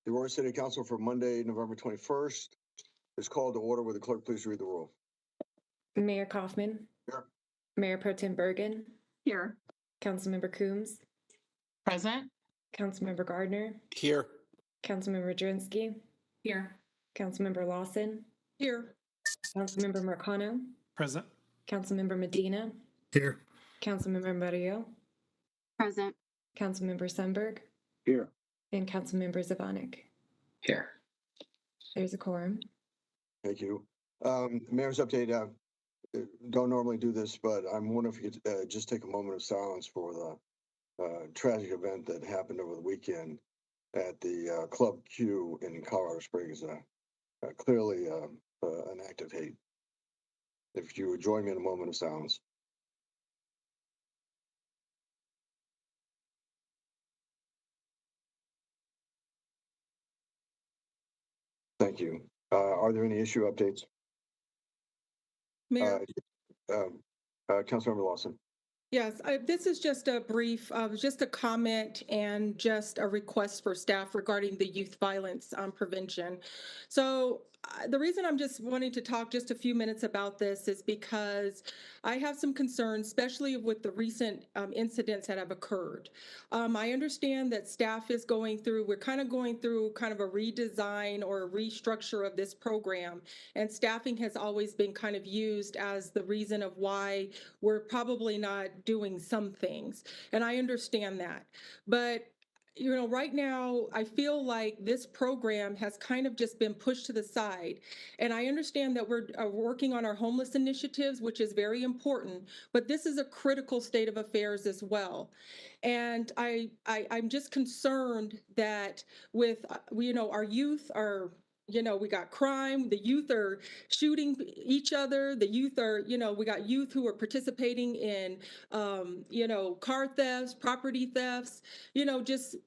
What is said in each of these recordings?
The Aurora City Council for Monday, November 21st is called to order. Will the clerk please read the roll? Mayor Kaufman. Here. Mayor Pro Tem Bergen. Here. Councilmember Coombs. Present. Councilmember Gardner. Here. Councilmember Drinsky. Here. Councilmember Lawson. Here. Councilmember Marcano. Present. Councilmember Medina. Here. Councilmember Murillo. Present. Councilmember Sundberg. Here. And Councilmember Zavanek. Here. There's a quorum. Thank you. Mayor's update. Don't normally do this, but I'm wondering if you could just take a moment of silence for the tragic event that happened over the weekend at the Club Q in Colorado Springs. Clearly an act of hate. If you would join me in a moment of silence. Thank you. Are there any issue updates? Mayor, Councilmember Lawson. yes, this is just a brief, just a comment and just a request for staff regarding the youth violence prevention. So the reason I'm just wanting to talk just a few minutes about this is because I have some concerns, especially with the recent incidents that have occurred. I understand that staff is we're kind of going through kind of a redesign or a restructure of this program, and staffing has always been kind of used as the reason of why we're probably not doing some things. And I understand that. But right now, I feel like this program has kind of just been pushed to the side. And I understand that we're working on our homeless initiatives, which is very important, but this is a critical state of affairs as well. And I'm just concerned that with, our youth are, we got crime, the youth are shooting each other, the youth are, we got youth who are participating in, car thefts, property thefts, just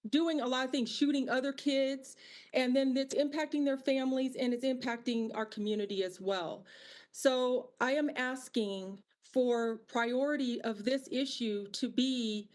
doing a lot of things, shooting other kids, and then it's impacting their families and it's impacting our community as well. So I am asking for priority of this issue to be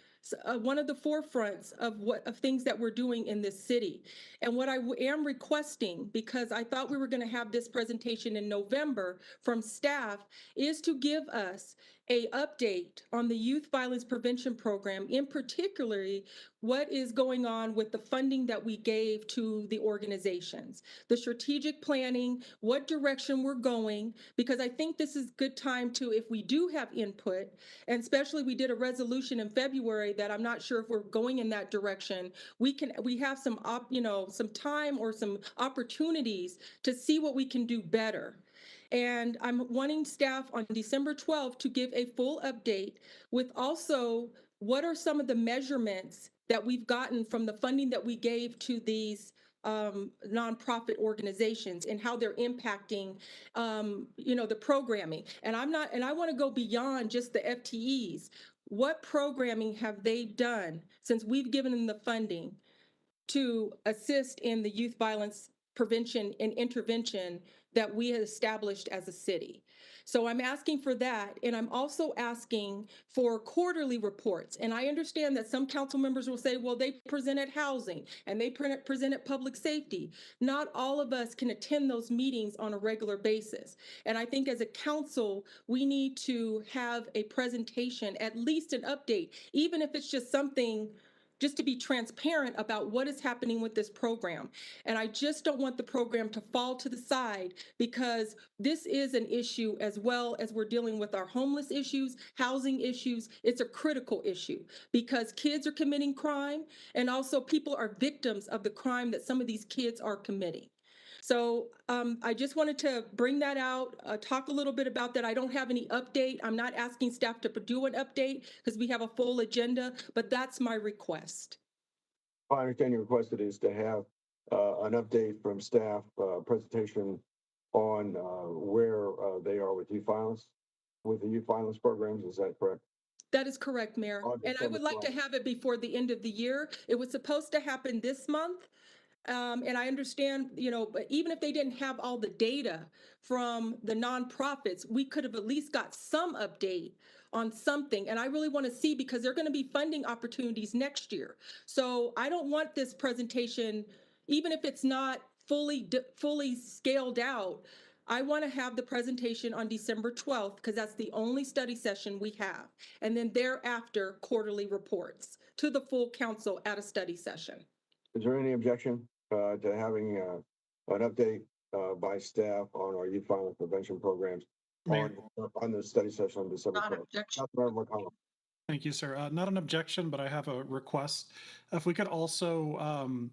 one of the forefronts of things that we're doing in this city. And what I am requesting, because I thought we were going to have this presentation in November from staff, is to give us a update on the youth violence prevention program, in particularly what is going on with the funding that we gave to the organizations, the strategic planning, what direction we're going, because I think this is good time to, if we do have input, and especially we did a resolution in February that I'm not sure if we're going in that direction, we have some some time or some opportunities to see what we can do better. And I'm wanting staff on December 12th to give a full update with also what are some of the measurements that we've gotten from the funding that we gave to these nonprofit organizations and how they're impacting, the programming. And I want to go beyond just the FTEs. What programming have they done since we've given them the funding to assist in the youth violence prevention and intervention that we have established as a city? So I'm asking for that. And I'm also asking for quarterly reports. And I understand that some council members will say, well, they presented housing and they presented public safety. Not all of us can attend those meetings on a regular basis. And I think as a council, we need to have a presentation, at least an update, even if it's just something just to be transparent about what is happening with this program. And I just don't want the program to fall to the side, because this is an issue as well as we're dealing with our homeless issues, housing issues. It's a critical issue because kids are committing crime, and also people are victims of the crime that some of these kids are committing. So I just wanted to bring that out, talk a little bit about that. I don't have any update. I'm not asking staff to do an update because we have a full agenda, but that's my request. I understand your request is to have an update from staff, presentation on where they are with youth violence, with the youth violence programs. Is that correct? That is correct, Mayor. And I would like to have it before the end of the year. It was supposed to happen this month. And I understand, but even if they didn't have all the data from the nonprofits, we could have at least got some update on something. And I really want to see, because there are going to be funding opportunities next year. So I don't want this presentation, even if it's not fully scaled out, I want to have the presentation on December 12th because that's the only study session we have. And then thereafter, quarterly reports to the full council at a study session. Is there any objection to having an update by staff on our youth violence prevention programs Mayor. on the study session on December Not 12th? objection. Councilmember McConnell. Thank you, sir. Not an objection, but I have a request. If we could also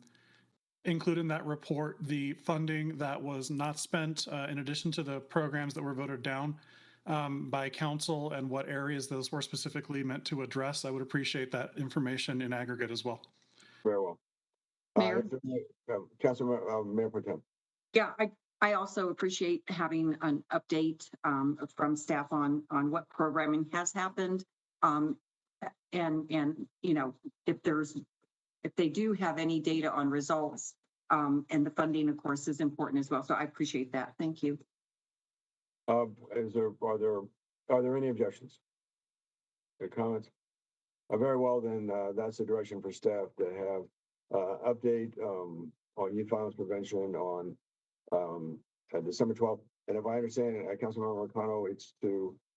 include in that report the funding that was not spent in addition to the programs that were voted down by council and what areas those were specifically meant to address. I would appreciate that information in aggregate as well. Very well. Mayor? Councilmember Mayor Pro Tem. Yeah, I also appreciate having an update from staff on what programming has happened. And you know, if they do have any data on results, and the funding, of course, is important as well. So I appreciate that. Thank you. Are there any objections? Any comments? Very well, then that's the direction for staff to have update on youth violence prevention on December 12th. And if I understand it, Councilmember McConnell, it's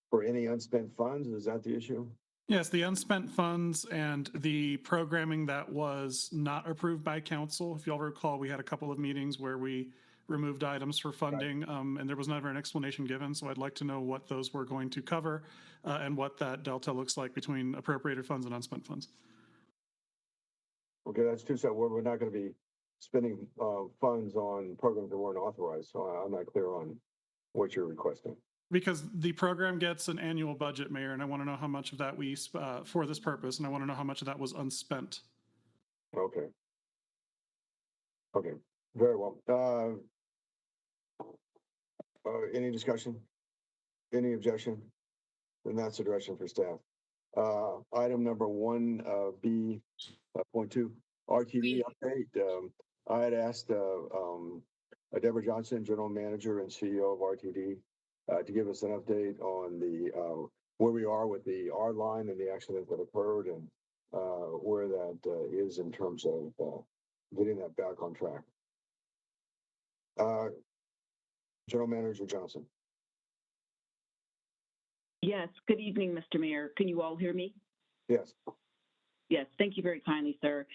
for any unspent funds. Is that the issue? Yes, the unspent funds and the programming that was not approved by council. If y'all recall, we had a couple of meetings where we removed items for funding, and there was never an explanation given. So I'd like to know what those were going to cover and what that delta looks like between appropriated funds and unspent funds. Okay, that's two. So we're not going to be spending funds on programs that weren't authorized. So I'm not clear on what you're requesting. Because the program gets an annual budget, Mayor, and I want to know how much of that we for this purpose, and I want to know how much of that was unspent. Okay. Okay. Very well. Any discussion? Any objection? Then that's the direction for staff. Item number 1B, point 2, RTD update. I had asked Deborah Johnson, General Manager and CEO of RTD, to give us an update on the where we are with the R line and the accident that occurred, and where that is in terms of getting that back on track. General Manager Johnson. Yes, good evening, Mr. Mayor. Can you all hear me? Yes. Yes, thank you very kindly, sir.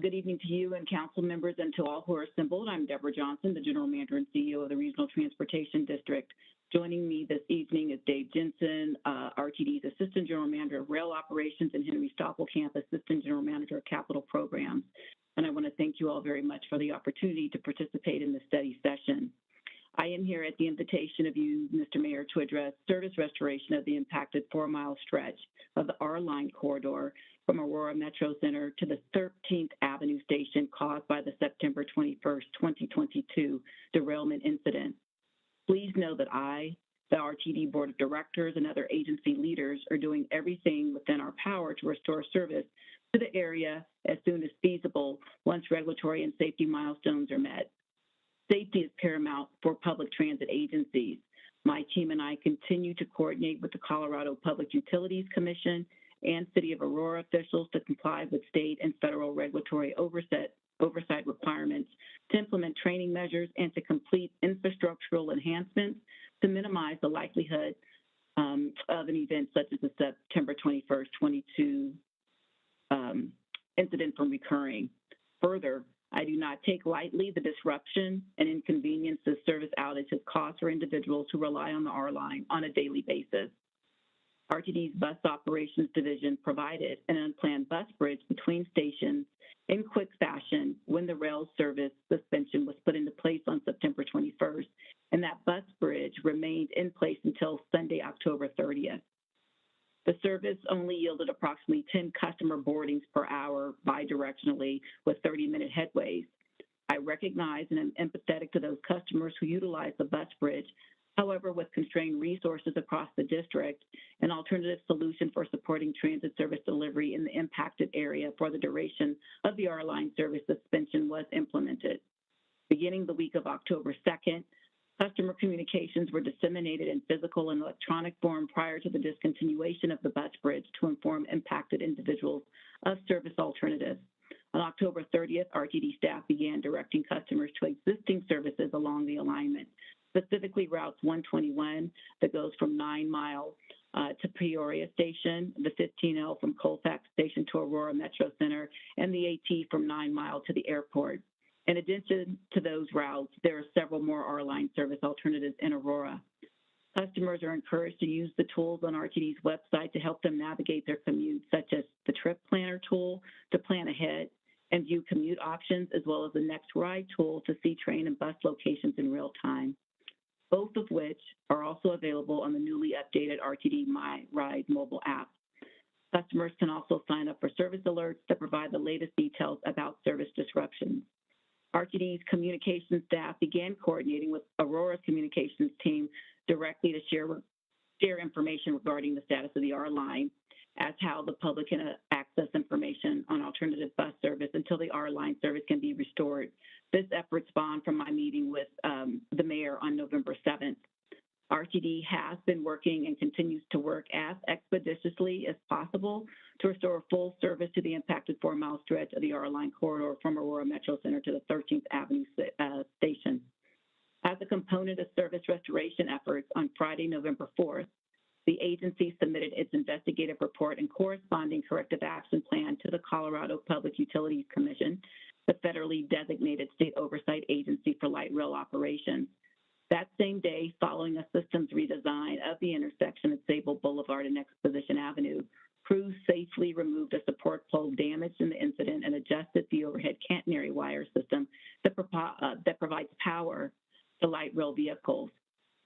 Good evening to you and council members and to all who are assembled. I'm Deborah Johnson, the General Manager and CEO of the Regional Transportation District. Joining me this evening is Dave Jensen, RTD's Assistant General Manager of Rail Operations, and Henry Stoppelkamp, Assistant General Manager of Capital Programs. And I want to thank you all very much for the opportunity to participate in this study session. I am here at the invitation of you, Mr. Mayor, to address service restoration of the impacted 4-mile stretch of the R-Line corridor from Aurora Metro Center to the 13th Avenue station caused by the September 21st, 2022 derailment incident. Please know that I, the RTD Board of Directors, and other agency leaders are doing everything within our power to restore service to the area as soon as feasible once regulatory and safety milestones are met. Safety is paramount for public transit agencies. My team and I continue to coordinate with the Colorado Public Utilities Commission and City of Aurora officials to comply with state and federal regulatory oversight requirements, to implement training measures, and to complete infrastructural enhancements to minimize the likelihood of an event such as the September 21st, 22 incident from recurring. Further, I do not take lightly the disruption and inconvenience the service outages cause for individuals who rely on the R-Line on a daily basis. RTD's Bus Operations Division provided an unplanned bus bridge between stations in quick fashion when the rail service suspension was put into place on September 21st, and that bus bridge remained in place until Sunday, October 30th. The service only yielded approximately 10 customer boardings per hour bidirectionally with 30-minute headways. I recognize and am empathetic to those customers who utilize the bus bridge. However, with constrained resources across the district, an alternative solution for supporting transit service delivery in the impacted area for the duration of the R-Line service suspension was implemented. Beginning the week of October 2nd, customer communications were disseminated in physical and electronic form prior to the discontinuation of the bus bridge to inform impacted individuals of service alternatives. On October 30th, RTD staff began directing customers to existing services along the alignment, specifically routes 121 that goes from 9 Mile to Peoria Station, the 15L from Colfax Station to Aurora Metro Center, and the AT from 9 Mile to the airport. In addition to those routes, there are several more R-Line service alternatives in Aurora. Customers are encouraged to use the tools on RTD's website to help them navigate their commute, such as the Trip Planner tool to plan ahead and view commute options, as well as the Next Ride tool to see train and bus locations in real time, both of which are also available on the newly updated RTD My Ride mobile app. Customers can also sign up for service alerts that provide the latest details about service disruptions. RTD's communications staff began coordinating with Aurora's communications team directly to share information regarding the status of the R-Line, as how the public can access information on alternative bus service until the R-Line service can be restored. This effort spawned from my meeting with the mayor on November 7th. RTD has been working and continues to work as expeditiously as possible to restore full service to the impacted 4-mile stretch of the R-Line corridor from Aurora Metro Center to the 13th Avenue station. As a component of service restoration efforts, on Friday, November 4th, the agency submitted its investigative report and corresponding corrective action plan to the Colorado Public Utilities Commission, the federally designated state oversight agency for light rail operations. That same day, following a systems redesign of the intersection at Sable Boulevard and Exposition Avenue, crews safely removed a support pole damaged in the incident and adjusted the overhead catenary wire system that provides power to light rail vehicles.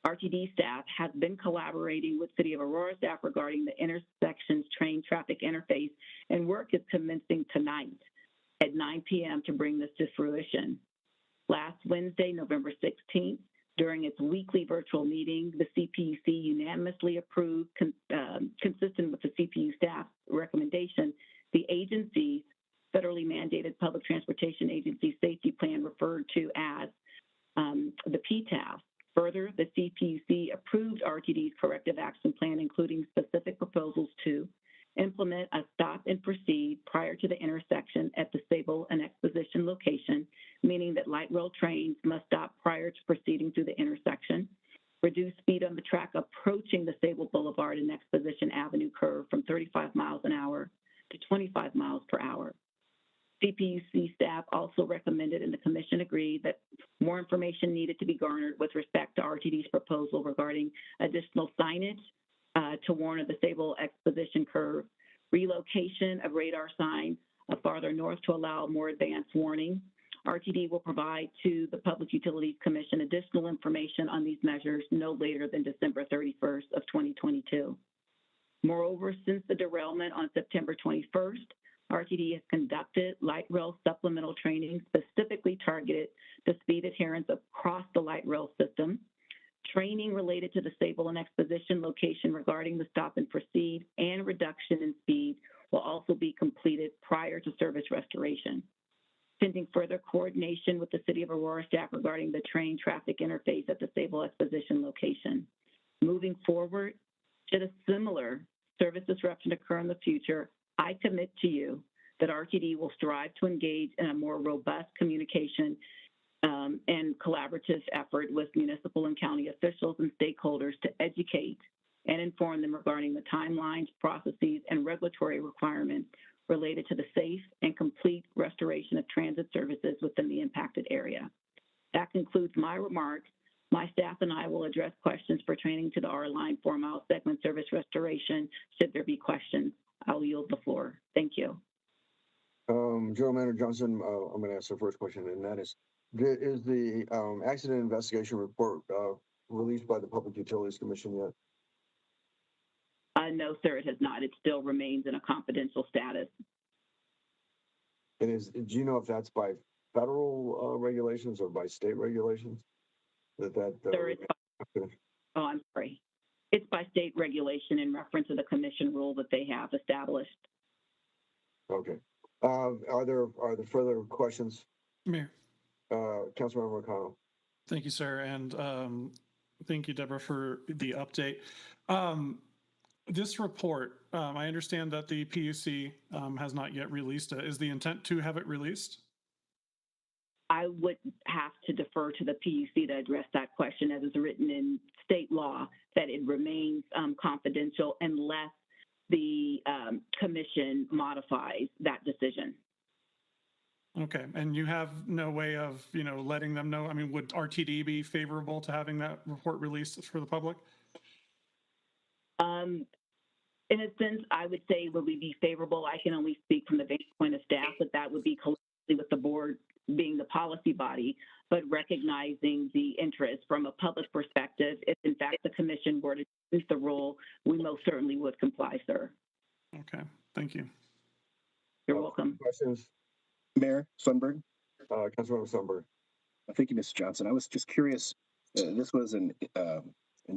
RTD staff has been collaborating with City of Aurora staff regarding the intersection's train traffic interface, and work is commencing tonight at 9 p.m. to bring this to fruition. Last Wednesday, November 16th, during its weekly virtual meeting, the CPUC unanimously approved, consistent with the CPU staff recommendation, the agency's federally mandated Public Transportation Agency Safety Plan, referred to as the PTAF. Further, the CPUC approved RTD's corrective action plan, including specific proposals to implement a stop and proceed prior to the intersection at the Sable and Exposition location, meaning that light rail trains must stop prior to proceeding through the intersection, reduce speed on the track approaching the Sable Boulevard and Exposition Avenue curve from 35 miles an hour to 25 miles per hour. CPUC staff also recommended, and the commission agreed, that more information needed to be garnered with respect to RTD's proposal regarding additional signage to warn of the Sable Exposition curve, relocation of radar signs farther north to allow more advanced warning. RTD will provide to the Public Utilities Commission additional information on these measures no later than December 31st of 2022. Moreover, since the derailment on September 21st, RTD has conducted light rail supplemental training specifically targeted to speed adherence across the light rail system. Training related to the Sable and Exposition location regarding the stop and proceed and reduction in speed will also be completed prior to service restoration. Pending further coordination with the City of Aurora staff regarding the train traffic interface at the Sable Exposition location. Moving forward, should a similar service disruption occur in the future, I commit to you that RTD will strive to engage in a more robust communication and collaborative effort with municipal and county officials and stakeholders to educate and inform them regarding the timelines, processes, and regulatory requirements related to the safe and complete restoration of transit services within the impacted area. That concludes my remarks. My staff and I will address questions pertaining to the R-Line 4-mile segment service restoration, should there be questions. I'll yield the floor. Thank you. General Manager Johnson, I'm going to ask the first question, and that is the accident investigation report released by the Public Utilities Commission yet? No, sir, it has not. It still remains in a confidential status. And do you know if that's by federal regulations or by state regulations? Sir, oh, I'm sorry. It's by state regulation in reference to the commission rule that they have established. Okay. Are there further questions? Mayor. Councilmember McConnell. Thank you, sir. And thank you, Deborah, for the update. This report, I understand that the PUC has not yet released it. Is the intent to have it released? I would have to defer to the PUC to address that question as is written in state law, that it remains confidential unless the commission modifies that decision. Okay, and you have no way of, letting them know? I mean, would RTD be favorable to having that report released for the public? In a sense, I would say would we be favorable? I can only speak from the vantage point of staff, but that would be collectively with the board being the policy body, but recognizing the interest from a public perspective. If in fact the commission were to use the rule, we most certainly would comply, sir. Okay, thank you. You're welcome. Questions? Mayor Sundberg. Councilmember Sundberg. Thank you, Mr. Johnson. I was just curious. This was an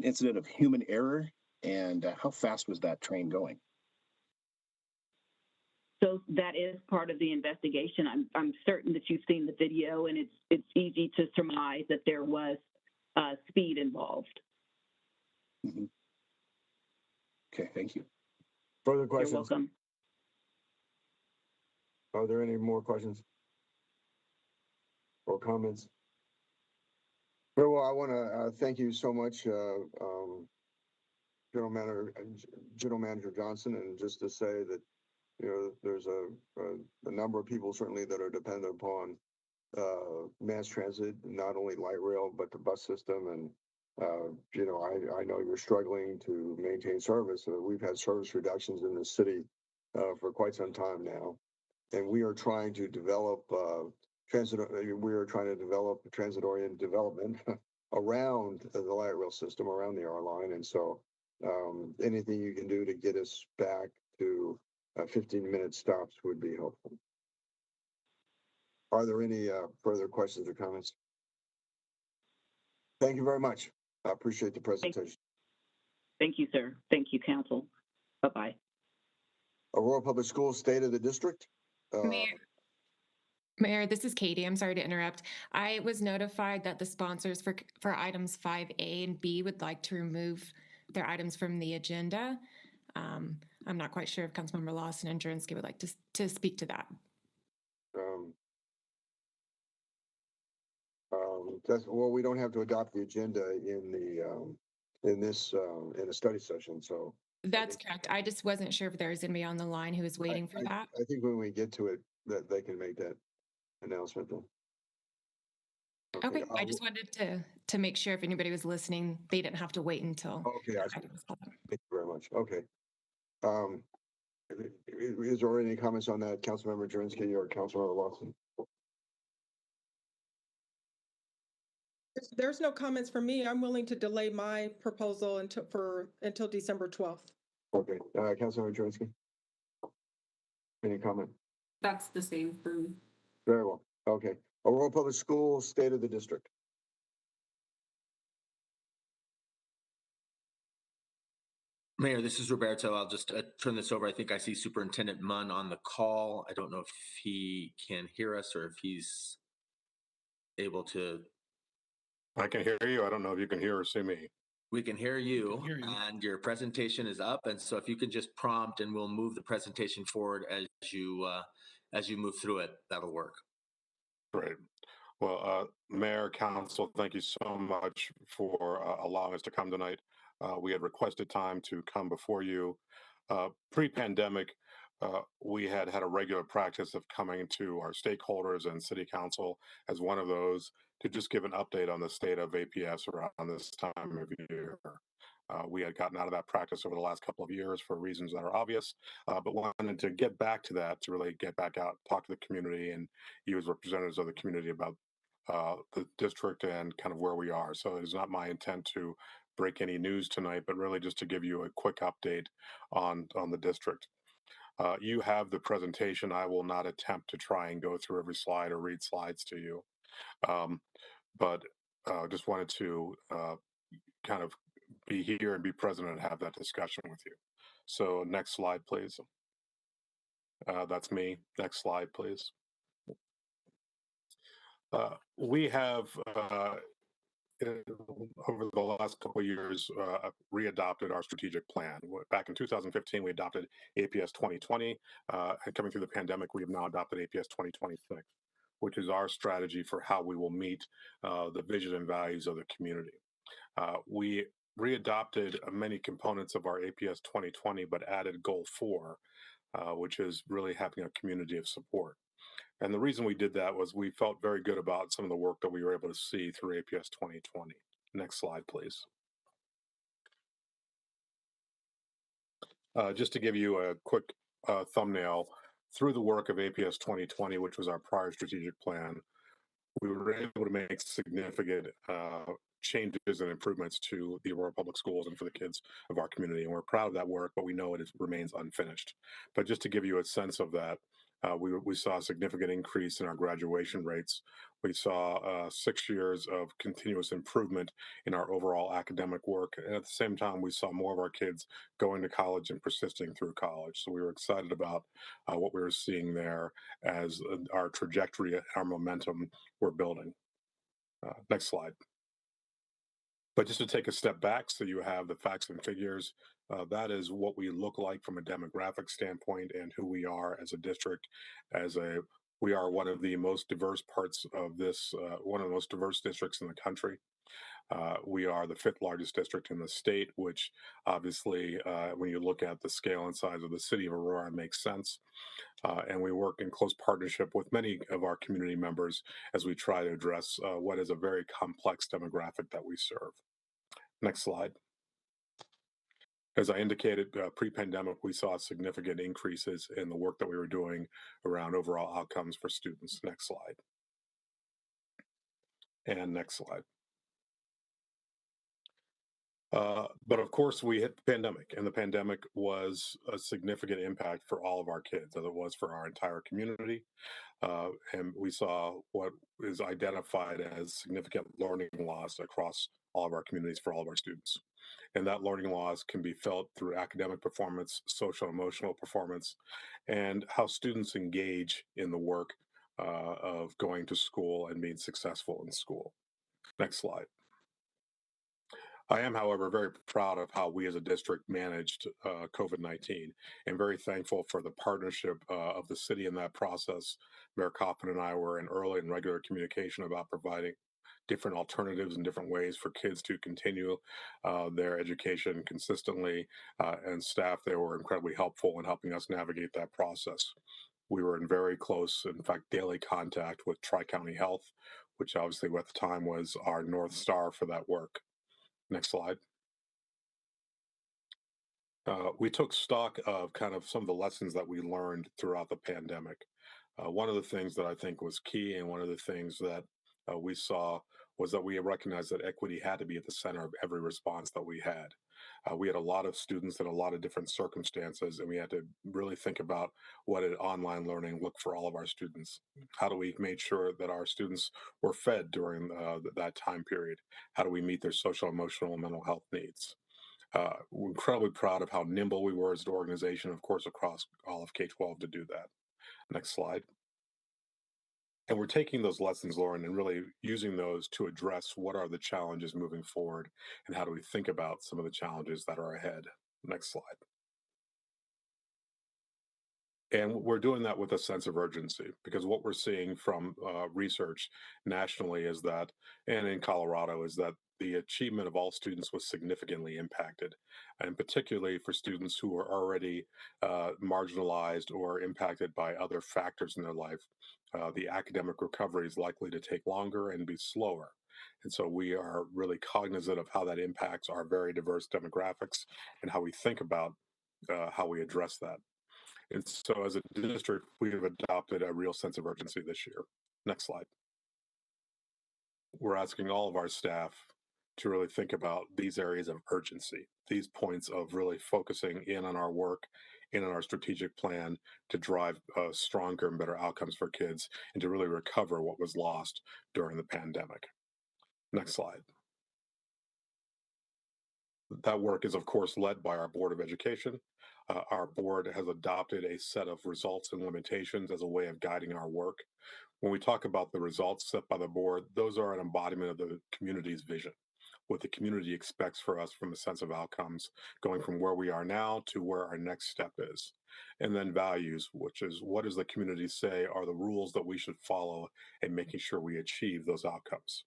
incident of human error, and how fast was that train going? So that is part of the investigation. I'm certain that you've seen the video, and it's easy to surmise that there was speed involved. Mm-hmm. Okay, thank you. Further questions? You're welcome. Are there any more questions or comments? Very well, I want to thank you so much, General Manager Johnson, and just to say that there's a number of people certainly that are dependent upon mass transit, not only light rail but the bus system, and I know you're struggling to maintain service. We've had service reductions in the city for quite some time now, and we are trying to develop transit-oriented development around the light rail system, around the R line, and so anything you can do to get us back to 15-minute stops would be helpful. Are there any further questions or comments? Thank you very much. I appreciate the presentation. Thank you, sir. Thank you, council. Bye-bye. Aurora Public Schools, state of the district. Mayor, this is Katie. I'm sorry to interrupt. I was notified that the sponsors for items 5A and B would like to remove their items from the agenda. I'm not quite sure if Councilmember Lawson and Jurinsky would like to speak to that. Well, we don't have to adopt the agenda in a study session, so. That's correct. I just wasn't sure if there was anybody on the line who was waiting for that. I think when we get to it, that they can make that announcement then. Okay, I just wanted to make sure if anybody was listening, they didn't have to wait until. Okay, I see. Thank you very much. Okay. Is there any comments on that, Councilmember Jurinsky or Councilmember Lawson? There's no comments from me. I'm willing to delay my proposal until December 12th. Okay, Councilmember Jurinsky? Any comment? That's the same for me. Very well. Okay. Aurora Public Schools, state of the district. Mayor, this is Roberto. I'll just turn this over. I think I see Superintendent Munn on the call. I don't know if he can hear us or if he's able to. I can hear you. I don't know if you can hear or see me. We can hear you, hear you. And your presentation is up. And so if you could just prompt and we'll move the presentation forward as you move through it, that'll work. Great. Well, Mayor, Council, thank you so much for allowing us to come tonight. We had requested time to come before you. Pre-pandemic, we had a regular practice of coming to our stakeholders and City Council as one of those to just give an update on the state of APS around this time of year. We had gotten out of that practice over the last couple of years for reasons that are obvious, but wanted to get back to that, to really get back out, talk to the community, and use representatives of the community about the district and kind of where we are. So it is not my intent to break any news tonight, but really just to give you a quick update on the district. You have the presentation. I will not attempt to try and go through every slide or read slides to you, but just wanted to kind of be here and be present and have that discussion with you. So next slide, please. That's me. Next slide, please. We have over the last couple of years, readopted our strategic plan. Back in 2015, we adopted APS 2020, and coming through the pandemic, we have now adopted APS 2026, which is our strategy for how we will meet the vision and values of the community. We readopted many components of our APS 2020, but added Goal 4, which is really having a community of support. And the reason we did that was we felt very good about some of the work that we were able to see through APS 2020. Next slide, please. Just to give you a quick thumbnail, through the work of APS 2020, which was our prior strategic plan, we were able to make significant changes and improvements to the Aurora Public Schools and for the kids of our community. And we're proud of that work, but we know remains unfinished. But just to give you a sense of that, we saw a significant increase in our graduation rates. We saw 6 years of continuous improvement in our overall academic work. And at the same time, we saw more of our kids going to college and persisting through college. So we were excited about what we were seeing there as our trajectory, our momentum we're building. Next slide. But just to take a step back so you have the facts and figures, that is what we look like from a demographic standpoint and who we are as a district. We are one of the most diverse parts of this, one of the most diverse districts in the country. We are the 5th largest district in the state, which obviously, when you look at the scale and size of the city of Aurora, makes sense. And we work in close partnership with many of our community members as we try to address what is a very complex demographic that we serve. Next slide. As I indicated, pre-pandemic, we saw significant increases in the work that we were doing around overall outcomes for students. Next slide. And next slide. But of course, we hit the pandemic, and the pandemic was a significant impact for all of our kids, as it was for our entire community. And we saw what is identified as significant learning loss across all of our communities for all of our students. And that learning loss can be felt through academic performance, social and emotional performance, and how students engage in the work of going to school and being successful in school. Next slide. I am, however, very proud of how we as a district managed COVID-19 and very thankful for the partnership of the city in that process. Mayor Kaufman and I were in early and regular communication about providing different alternatives and different ways for kids to continue their education consistently, and staff there were incredibly helpful in helping us navigate that process. We were in very close, in fact, daily contact with Tri-County Health, which obviously at the time was our North Star for that work. Next slide. We took stock of kind of some of the lessons that we learned throughout the pandemic. One of the things that I think was key, and one of the things that we saw, was that we recognized that equity had to be at the center of every response that we had. We had a lot of students in a lot of different circumstances, and we had to really think about what did online learning look for all of our students. How do we make sure that our students were fed during that time period? How do we meet their social, emotional, and mental health needs? We're incredibly proud of how nimble we were as an organization, of course, across all of K-12 to do that. Next slide. And we're taking those lessons learned and really using those to address what are the challenges moving forward and how do we think about some of the challenges that are ahead. Next slide. And we're doing that with a sense of urgency, because what we're seeing from research nationally is that, and in Colorado, is that the achievement of all students was significantly impacted, and particularly for students who are already marginalized or impacted by other factors in their life. The academic recovery is likely to take longer and be slower. And so we are really cognizant of how that impacts our very diverse demographics and how we think about how we address that. And so as a district, we have adopted a real sense of urgency this year. Next slide. We're asking all of our staff to really think about these areas of urgency, these points of really focusing in on our work, in on our strategic plan to drive stronger and better outcomes for kids and to really recover what was lost during the pandemic. Next slide. That work is, of course, led by our Board of Education. Our board has adopted a set of results and limitations as a way of guiding our work. When we talk about the results set by the board, those are an embodiment of the community's vision, what the community expects for us from a sense of outcomes, going from where we are now to where our next step is. And then values, which is what does the community say are the rules that we should follow in making sure we achieve those outcomes.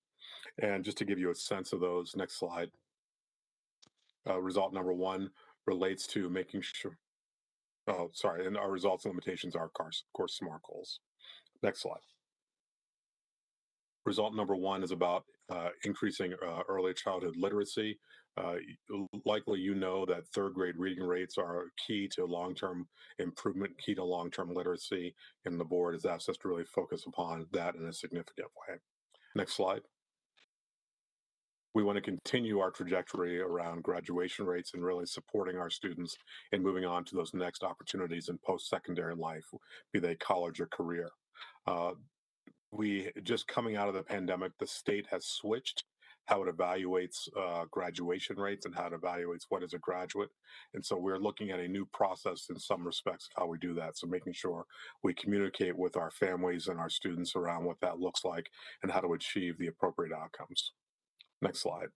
And just to give you a sense of those, next slide. Result number one relates to making sure, oh, sorry, and our results and limitations are, of course, SMART goals. Next slide. Result number one is about increasing early childhood literacy. Likely you know that third grade reading rates are key to long-term improvement, key to long-term literacy, and the board has asked us to really focus upon that in a significant way. Next slide. We want to continue our trajectory around graduation rates and really supporting our students in moving on to those next opportunities in post-secondary life, be they college or career. We just coming out of the pandemic, the state has switched how it evaluates graduation rates and how it evaluates what is a graduate. And so we're looking at a new process in some respects of how we do that. So making sure we communicate with our families and our students around what that looks like and how to achieve the appropriate outcomes. Next slide.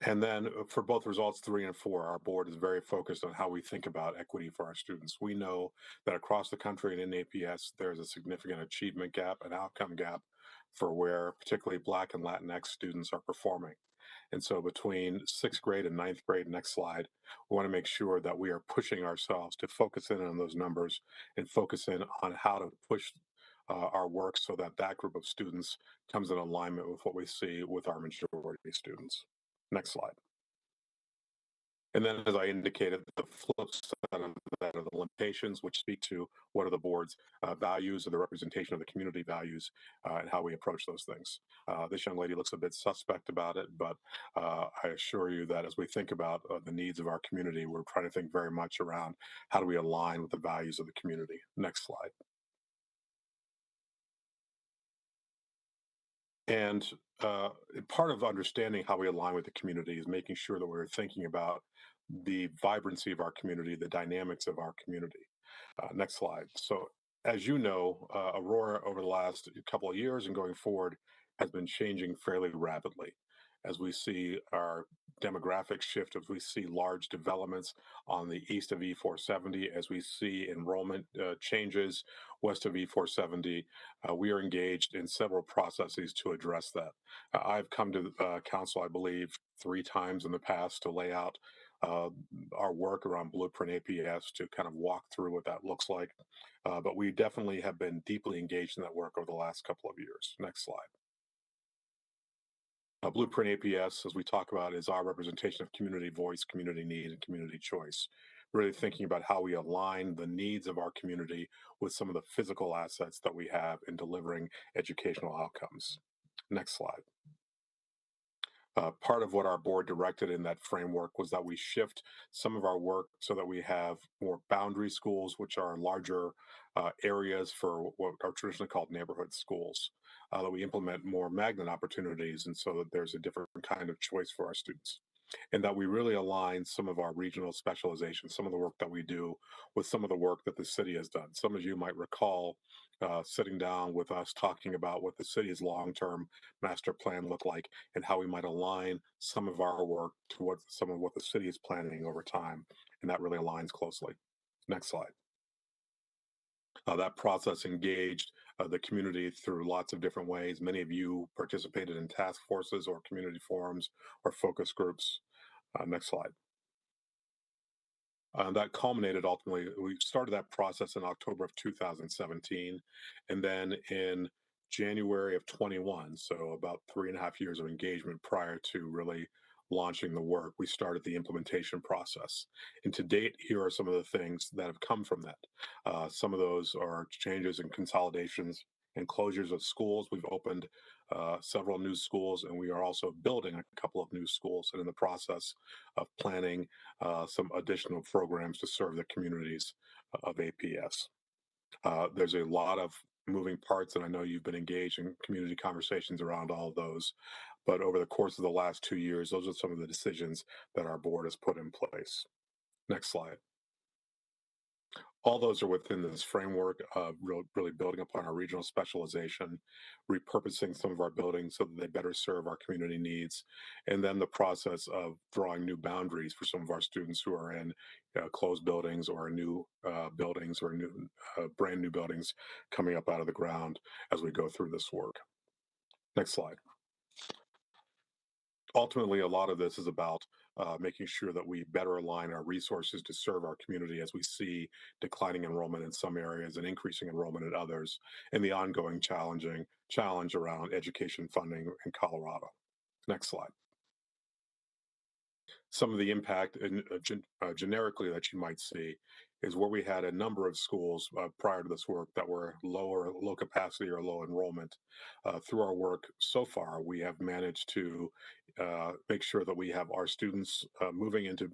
And then for both results 3 and 4, our board is very focused on how we think about equity for our students. We know that across the country and in APS, there's a significant achievement gap, an outcome gap for where particularly Black and Latinx students are performing. And so between 6th grade and 9th grade, next slide, we want to make sure that we are pushing ourselves to focus in on those numbers and focus in on how to push our work so that that group of students comes in alignment with what we see with our majority students. Next slide. And then, as I indicated, the flip side of that are the limitations, which speak to what are the board's values or the representation of the community values and how we approach those things. This young lady looks a bit suspect about it, but I assure you that as we think about the needs of our community, we're trying to think very much around how do we align with the values of the community. Next slide. And part of understanding how we align with the community is making sure that we're thinking about the vibrancy of our community, the dynamics of our community. Next slide. So, as you know, Aurora over the last couple of years and going forward has been changing fairly rapidly. As we see our demographic shift, as we see large developments on the east of E470, as we see enrollment changes west of E470, we are engaged in several processes to address that. I've come to council, I believe, 3 times in the past to lay out our work around Blueprint APS to kind of walk through what that looks like. But we definitely have been deeply engaged in that work over the last couple of years. Next slide. Blueprint APS, as we talk about, is our representation of community voice, community need, and community choice. Really thinking about how we align the needs of our community with some of the physical assets that we have in delivering educational outcomes. Next slide. Part of what our board directed in that framework was that we shift some of our work so that we have more boundary schools, which are larger areas for what are traditionally called neighborhood schools, that we implement more magnet opportunities, and so that there's a different kind of choice for our students. And that we really align some of our regional specialization, some of the work that we do with some of the work that the city has done. Some of you might recall sitting down with us talking about what the city's long-term master plan looked like and how we might align some of our work to what some of what the city is planning over time. And that really aligns closely. Next slide. That process engaged the community through lots of different ways. Many of you participated in task forces or community forums or focus groups. Next slide. That culminated ultimately, we started that process in October of 2017. And then in January of 21, so about 3.5 years of engagement prior to really launching the work, we started the implementation process. And to date, here are some of the things that have come from that. Some of those are changes and consolidations and closures of schools. We've opened several new schools, and we are also building a couple of new schools and in the process of planning some additional programs to serve the communities of APS. There's a lot of moving parts, and I know you've been engaged in community conversations around all of those. But over the course of the last 2 years, those are some of the decisions that our board has put in place. Next slide. All those are within this framework of really building upon our regional specialization, repurposing some of our buildings so that they better serve our community needs, and then the process of drawing new boundaries for some of our students who are in closed buildings or new buildings or new brand new buildings coming up out of the ground as we go through this work. Next slide. Ultimately, a lot of this is about making sure that we better align our resources to serve our community as we see declining enrollment in some areas and increasing enrollment in others, and the ongoing challenge around education funding in Colorado. Next slide. Some of the impact generically that you might see is where we had a number of schools prior to this work that were low capacity or low enrollment. Through our work so far, we have managed to make sure that we have our students moving into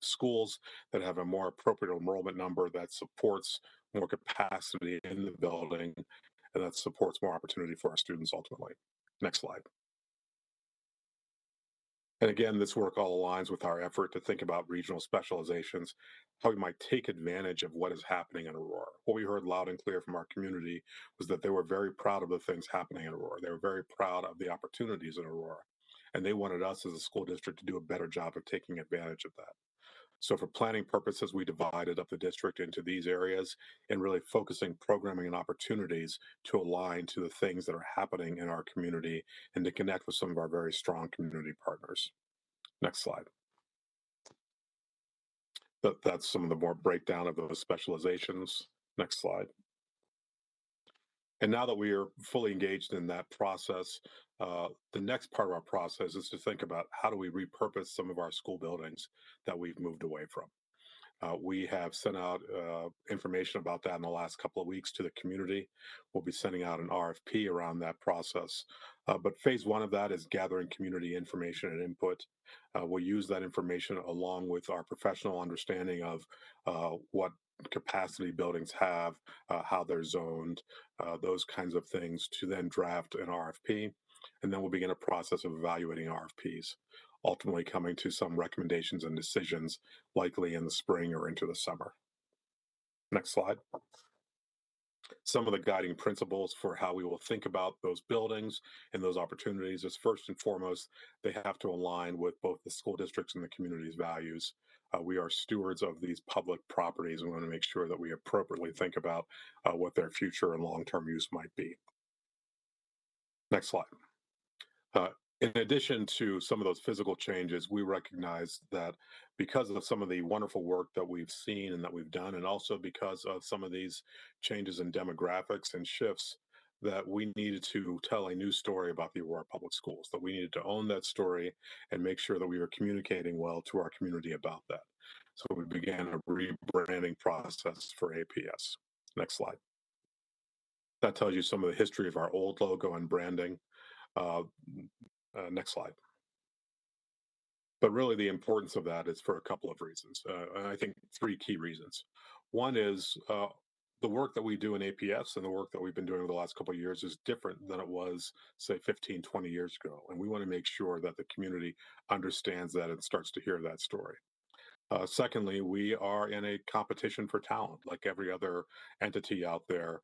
schools that have a more appropriate enrollment number that supports more capacity in the building and that supports more opportunity for our students ultimately. Next slide. And again, this work all aligns with our effort to think about regional specializations, how we might take advantage of what is happening in Aurora. What we heard loud and clear from our community was that they were very proud of the things happening in Aurora. They were very proud of the opportunities in Aurora. And they wanted us as a school district to do a better job of taking advantage of that. So for planning purposes, we divided up the district into these areas and really focusing programming and opportunities to align to the things that are happening in our community and to connect with some of our very strong community partners. Next slide. That's some of the more breakdown of those specializations. Next slide. And now that we are fully engaged in that process, the next part of our process is to think about how do we repurpose some of our school buildings that we've moved away from. We have sent out information about that in the last couple of weeks to the community. We'll be sending out an RFP around that process. But phase one of that is gathering community information and input. We'll use that information along with our professional understanding of what capacity buildings have, how they're zoned, those kinds of things to then draft an RFP. And then we'll begin a process of evaluating RFPs, ultimately coming to some recommendations and decisions likely in the spring or into the summer. Next slide. Some of the guiding principles for how we will think about those buildings and those opportunities is first and foremost, they have to align with both the school districts and the community's values. We are stewards of these public properties and we want to make sure that we appropriately think about what their future and long-term use might be. Next slide. In addition to some of those physical changes, we recognize that because of some of the wonderful work that we've seen and that we've done, and also because of some of these changes in demographics and shifts, that we needed to tell a new story about the Aurora Public Schools, that we needed to own that story and make sure that we were communicating well to our community about that. So we began a rebranding process for APS. Next slide. That tells you some of the history of our old logo and branding. Next slide. But really, the importance of that is for a couple of reasons. And I think three key reasons. One is the work that we do in APS and the work that we've been doing over the last couple of years is different than it was, say, 15, 20 years ago. And we want to make sure that the community understands that and starts to hear that story. Secondly, we are in a competition for talent, like every other entity out there.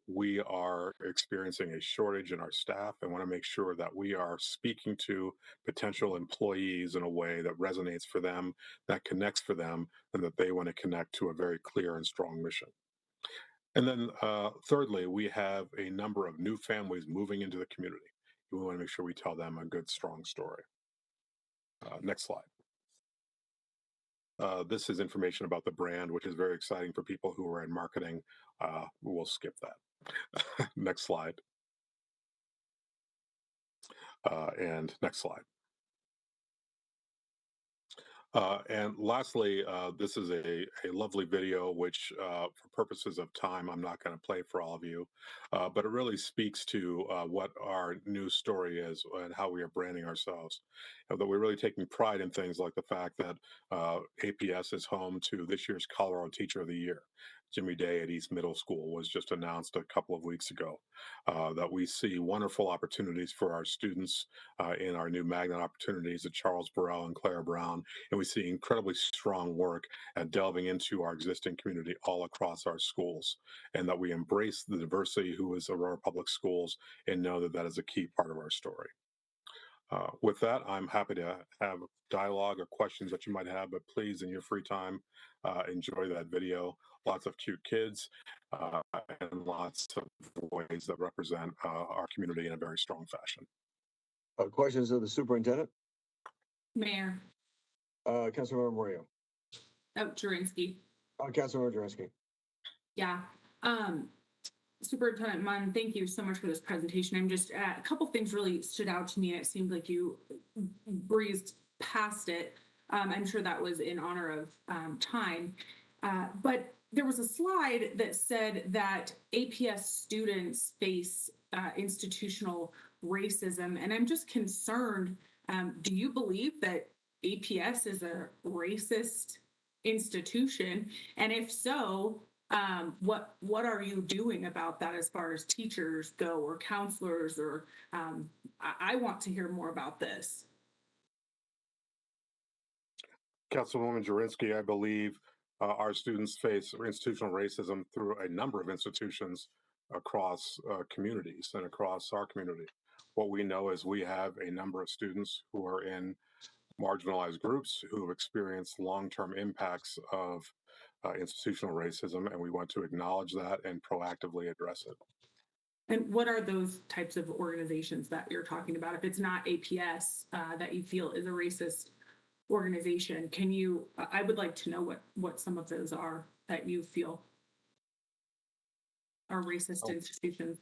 We are experiencing a shortage in our staff and want to make sure that we are speaking to potential employees in a way that resonates for them, that connects for them, and that they want to connect to a very clear and strong mission. And then thirdly, we have a number of new families moving into the community. We want to make sure we tell them a good, strong story. Next slide. This is information about the brand, which is very exciting for people who are in marketing. We'll skip that. Next slide. And next slide. And lastly, this is a lovely video, which for purposes of time, I'm not going to play for all of you, but it really speaks to what our new story is and how we are branding ourselves. That we're really taking pride in things like the fact that APS is home to this year's Colorado Teacher of the Year. Jimmy Day at East Middle School was just announced a couple of weeks ago. That we see wonderful opportunities for our students in our new magnet opportunities at Charles Burrell and Clara Brown. And we see incredibly strong work at delving into our existing community all across our schools, and that we embrace the diversity who is Aurora Public Schools and know that that is a key part of our story. With that, I'm happy to have dialogue or questions that you might have, but please, in your free time, enjoy that video. Lots of cute kids and lots of ways that represent our community in a very strong fashion. Questions of the superintendent? Mayor, Councilmember Mario. Jurenski. Councilmember Jurenski. Yeah. Superintendent Munn, thank you so much for this presentation. I'm just, a couple things really stood out to me, and it seemed like you breezed past it. I'm sure that was in honor of time. But there was a slide that said that APS students face institutional racism, and I'm just concerned, do you believe that APS is a racist institution? And if so, what are you doing about that as far as teachers go, or counselors, or I want to hear more about this. Councilwoman Jurenski, I believe our students face institutional racism through a number of institutions across communities and across our community. What we know is we have a number of students who are in marginalized groups who have experienced long-term impacts of institutional racism, and we want to acknowledge that and proactively address it. And what are those types of organizations that you're talking about? If it's not APS that you feel is a racist organization, can you, I would like to know what some of those are that you feel are racist institutions.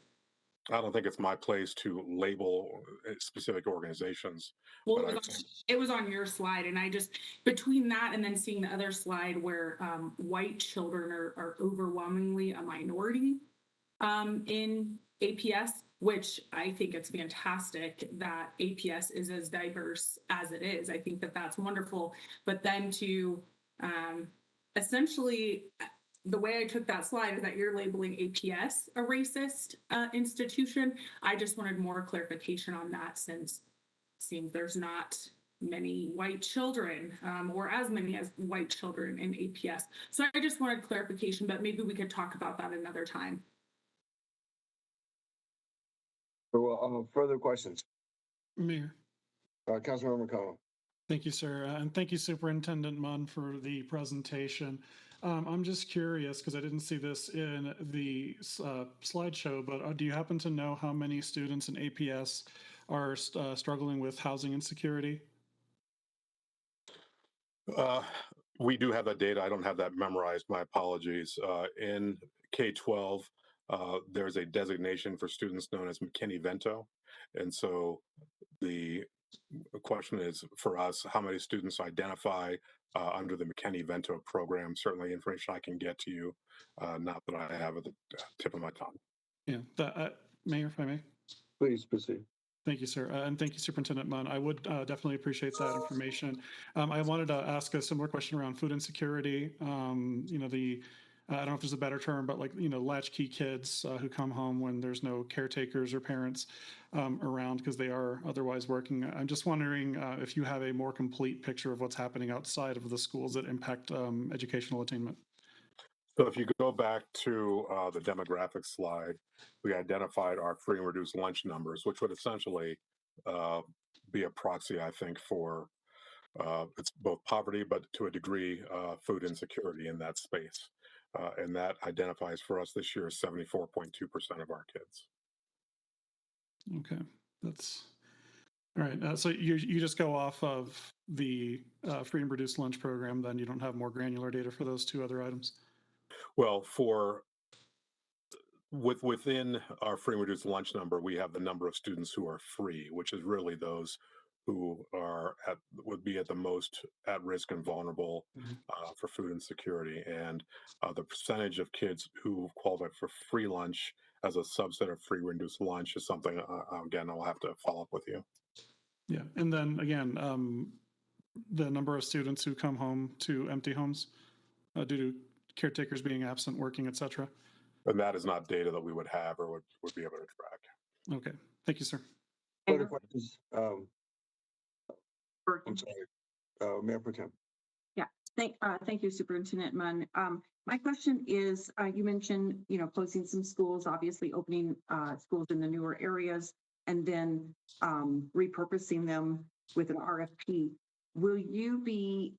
I don't think it's my place to label specific organizations. Well, it was on your slide, and I just, between that and then seeing the other slide where white children are overwhelmingly a minority in APS, which I think it's fantastic that APS is as diverse as it is. I think that that's wonderful. But then to essentially, the way I took that slide is that you're labeling APS a racist institution. I just wanted more clarification on that, since it seems there's not many white children or as many as white children in APS. So I just wanted clarification, but maybe we could talk about that another time. Further questions? Mayor. Councilmember McCollum. Thank you, sir. And thank you, Superintendent Munn, for the presentation. I'm just curious, because I didn't see this in the slideshow, but do you happen to know how many students in APS are struggling with housing insecurity? We do have that data. I don't have that memorized. My apologies. In K-12, there's a designation for students known as McKinney-Vento. And so the question is for us, how many students identify under the McKinney-Vento program? Certainly information I can get to you, not that I have at the tip of my tongue. Yeah, Mayor, if I may. Please proceed. Thank you, sir. And thank you, Superintendent Munn. I would definitely appreciate that information. I wanted to ask a similar question around food insecurity. I don't know if there's a better term, but latchkey kids who come home when there's no caretakers or parents around because they are otherwise working. I'm just wondering if you have a more complete picture of what's happening outside of the schools that impact educational attainment. So if you go back to the demographics slide, we identified our free and reduced lunch numbers, which would essentially be a proxy, I think, for it's both poverty, but to a degree, food insecurity in that space. And that identifies for us this year 74.2% of our kids. Okay, that's all right. So you just go off of the free and reduced lunch program, then you don't have more granular data for those two other items? Well, within our free and reduced lunch number, we have the number of students who are free, which is really those who would be at the most at risk and vulnerable for food insecurity. And the percentage of kids who qualify for free lunch as a subset of free reduced lunch is something, again, I'll have to follow up with you. Yeah, and then again, the number of students who come home to empty homes due to caretakers being absent, working, et cetera. And that is not data that we would have or would be able to track. Okay, thank you, sir. Further Mayor questions? Bergen. I'm sorry, Mayor Pro Tem. Thank you, Superintendent Munn. My question is, you mentioned, closing some schools, obviously opening schools in the newer areas, and then repurposing them with an RFP. Will you be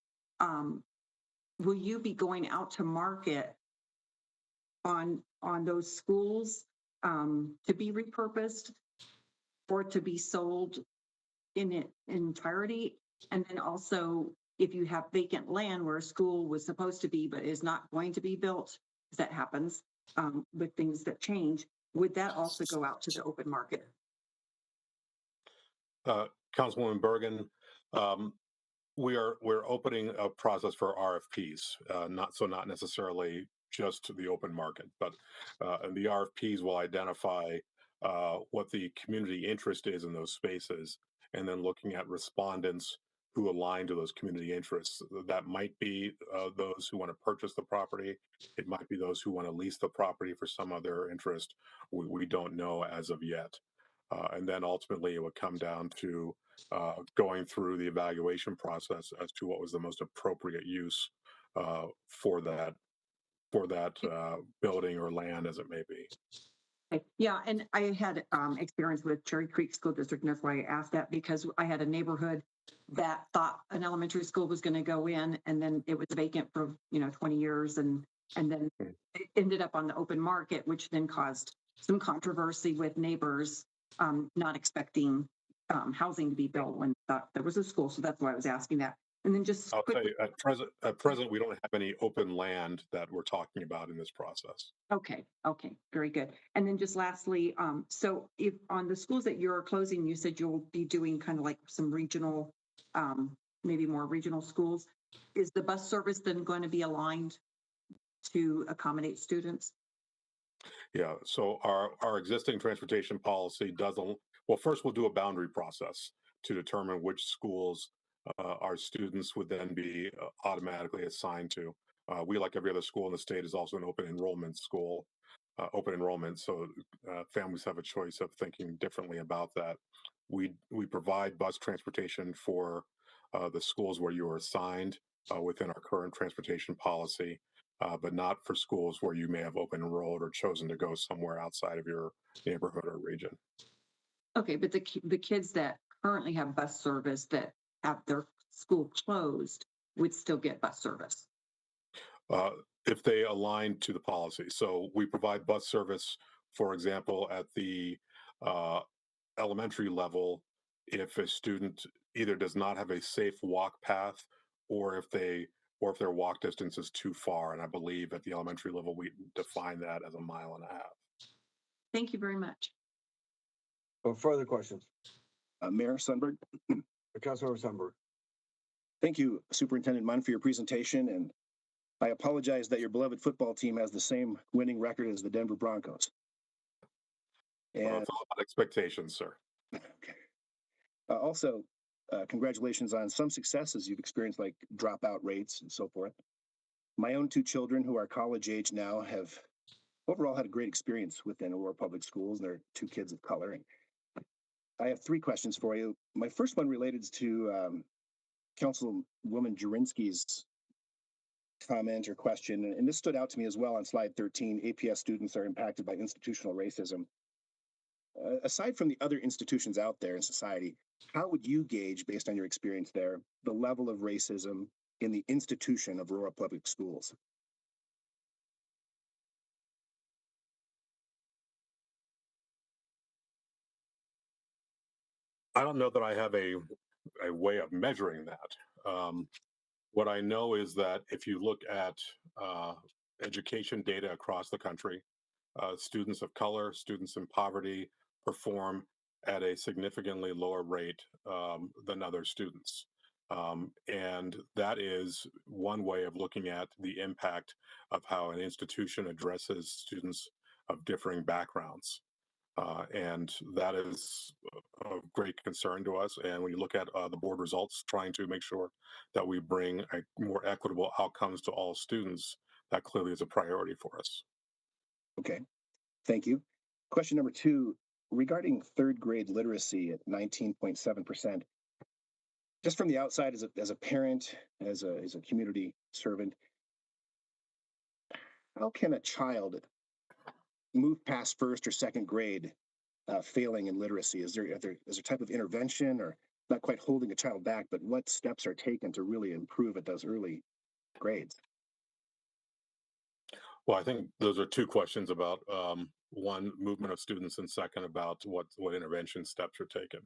going out to market on those schools to be repurposed or to be sold in entirety? And then also, if you have vacant land where a school was supposed to be but is not going to be built, because that happens with things that change, would that also go out to the open market? Councilwoman Bergen, we're opening a process for RFPs, not necessarily just the open market, but and the RFPs will identify what the community interest is in those spaces, and then looking at respondents who align to those community interests. That might be those who want to purchase the property. It might be those who want to lease the property for some other interest. We don't know as of yet. And then ultimately it would come down to going through the evaluation process as to what was the most appropriate use for that building or land, as it may be. Okay. Yeah, and I had experience with Cherry Creek School District, and that's why I asked that, because I had a neighborhood that thought an elementary school was going to go in, and then it was vacant for 20 years, and then it ended up on the open market, which then caused some controversy with neighbors not expecting housing to be built when there was a school. So that's why I was asking that. And then just I'll tell you, at present, we don't have any open land that we're talking about in this process. Okay, very good. And then just lastly, so if on the schools that you're closing, you said you'll be doing kind of like some regional, maybe more regional schools. Is the bus service then going to be aligned to accommodate students? Yeah, so our existing transportation policy doesn't, well, first we'll do a boundary process to determine which schools our students would then be automatically assigned to. We, like every other school in the state, is also an open enrollment school, open enrollment. So families have a choice of thinking differently about that. We provide bus transportation for the schools where you are assigned within our current transportation policy, but not for schools where you may have open enrolled or chosen to go somewhere outside of your neighborhood or region. Okay, but the kids that currently have bus service that have their school closed would still get bus service. If they align to the policy. So we provide bus service, for example, at the elementary level, if a student either does not have a safe walk path or if their walk distance is too far. And I believe at the elementary level, we define that as 1.5 miles. Thank you very much. Further questions? Mayor Sundberg. Councilmember Sundberg. Thank you, Superintendent Munn, for your presentation. And I apologize that your beloved football team has the same winning record as the Denver Broncos. And it's all about expectations, sir. Okay. Also, congratulations on some successes you've experienced, like dropout rates and so forth. My own 2 children, who are college age now, have overall had a great experience within Aurora Public Schools. They're 2 kids of color. And I have 3 questions for you. My first one related to Councilwoman Jurinsky's comment or question, and this stood out to me as well on slide 13. APS students are impacted by institutional racism. Aside from the other institutions out there in society, how would you gauge, based on your experience there, the level of racism in the institution of Aurora Public Schools? I don't know that I have a way of measuring that. What I know is that if you look at education data across the country, students of color, students in poverty perform at a significantly lower rate than other students. And that is one way of looking at the impact of how an institution addresses students of differing backgrounds. And that is of great concern to us. And when you look at the board results, trying to make sure that we bring more equitable outcomes to all students, that clearly is a priority for us. Okay, thank you. Question number 2, regarding third grade literacy at 19.7%. Just from the outside, as a parent, as a community servant, how can a child move past first or second grade failing in literacy? Is there a type of intervention, or not quite holding a child back, but what steps are taken to really improve at those early grades? Well, I think those are two questions about one, movement of students, and second, about what intervention steps are taken.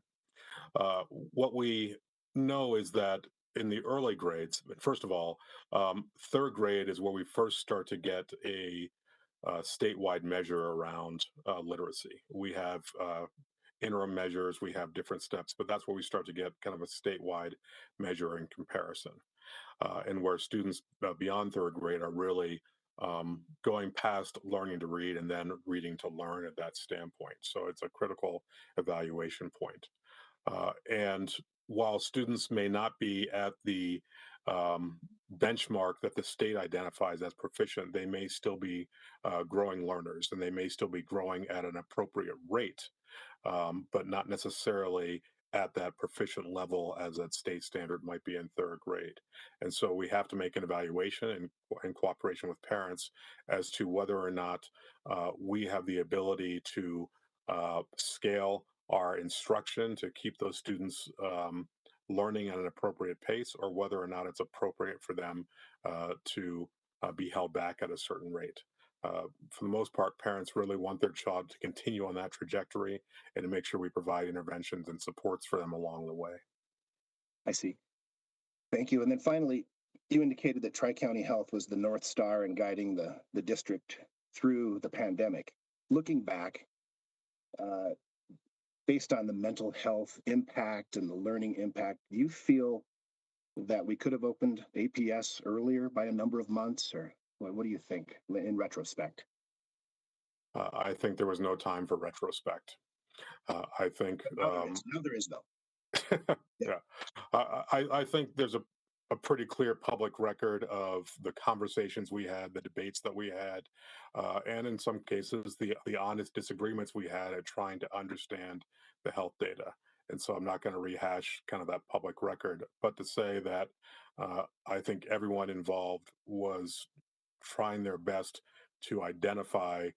What we know is that in the early grades, first of all, third grade is where we first start to get a statewide measure around literacy. We have interim measures, we have different steps, but that's where we start to get kind of a statewide measure in comparison, and where students beyond third grade are really going past learning to read and then reading to learn at that standpoint. So it's a critical evaluation point. And while students may not be at the benchmark that the state identifies as proficient, they may still be growing learners, and they may still be growing at an appropriate rate, but not necessarily at that proficient level as that state standard might be in third grade. And so we have to make an evaluation in cooperation with parents as to whether or not we have the ability to scale our instruction to keep those students learning at an appropriate pace, or whether or not it's appropriate for them to be held back at a certain rate. For the most part, parents really want their child to continue on that trajectory and to make sure we provide interventions and supports for them along the way. I see. Thank you. And then finally, you indicated that Tri-County Health was the North Star in guiding the district through the pandemic. Looking back, based on the mental health impact and the learning impact, do you feel that we could have opened APS earlier by a number of months, or what do you think in retrospect? I think there was no time for retrospect. I think Now there is though. yeah, I think there's a pretty clear public record of the conversations we had, the debates that we had, and in some cases, the honest disagreements we had at trying to understand the health data. And so I'm not going to rehash kind of that public record, but to say that I think everyone involved was trying their best to identify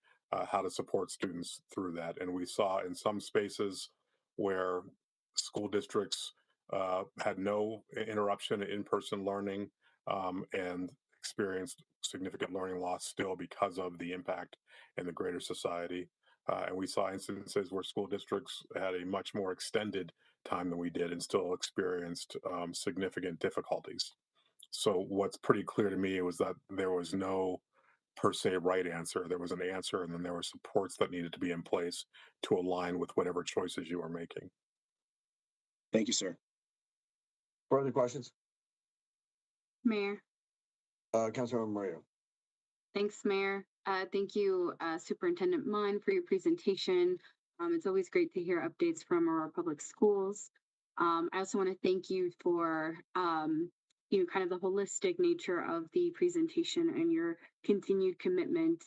how to support students through that. And we saw in some spaces where school districts had no interruption in in-person learning, and experienced significant learning loss still because of the impact in the greater society. And we saw instances where school districts had a much more extended time than we did and still experienced significant difficulties. So what's pretty clear to me was that there was no per se right answer. There was an answer, and then there were supports that needed to be in place to align with whatever choices you are making. Thank you, sir. Further questions? Mayor. Councilmember Mario. Thanks, Mayor. Thank you, Superintendent Munn, for your presentation. It's always great to hear updates from our public schools. I also want to thank you for kind of the holistic nature of the presentation and your continued commitment,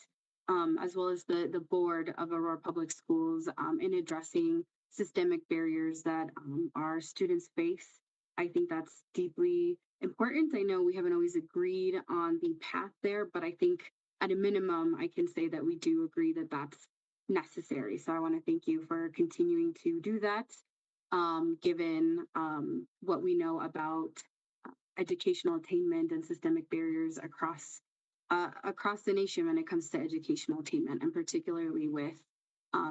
as well as the board of Aurora Public Schools in addressing systemic barriers that our students face. I think that's deeply important. I know we haven't always agreed on the path there, but I think at a minimum, I can say that we do agree that that's necessary. So I want to thank you for continuing to do that, given what we know about educational attainment and systemic barriers across the nation when it comes to educational attainment, and particularly with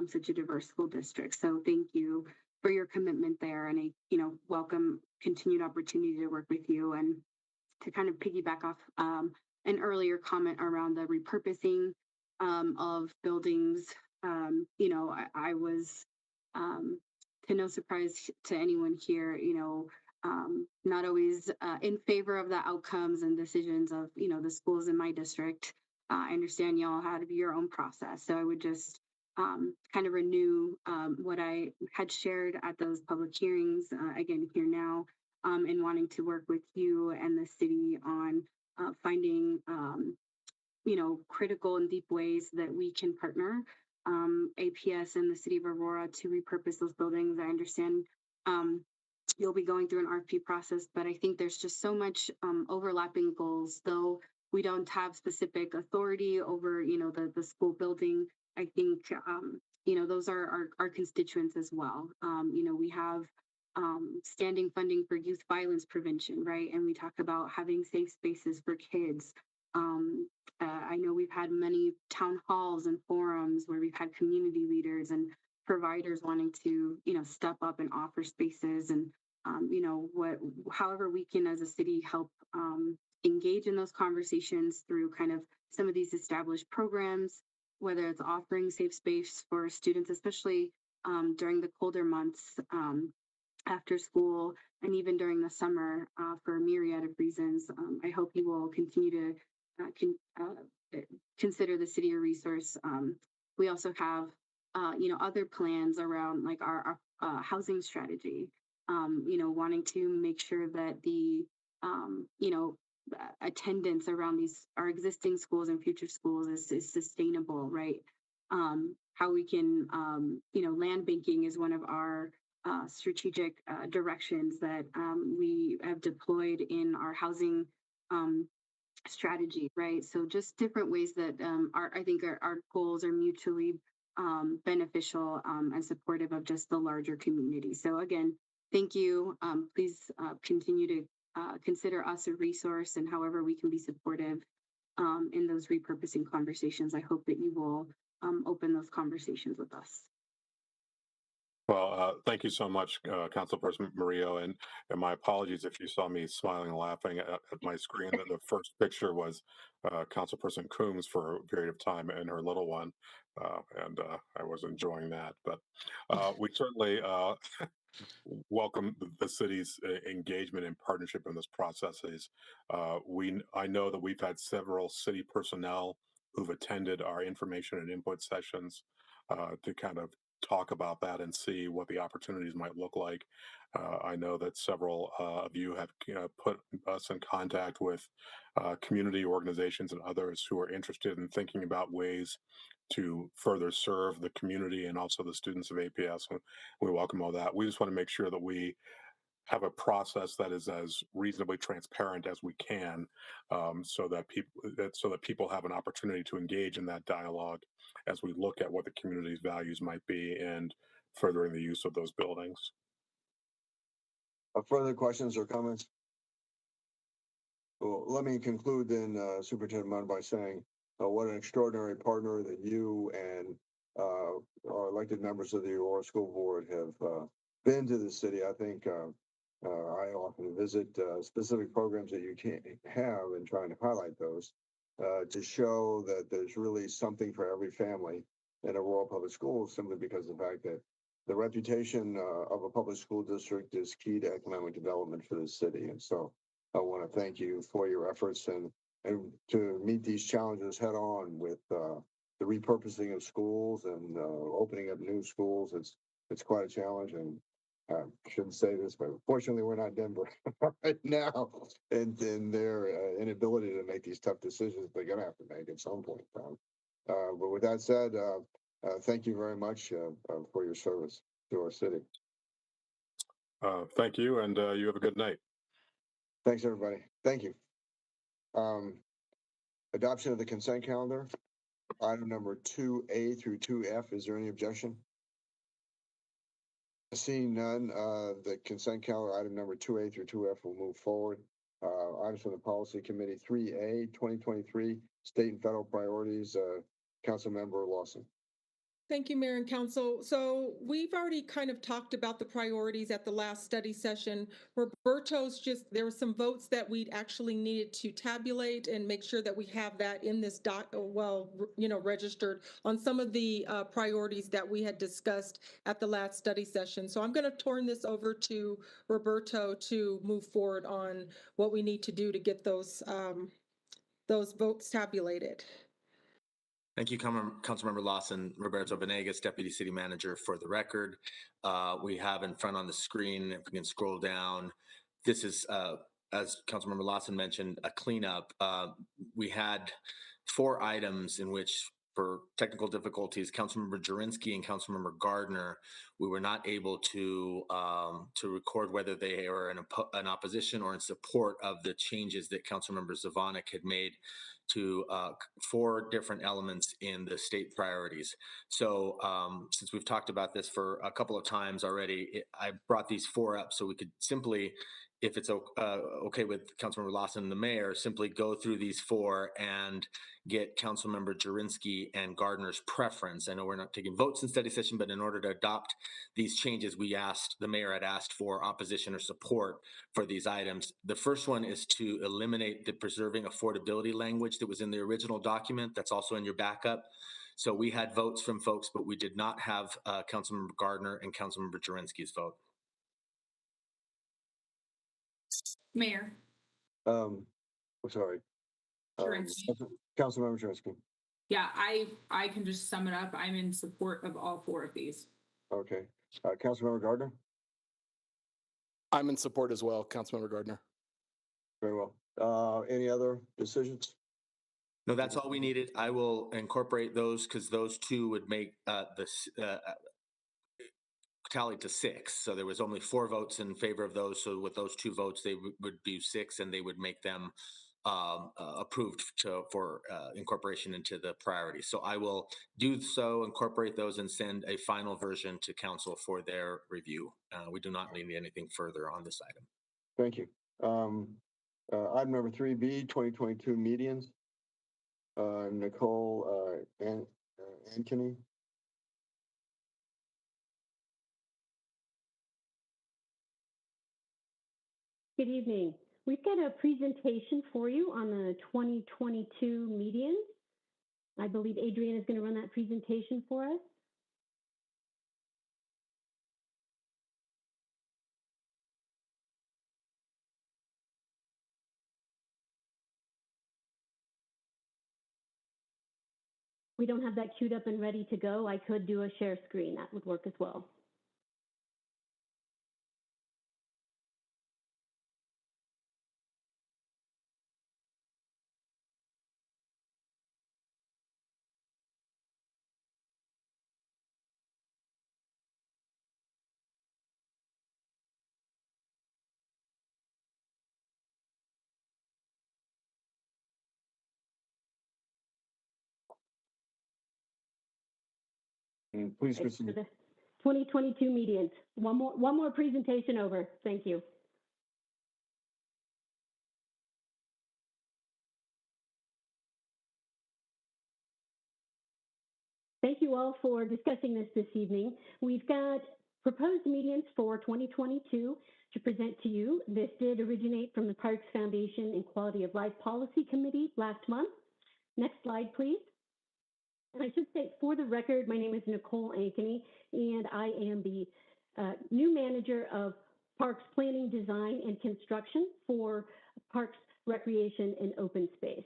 such a diverse school district. So thank you for your commitment there, and I welcome continued opportunity to work with you. And to kind of piggyback off an earlier comment around the repurposing of buildings, I was, to no surprise to anyone here, not always in favor of the outcomes and decisions of the schools in my district. I understand y'all had your own process, so I would just kind of renew what I had shared at those public hearings again here now, and wanting to work with you and the city on finding critical and deep ways that we can partner APS and the city of Aurora to repurpose those buildings. I understand you'll be going through an RFP process, but I think there's just so much overlapping goals, though we don't have specific authority over, the school building. I think, those are our constituents as well. We have standing funding for youth violence prevention, right? And we talk about having safe spaces for kids. I know we've had many town halls and forums where we've had community leaders and providers wanting to, step up and offer spaces and, however we can as a city help engage in those conversations through kind of some of these established programs, whether it's offering safe space for students, especially during the colder months after school and even during the summer for a myriad of reasons. I hope you will continue to consider the city a resource. We also have, other plans around like our housing strategy, wanting to make sure that the, attendance around our existing schools and future schools is sustainable, right? How we can, land banking is one of our strategic directions that we have deployed in our housing strategy, right? So just different ways that I think our goals are mutually beneficial and supportive of just the larger community. So again, thank you. Please continue to consider us a resource and however we can be supportive in those repurposing conversations. I hope that you will open those conversations with us. Well, thank you so much, Councilperson Murillo, and my apologies if you saw me smiling and laughing at my screen. The first picture was Councilperson Coombs for a period of time and her little one, and I was enjoying that. But we certainly welcome the city's engagement and partnership in this process. I know that we've had several city personnel who've attended our information and input sessions to kind of talk about that and see what the opportunities might look like. I know that several of you have put us in contact with community organizations and others who are interested in thinking about ways to further serve the community and also the students of APS. We welcome all that. We just want to make sure that we have a process that is as reasonably transparent as we can, so that people have an opportunity to engage in that dialogue as we look at what the community's values might be and furthering the use of those buildings. Further questions or comments? Well, let me conclude then, Superintendent Munn, by saying what an extraordinary partner that you and our elected members of the Aurora School Board have been to the city. I think I often visit specific programs that you can't have and trying to highlight those to show that there's really something for every family in Aurora Public Schools, simply because of the fact that the reputation of a public school district is key to economic development for the city. And so I want to thank you for your efforts and to meet these challenges head on with the repurposing of schools and opening up new schools. It's quite a challenge, and I shouldn't say this, but fortunately we're not Denver right now, and their inability to make these tough decisions they're going to have to make at some point in time. But with that said, thank you very much for your service to our city. Thank you, and you have a good night. Thanks, everybody. Thank you. Adoption of the consent calendar, item number 2A through 2F. Is there any objection? Seeing none, the consent calendar, item number 2A through 2F will move forward. Items from the Policy Committee, 3A, 2023, State and Federal Priorities, Councilmember Lawson. Thank you, Mayor and Council. So we've already kind of talked about the priorities at the last study session. Roberto's there were some votes that we actually needed to tabulate and make sure that we have that in this registered on some of the priorities that we had discussed at the last study session. So I'm going to turn this over to Roberto to move forward on what we need to do to get those votes tabulated. Thank you, Councilmember Lawson. Roberto Venegas, Deputy City Manager for the record. We have in front on the screen, if we can scroll down, this is, as Councilmember Lawson mentioned, a cleanup. We had 4 items in which, for technical difficulties, Councilmember Jurinski and Councilmember Gardner, we were not able to record whether they were in opposition or in support of the changes that Councilmember Zvonek had made to 4 different elements in the state priorities. So since we've talked about this for a couple of times already, I brought these 4 up so we could simply, if it's okay with Councilmember Lawson and the mayor, simply go through these 4 and get Councilmember Jurinski and Gardner's preference. I know we're not taking votes in study session, but in order to adopt these changes, the mayor had asked for opposition or support for these items. The first one is to eliminate the preserving affordability language that was in the original document. That's also in your backup. So we had votes from folks, but we did not have Councilmember Gardner and Councilmember Jurinski's vote. Mayor. Sorry. Jurinski. Councilmember Jurinski. Yeah, I can just sum it up. I'm in support of all 4 of these. Okay. Councilmember Gardner? I'm in support as well, Councilmember Gardner. Very well. Any other decisions? No, that's all we needed. I will incorporate those because those 2 would make this tally to 6. So there was only 4 votes in favor of those. So with those 2 votes, they would be 6, and they would make them approved for incorporation into the priorities. So I will do so, incorporate those, and send a final version to council for their review. We do not need anything further on this item. Thank you. Item number 3B, 2022 medians. Nicole Ankeny. Good evening. We've got a presentation for you on the 2022 medians. I believe Adrienne is going to run that presentation for us. We don't have that queued up and ready to go. I could do a share screen. That would work as well. Please proceed. 2022 medians. One more presentation over. Thank you. Thank you all for discussing this evening. We've got proposed medians for 2022 to present to you. This did originate from the Parks Foundation and Quality of Life Policy Committee last month. Next slide, please. And I should state for the record, my name is Nicole Ankeny, and I am the new manager of Parks Planning, Design, and Construction for Parks, Recreation, and Open Space.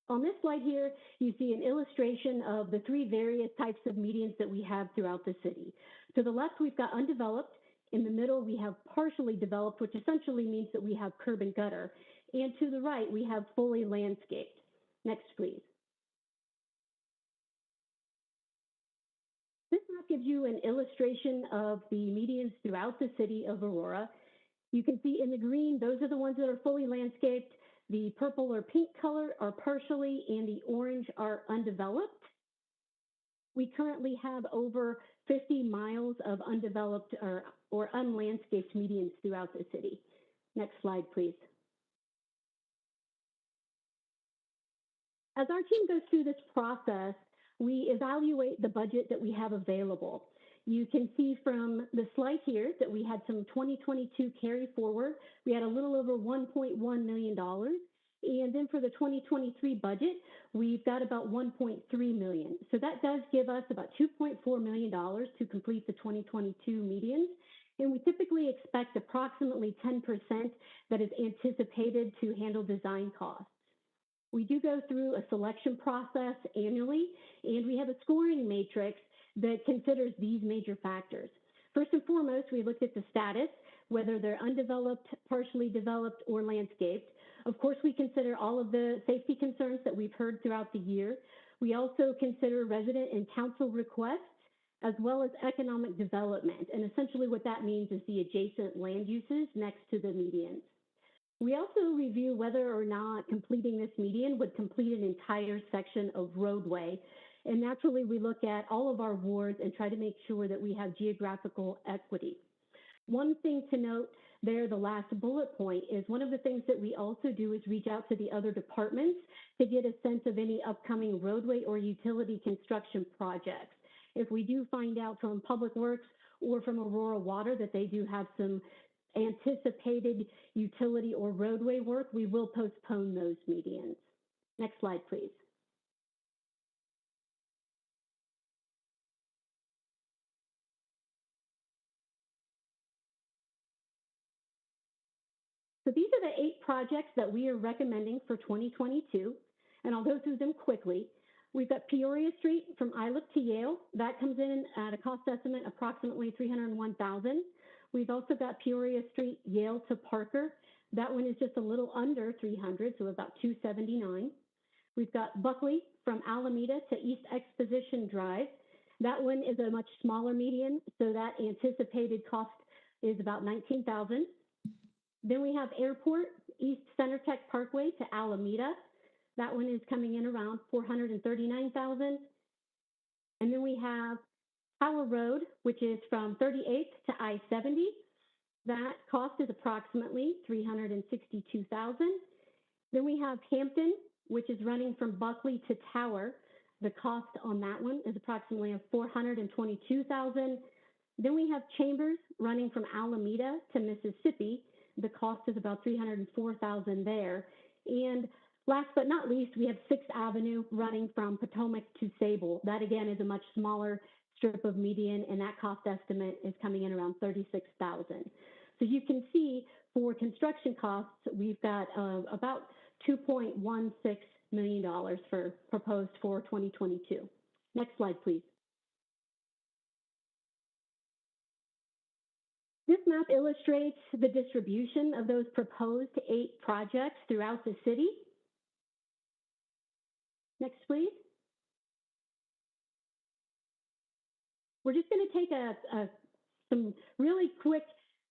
On this slide here, you see an illustration of the 3 various types of medians that we have throughout the city. To the left, we've got undeveloped. In the middle, we have partially developed, which essentially means that we have curb and gutter. And to the right, we have fully landscaped. Next, please. This map gives you an illustration of the medians throughout the city of Aurora. You can see in the green, those are the ones that are fully landscaped. The purple or pink color are partially, and the orange are undeveloped. We currently have over 50 miles of undeveloped or unlandscaped medians throughout the city. Next slide, please. As our team goes through this process, we evaluate the budget that we have available. You can see from the slide here that we had some 2022 carry forward. We had a little over $1.1 million. And then for the 2023 budget, we've got about $1.3 million. So that does give us about $2.4 million to complete the 2022 medians. And we typically expect approximately 10% that is anticipated to handle design costs. We do go through a selection process annually, and we have a scoring matrix that considers these major factors. First and foremost, we looked at the status, whether they're undeveloped, partially developed, or landscaped. Of course, we consider all of the safety concerns that we've heard throughout the year. We also consider resident and council requests, as well as economic development. And essentially what that means is the adjacent land uses next to the medians. We also review whether or not completing this median would complete an entire section of roadway. And naturally, we look at all of our wards and try to make sure that we have geographical equity. One thing to note there, the last bullet point, is one of the things that we also do is reach out to the other departments to get a sense of any upcoming roadway or utility construction projects. If we do find out from Public Works or from Aurora Water that they do have some anticipated utility or roadway work, we will postpone those medians. Next slide, please. So these are the 8 projects that we are recommending for 2022, and I'll go through them quickly. We've got Peoria Street from Iliff to Yale. That comes in at a cost estimate approximately $301,000. We've also got Peoria Street, Yale to Parker. That one is just a little under 300, so about 279. We've got Buckley from Alameda to East Exposition Drive. That one is a much smaller median, so that anticipated cost is about $19,000. Then we have Airport, East Center Tech Parkway to Alameda. That one is coming in around $439,000. And then we have Tower Road, which is from 38th to I-70. That cost is approximately $362,000. Then we have Hampton, which is running from Buckley to Tower. The cost on that one is approximately $422,000. Then we have Chambers running from Alameda to Mississippi. The cost is about $304,000 there. And last but not least, we have 6th Avenue running from Potomac to Sable. That again is a much smaller strip of median, and that cost estimate is coming in around $36,000. So you can see for construction costs, we've got about $2.16 million for proposed for 2022. Next slide, please. This map illustrates the distribution of those proposed 8 projects throughout the city. Next, please. We're just going to take some really quick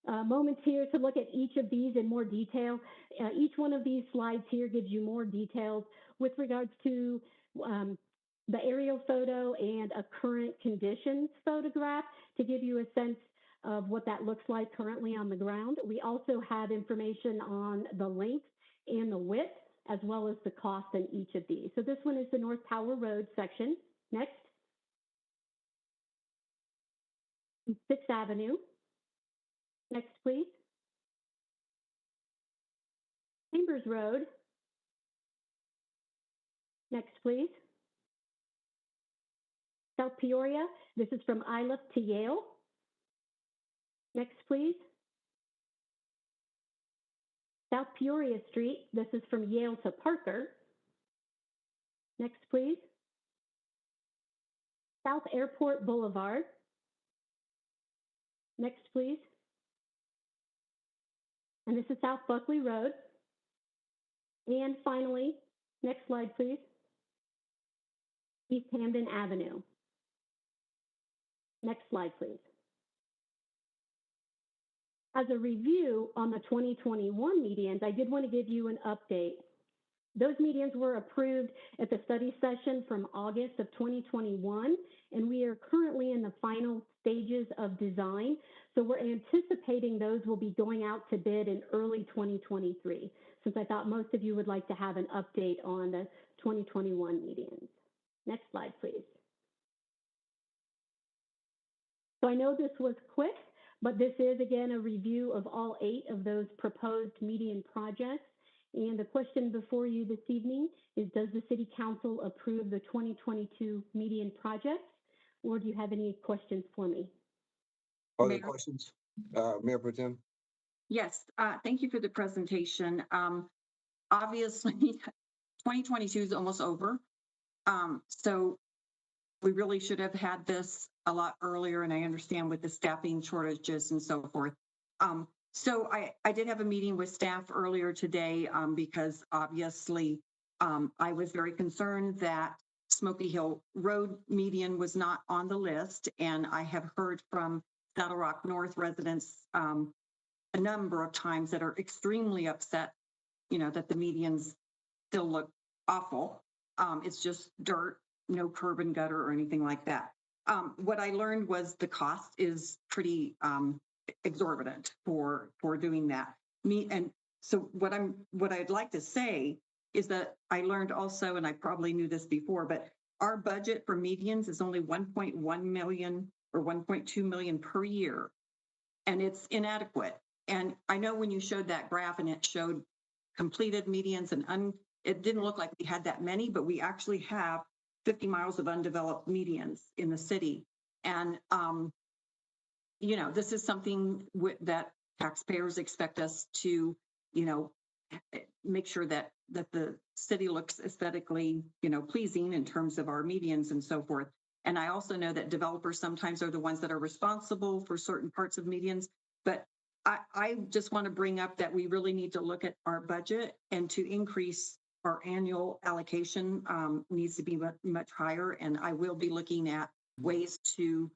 moments here to look at each of these in more detail. Each one of these slides here gives you more details with regards to the aerial photo and a current conditions photograph to give you a sense of what that looks like currently on the ground. We also have information on the length and the width, as well as the cost in each of these. So this one is the North Tower Road section. Next. 6th Avenue. Next, please. Chambers Road. Next, please. South Peoria. This is from Iliff to Yale. Next, please. South Peoria Street. This is from Yale to Parker. Next, please. South Airport Boulevard. Next, please. And this is South Buckley Road. And finally, next slide, please. East Hamden Avenue. Next slide, please. As a review on the 2021 medians, I did want to give you an update. Those medians were approved at the study session from August of 2021, and we are currently in the final stages of design. So we're anticipating those will be going out to bid in early 2023, since I thought most of you would like to have an update on the 2021 medians. Next slide, please. So I know this was quick, but this is, again, a review of all 8 of those proposed median projects. And the question before you this evening is, does the City Council approve the 2022 median projects? Or do you have any questions for me? Are there questions? Mayor Pro Tem? Yes, thank you for the presentation. Obviously, 2022 is almost over. So we really should have had this a lot earlier, and I understand with the staffing shortages and so forth. So I did have a meeting with staff earlier today because obviously I was very concerned that Smoky Hill Road median was not on the list. And I have heard from Saddle Rock North residents a number of times that are extremely upset, that the medians still look awful. It's just dirt, no curb and gutter or anything like that. What I learned was the cost is pretty exorbitant for doing that. And so what I'd like to say is that I learned also, and I probably knew this before, but our budget for medians is only 1.1 million or 1.2 million per year, and it's inadequate. And I know when you showed that graph and it showed completed medians and it didn't look like we had that many, but we actually have 50 miles of undeveloped medians in the city. And this is something that taxpayers expect us to, make sure that the city looks aesthetically, pleasing in terms of our medians and so forth. And I also know that developers sometimes are the ones that are responsible for certain parts of medians, but I just want to bring up that we really need to look at our budget, and to increase our annual allocation needs to be much higher. And I will be looking at ways to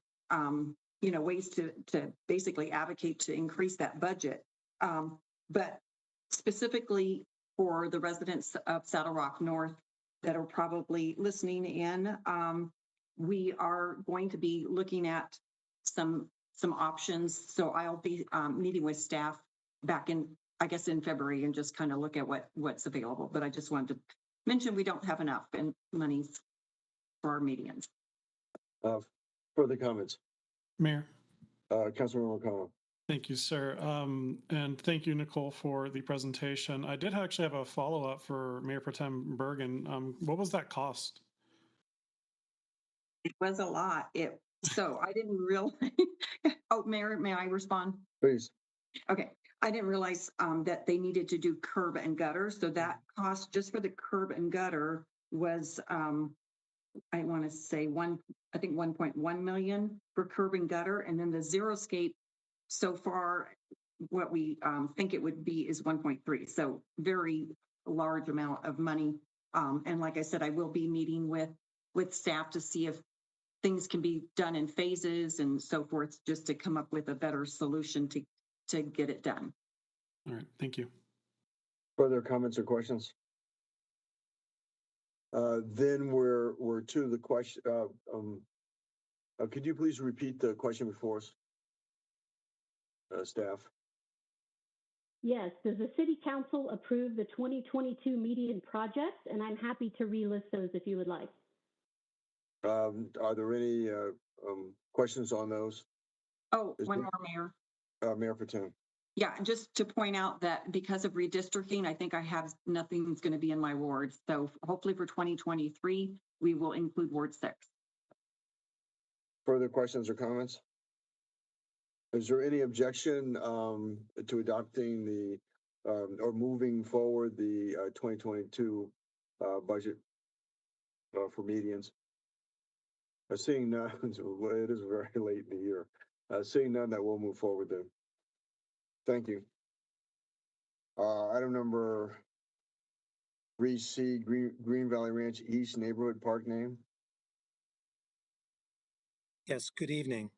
basically advocate to increase that budget. But specifically for the residents of Saddle Rock North that are probably listening in, we are going to be looking at some options. So I'll be meeting with staff back in February and just kind of look at what's available. But I just wanted to mention we don't have enough in monies for our medians. Further comments? Mayor. Councilmember O'Connell. Thank you, sir. And thank you, Nicole, for the presentation. I did actually have a follow-up for Mayor Pro Tem Bergen. What was that cost? It was a lot. So I didn't realize. Oh, Mayor, may I respond? Please. Okay. I didn't realize that they needed to do curb and gutter. So that cost just for the curb and gutter was, I want to say 1.1 million for curb and gutter. And then the Xeriscape, so far, what we think it would be is 1.3. So very large amount of money. And like I said, I will be meeting with staff to see if things can be done in phases and so forth, just to come up with a better solution to get it done. All right, thank you. Further comments or questions? Then we're to the question. Could you please repeat the question before us, staff? Yes. Does the City Council approve the 2022 median projects? And I'm happy to relist those if you would like. Are there any questions on those? Oh, one more, Mayor. Mayor Pro Tem. Yeah, just to point out that because of redistricting, I think I have nothing's going to be in my ward. So hopefully for 2023, we will include Ward 6. Further questions or comments? Is there any objection to adopting the or moving forward the 2022 budget for medians? Seeing none, it is very late in the year. Seeing none, that will move forward then. Thank you. Item number 3C, Green Valley Ranch East Neighborhood Park name. Yes, good evening.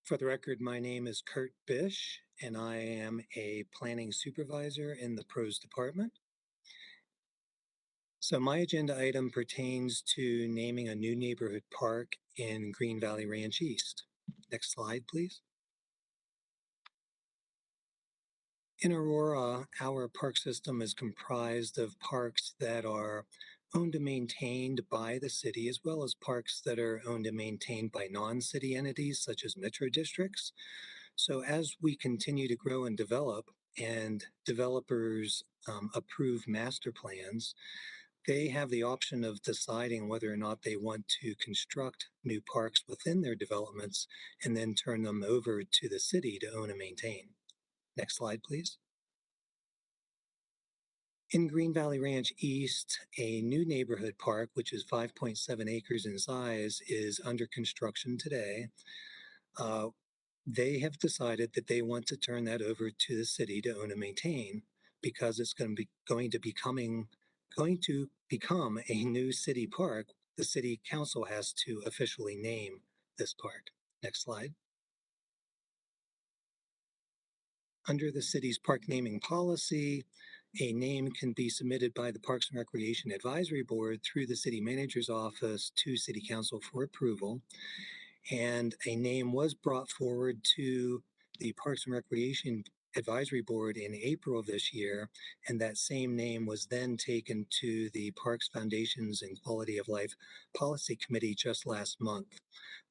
For the record, my name is Kurt Bish, and I am a planning supervisor in the PROS department. So my agenda item pertains to naming a new neighborhood park in Green Valley Ranch East. Next slide, please. In Aurora, our park system is comprised of parks that are owned and maintained by the city, as well as parks that are owned and maintained by non-city entities such as metro districts. So as we continue to grow and develop, and developers approve master plans, they have the option of deciding whether or not they want to construct new parks within their developments and then turn them over to the city to own and maintain. Next slide, please. In Green Valley Ranch East, a new neighborhood park, which is 5.7 acres in size, is under construction today. They have decided that they want to turn that over to the city to own and maintain because it's going to become a new city park. The city council has to officially name this park. Next slide. Under the city's park naming policy, a name can be submitted by the Parks and Recreation Advisory Board through the city manager's office to City Council for approval. And a name was brought forward to the Parks and Recreation Advisory Board in April of this year, and that same name was then taken to the Parks Foundations and Quality of Life Policy Committee just last month.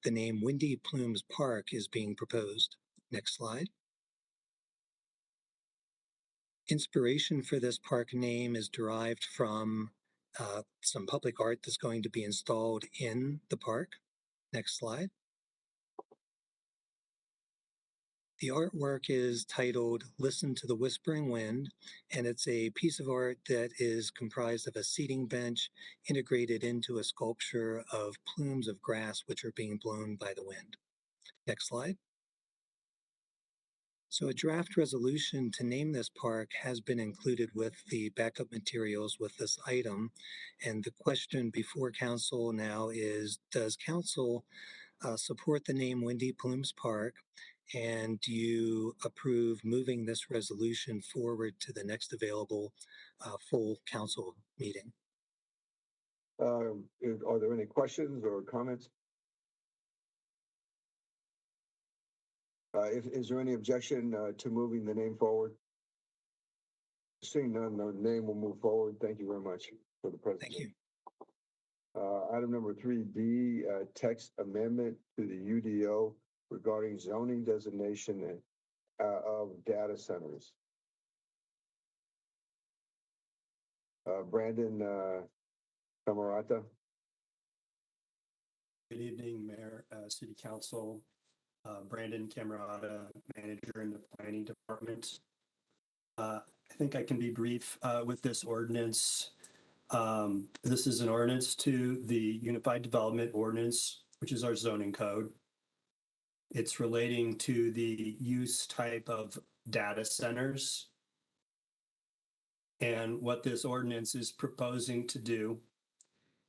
The name Windy Plumes Park is being proposed. Next slide. Inspiration for this park name is derived from some public art that's going to be installed in the park. Next slide. The artwork is titled Listen to the Whispering Wind, and it's a piece of art that is comprised of a seating bench integrated into a sculpture of plumes of grass which are being blown by the wind. Next slide. So a draft resolution to name this park has been included with the backup materials with this item. And the question before council now is, does council support the name Windy Plumes Park? And do you approve moving this resolution forward to the next available full council meeting? Are there any questions or comments? Is there any objection to moving the name forward? Seeing none, the name will move forward. Thank you very much for the presentation. Thank you. Item number 3B, text amendment to the UDO regarding zoning designation of data centers. Brandon Camarata. Good evening, Mayor, City Council. Brandon Camarata, Manager in the Planning Department. I think I can be brief with this ordinance. This is an ordinance to the Unified Development Ordinance, which is our zoning code. It's relating to the use type of data centers. And what this ordinance is proposing to do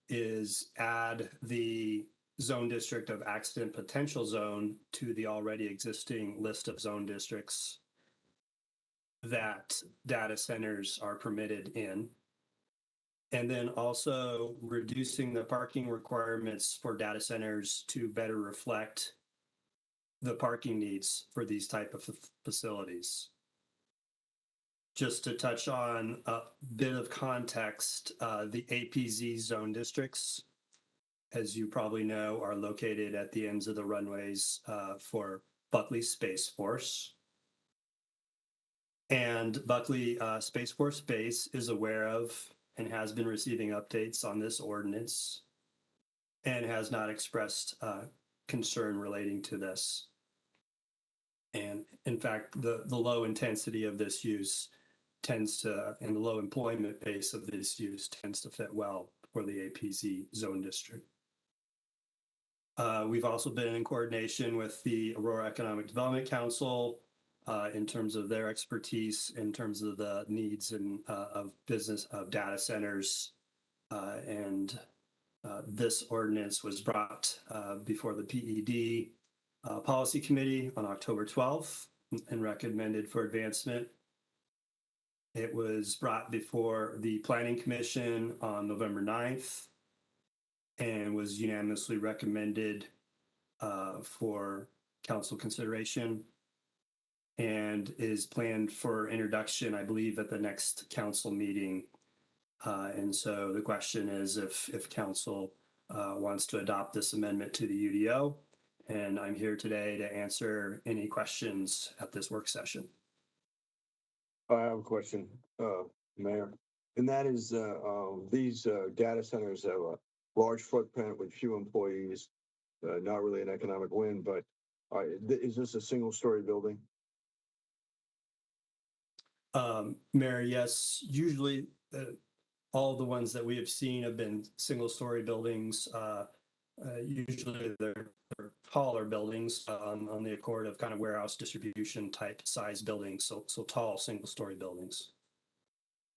is add the zone district of accident potential zone to the already existing list of zone districts that data centers are permitted in. And then also reducing the parking requirements for data centers to better reflect the parking needs for these type of facilities. Just to touch on a bit of context, the APZ zone districts, as you probably know, are located at the ends of the runways for Buckley Space Force. And Buckley Space Force Base is aware of and has been receiving updates on this ordinance and has not expressed concern relating to this. And in fact, the low intensity of this use tends to, and the low employment base of this use tends to fit well for the APZ zone district. We've also been in coordination with the Aurora Economic Development Council in terms of their expertise, in terms of the needs and of business of data centers. This ordinance was brought before the PED Policy Committee on October 12th and recommended for advancement. It was brought before the Planning Commission on November 9th and was unanimously recommended for council consideration and is planned for introduction, I believe, at the next council meeting. And so the question is if council wants to adopt this amendment to the UDO, and I'm here today to answer any questions at this work session. I have a question, Mayor, and that is these data centers have a large footprint with few employees, not really an economic win, but is this a single-story building? Mayor, yes, usually all the ones that we have seen have been single-story buildings. Usually they're taller buildings on the accord of kind of warehouse distribution type size buildings, so tall single-story buildings.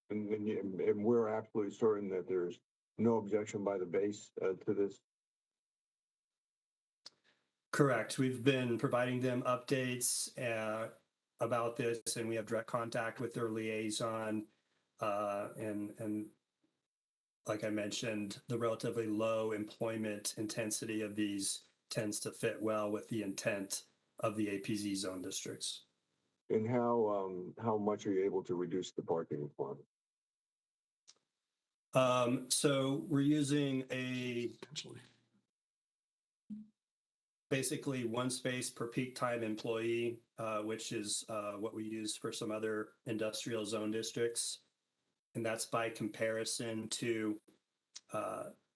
And we're absolutely certain that there's no objection by the base to this. Correct. We've been providing them updates about this, and we have direct contact with their liaison. And like I mentioned, the relatively low employment intensity of these tends to fit well with the intent of the APZ zone districts. And how much are you able to reduce the parking requirement? So we're using basically one space per peak time employee, which is what we use for some other industrial zone districts. And that's by comparison to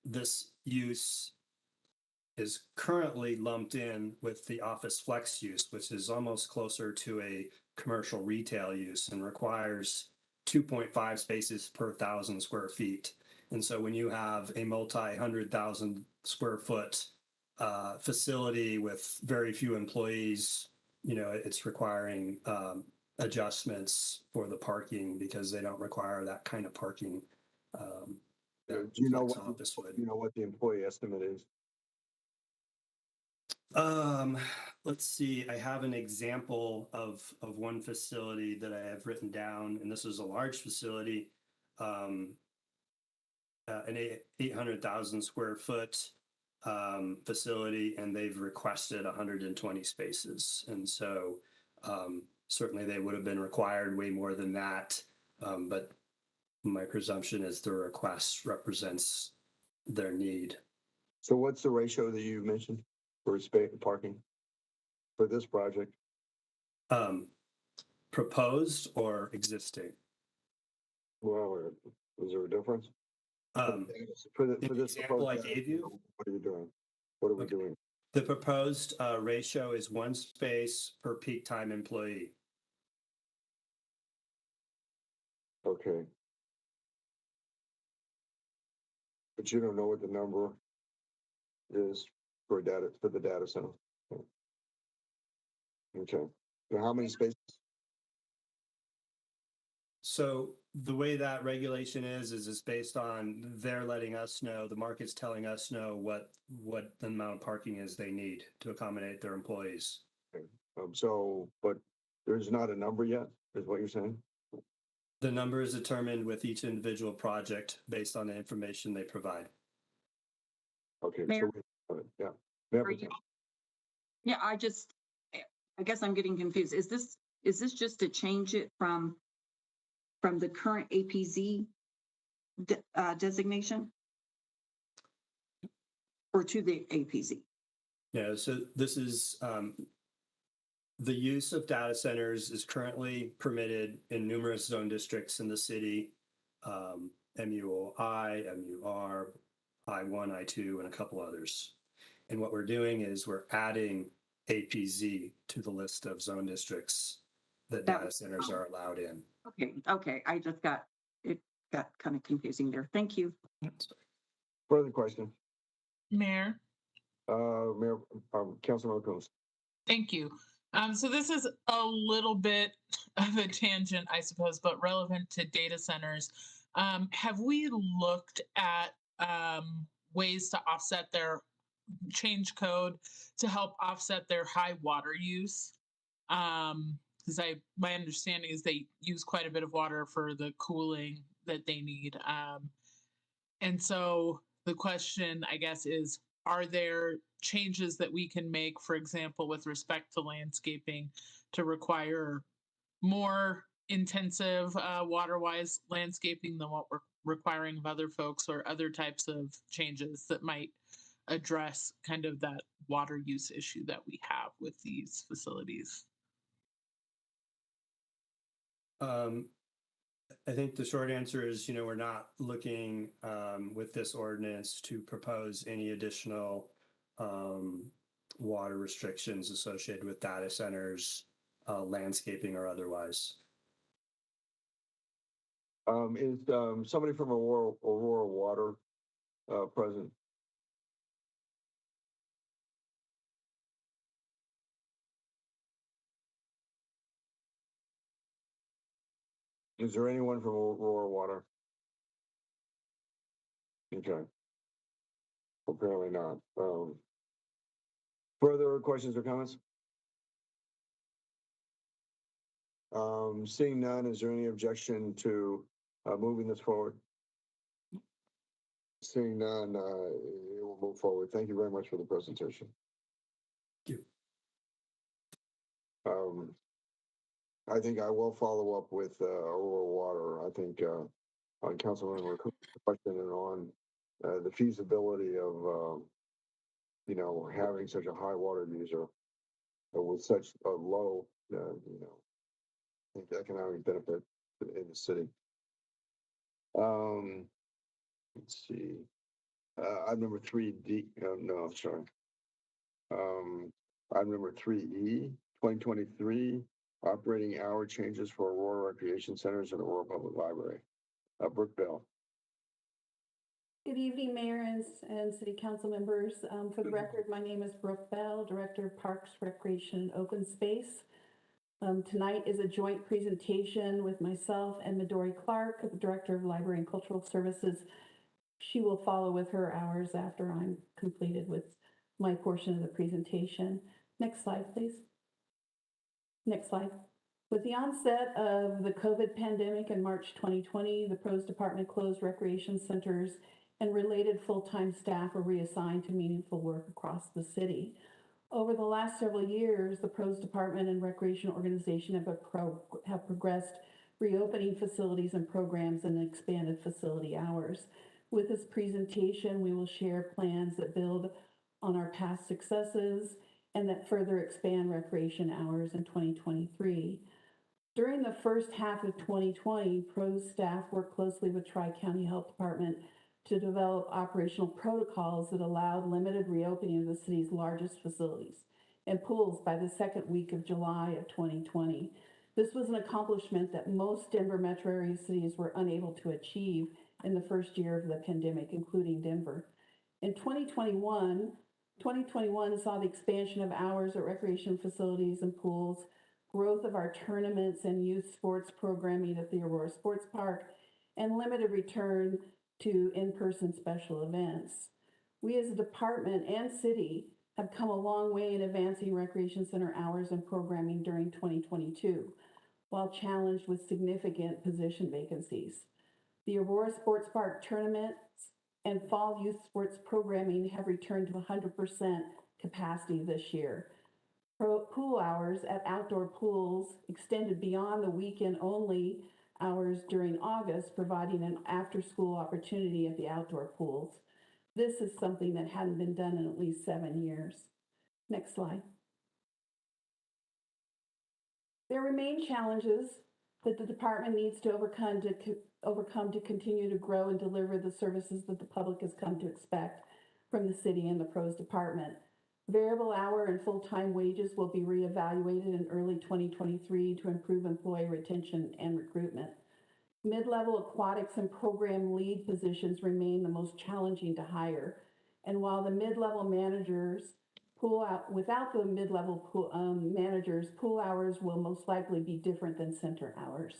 this use is currently lumped in with the office flex use, which is almost closer to a commercial retail use and requires 2.5 spaces per 1,000 square feet. And so when you have a multi-100,000 square foot facility with very few employees, it's requiring adjustments for the parking because they don't require that kind of parking. Do you know what the employee estimate is? Let's see. I have an example of one facility that I have written down, and this is a large facility, an 800,000 square foot facility, and they've requested 120 spaces. And so certainly they would have been required way more than that. But my presumption is the request represents their need. So what's the ratio that you mentioned for parking for this project? Proposed or existing? Well, is there a difference? For this example I gave you, what are you doing? What are we doing? The proposed ratio is one space per peak time employee. Okay. But you don't know what the number is for the data center. Okay. So how many spaces? So the way that regulation is it's based on they're letting us know, the market's telling us know what the amount of parking is they need to accommodate their employees. Okay. But there's not a number yet, is what you're saying? The number is determined with each individual project based on the information they provide. Okay. Mayor? So yeah. Yeah, I guess I'm getting confused. Is this just to change it from the current APZ designation or to the APZ? Yeah, so this is the use of data centers is currently permitted in numerous zone districts in the city, MUI, MUR, I1, I2, and a couple others. And what we're doing is we're adding APZ to the list of zone districts that data centers are allowed in. Okay. It got kind of confusing there. Thank you. Further question? Mayor? Mayor, Councilmember Coons. Thank you. So this is a little bit of a tangent, I suppose, but relevant to data centers. Have we looked at ways to offset their change code to help offset their high water use? Because my understanding is they use quite a bit of water for the cooling that they need. And so the question, I guess, is, are there changes that we can make, for example, with respect to landscaping to require more intensive water-wise landscaping than what we're requiring of other folks, or other types of changes that might address kind of that water use issue that we have with these facilities? I think the short answer is, we're not looking with this ordinance to propose any additional water restrictions associated with data centers, landscaping or otherwise. Is somebody from Aurora Water present? Is there anyone from Aurora Water? Okay. Apparently not. Further questions or comments? Seeing none, is there any objection to moving this forward? Seeing none, it will move forward. Thank you very much for the presentation. Thank you. I think I will follow up with Aurora Water. I think on Councilmember Cook's question and on the feasibility of having such a high water user with such a low I think economic benefit in the city. Let's see. Item number 3D. No, sorry. Item number 3E, 2023 operating hour changes for Aurora Recreation Centers and Aurora Public Library. Brooke Bell. Good evening, Mayor and City Council members. For the record, my name is Brooke Bell, Director of Parks, Recreation, and Open Space. Tonight is a joint presentation with myself and Midori Clark, the Director of Library and Cultural Services. She will follow with her hours after I'm completed with my portion of the presentation. Next slide, please. Next slide. With the onset of the COVID pandemic in March 2020, the Pros Department closed recreation centers and related full-time staff were reassigned to meaningful work across the city. Over the last several years, the Pros Department and Recreation Organization have progressed reopening facilities and programs and expanded facility hours. With this presentation, we will share plans that build on our past successes and that further expand recreation hours in 2023. During the first half of 2020, Pros staff worked closely with Tri-County Health Department to develop operational protocols that allowed limited reopening of the city's largest facilities and pools by the second week of July of 2020. This was an accomplishment that most Denver metro area cities were unable to achieve in the first year of the pandemic, including Denver. In 2021 saw the expansion of hours at recreation facilities and pools, growth of our tournaments and youth sports programming at the Aurora Sports Park, and limited return to in-person special events. We as a department and city have come a long way in advancing recreation center hours and programming during 2022, while challenged with significant position vacancies. The Aurora Sports Park tournaments and fall youth sports programming have returned to 100% capacity this year. Pool hours at outdoor pools extended beyond the weekend only hours during August, providing an after-school opportunity at the outdoor pools. This is something that hadn't been done in at least 7 years. Next slide. There remain challenges that the department needs to overcome to continue to grow and deliver the services that the public has come to expect from the city and the Pros Department. Variable hour and full-time wages will be reevaluated in early 2023 to improve employee retention and recruitment. Mid-level aquatics and program lead positions remain the most challenging to hire. And while the mid-level managers without the mid-level managers, pool hours will most likely be different than center hours.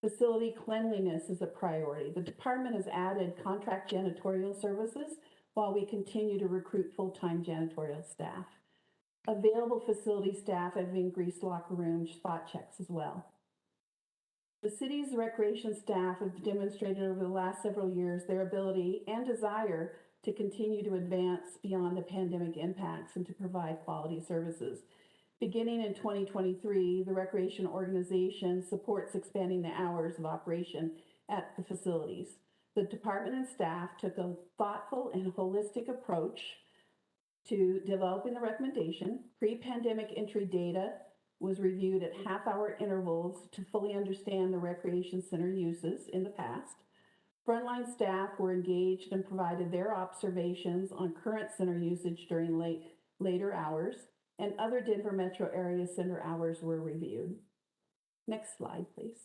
Facility cleanliness is a priority. The department has added contract janitorial services while we continue to recruit full-time janitorial staff. Available facility staff have increased locker room spot checks as well. The city's recreation staff have demonstrated over the last several years their ability and desire to continue to advance beyond the pandemic impacts and to provide quality services. Beginning in 2023, the recreation organization supports expanding the hours of operation at the facilities. The department and staff took a thoughtful and holistic approach to developing the recommendation. Pre-pandemic entry data was reviewed at half-hour intervals to fully understand the recreation center uses in the past. Frontline staff were engaged and provided their observations on current center usage during later hours, and other Denver metro area center hours were reviewed. Next slide, please.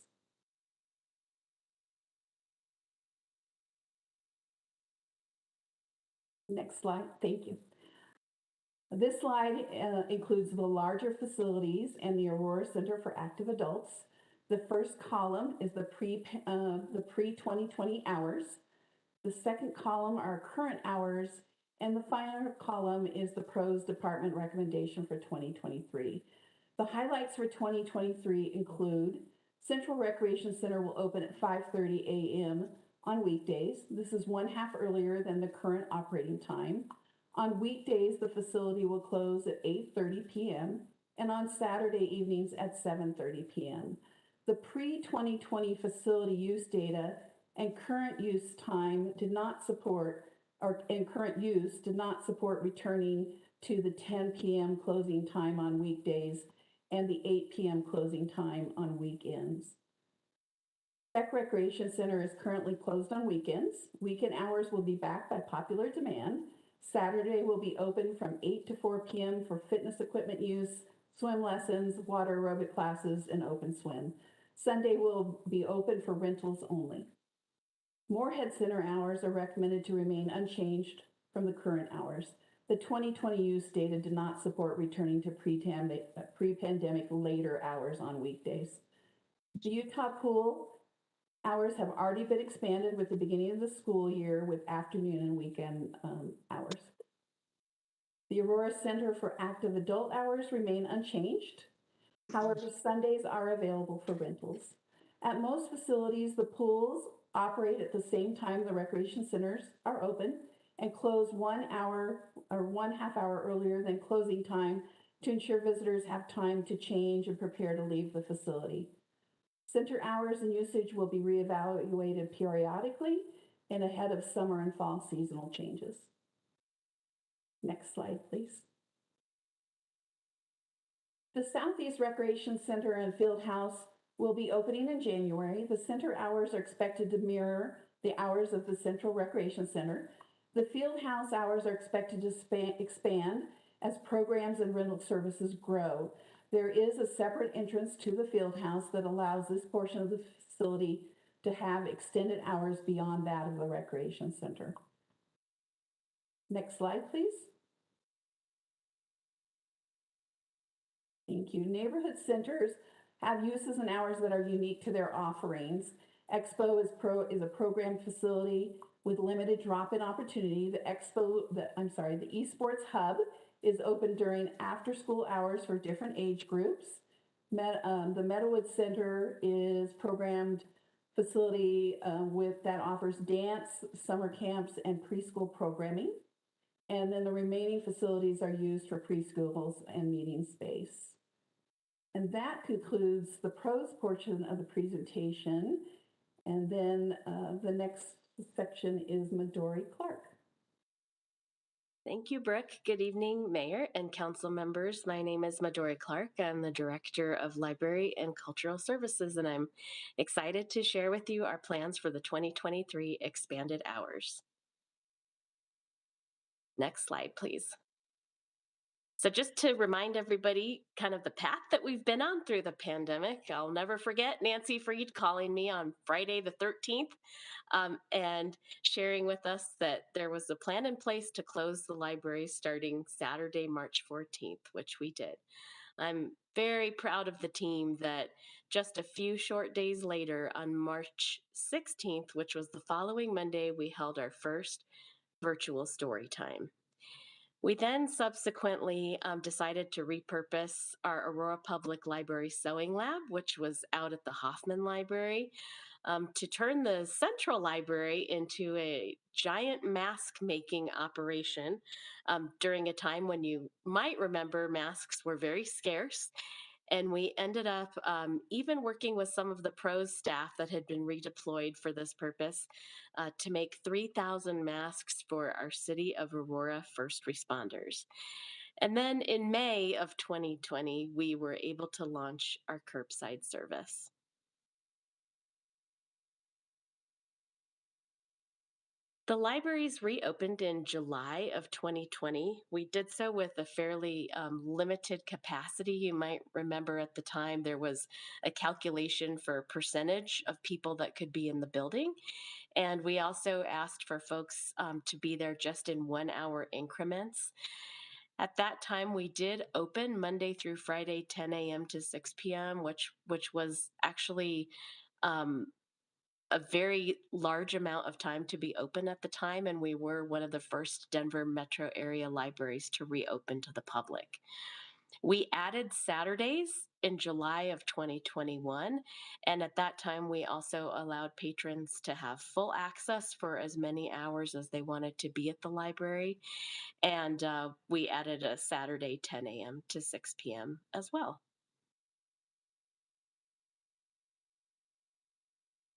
Next slide, thank you. This slide includes the larger facilities and the Aurora Center for Active Adults. The first column is the pre-2020 hours. The second column are current hours, and the final column is the pros department recommendation for 2023. The highlights for 2023 include Central Recreation Center will open at 5:30 a.m. on weekdays. This is 1/2 earlier than the current operating time. On weekdays, the facility will close at 8:30 p.m. and on Saturday evenings at 7:30 p.m. The pre-2020 facility use data and current use time did not support, and current use did not support returning to the 10 p.m. closing time on weekdays and the 8 p.m. closing time on weekends. Tech Recreation Center is currently closed on weekends. Weekend hours will be back by popular demand. Saturday will be open from 8 to 4 p.m. for fitness equipment use, swim lessons, water aerobic classes, and open swim. Sunday will be open for rentals only. Moorhead Center hours are recommended to remain unchanged from the current hours. The 2020 use data did not support returning to pre-pandemic later hours on weekdays. The Utah Pool hours have already been expanded with the beginning of the school year with afternoon and weekend hours. The Aurora Center for Active Adult hours remain unchanged. However, Sundays are available for rentals. At most facilities, the pools operate at the same time the recreation centers are open and close 1 hour or 1/2 hour earlier than closing time to ensure visitors have time to change and prepare to leave the facility. Center hours and usage will be reevaluated periodically and ahead of summer and fall seasonal changes. Next slide, please. The Southeast Recreation Center and Field House will be opening in January. The center hours are expected to mirror the hours of the Central Recreation Center. The Field House hours are expected to expand as programs and rental services grow. There is a separate entrance to the Field House that allows this portion of the facility to have extended hours beyond that of the Recreation Center. Next slide, please. Thank you. Neighborhood centers have uses and hours that are unique to their offerings. Expo is a program facility with limited drop-in opportunity. The esports hub is open during after-school hours for different age groups. The Meadowood Center is programmed facility that offers dance, summer camps, and preschool programming. And then the remaining facilities are used for preschools and meeting space. And that concludes the pros portion of the presentation. And then the next section is Midori Clark. Thank you, Brooke. Good evening, Mayor and Council members. My name is Midori Clark. I'm the Director of Library and Cultural Services, and I'm excited to share with you our plans for the 2023 expanded hours. Next slide, please. So just to remind everybody kind of the path that we've been on through the pandemic, I'll never forget Nancy Freed calling me on Friday the 13th and sharing with us that there was a plan in place to close the library starting Saturday, March 14th, which we did. I'm very proud of the team that just a few short days later on March 16th, which was the following Monday, we held our first virtual story time. We then subsequently decided to repurpose our Aurora Public Library Sewing Lab, which was out at the Hoffman Library, to turn the Central Library into a giant mask making operation during a time when you might remember masks were very scarce. And we ended up even working with some of the pros staff that had been redeployed for this purpose to make 3,000 masks for our City of Aurora first responders. And then in May of 2020, we were able to launch our curbside service. The libraries reopened in July of 2020. We did so with a fairly limited capacity. You might remember at the time there was a calculation for percentage of people that could be in the building. And we also asked for folks to be there just in 1 hour increments. At that time, we did open Monday through Friday, 10 a.m. to 6 p.m., which was actually um, a very large amount of time to be open at the time, and we were one of the first Denver metro area libraries to reopen to the public. We added Saturdays in July of 2021, and at that time we also allowed patrons to have full access for as many hours as they wanted to be at the library, and we added a Saturday 10 a.m. to 6 p.m. as well.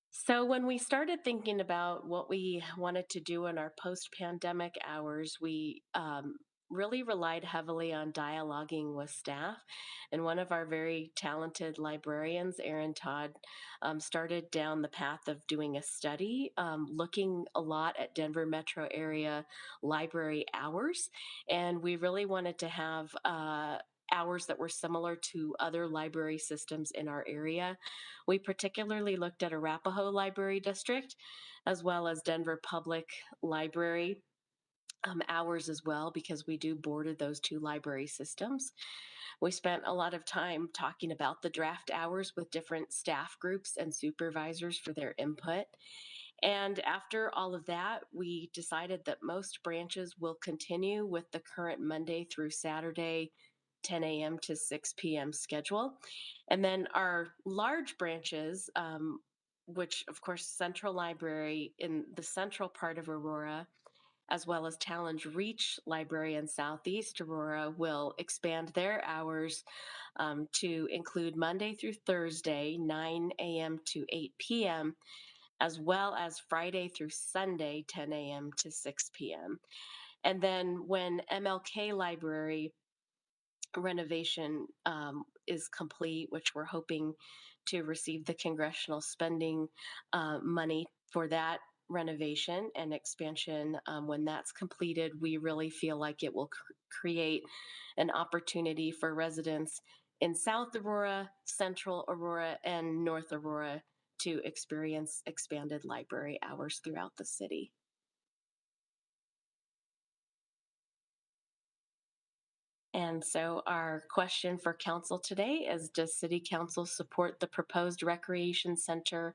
So when we started thinking about what we wanted to do in our post-pandemic hours, we really relied heavily on dialoguing with staff. And one of our very talented librarians, Erin Todd, started down the path of doing a study, looking a lot at Denver metro area library hours. And we really wanted to have hours that were similar to other library systems in our area. We particularly looked at Arapahoe Library District, as well as Denver Public Library hours as well, because we do border those two library systems. We spent a lot of time talking about the draft hours with different staff groups and supervisors for their input. And after all of that, we decided that most branches will continue with the current Monday through Saturday 10 a.m. to 6 p.m. schedule. And then our large branches, which of course Central Library in the central part of Aurora, as well as Talon's Reach Library in Southeast Aurora, will expand their hours to include Monday through Thursday, 9 a.m. to 8 p.m., as well as Friday through Sunday, 10 a.m. to 6 p.m. And then when MLK Library renovation is complete, which we're hoping to receive the congressional spending money for that renovation and expansion. When that's completed, we really feel like it will create an opportunity for residents in South Aurora, Central Aurora, and North Aurora to experience expanded library hours throughout the city. And so our question for council today is, does City Council support the proposed Recreation Center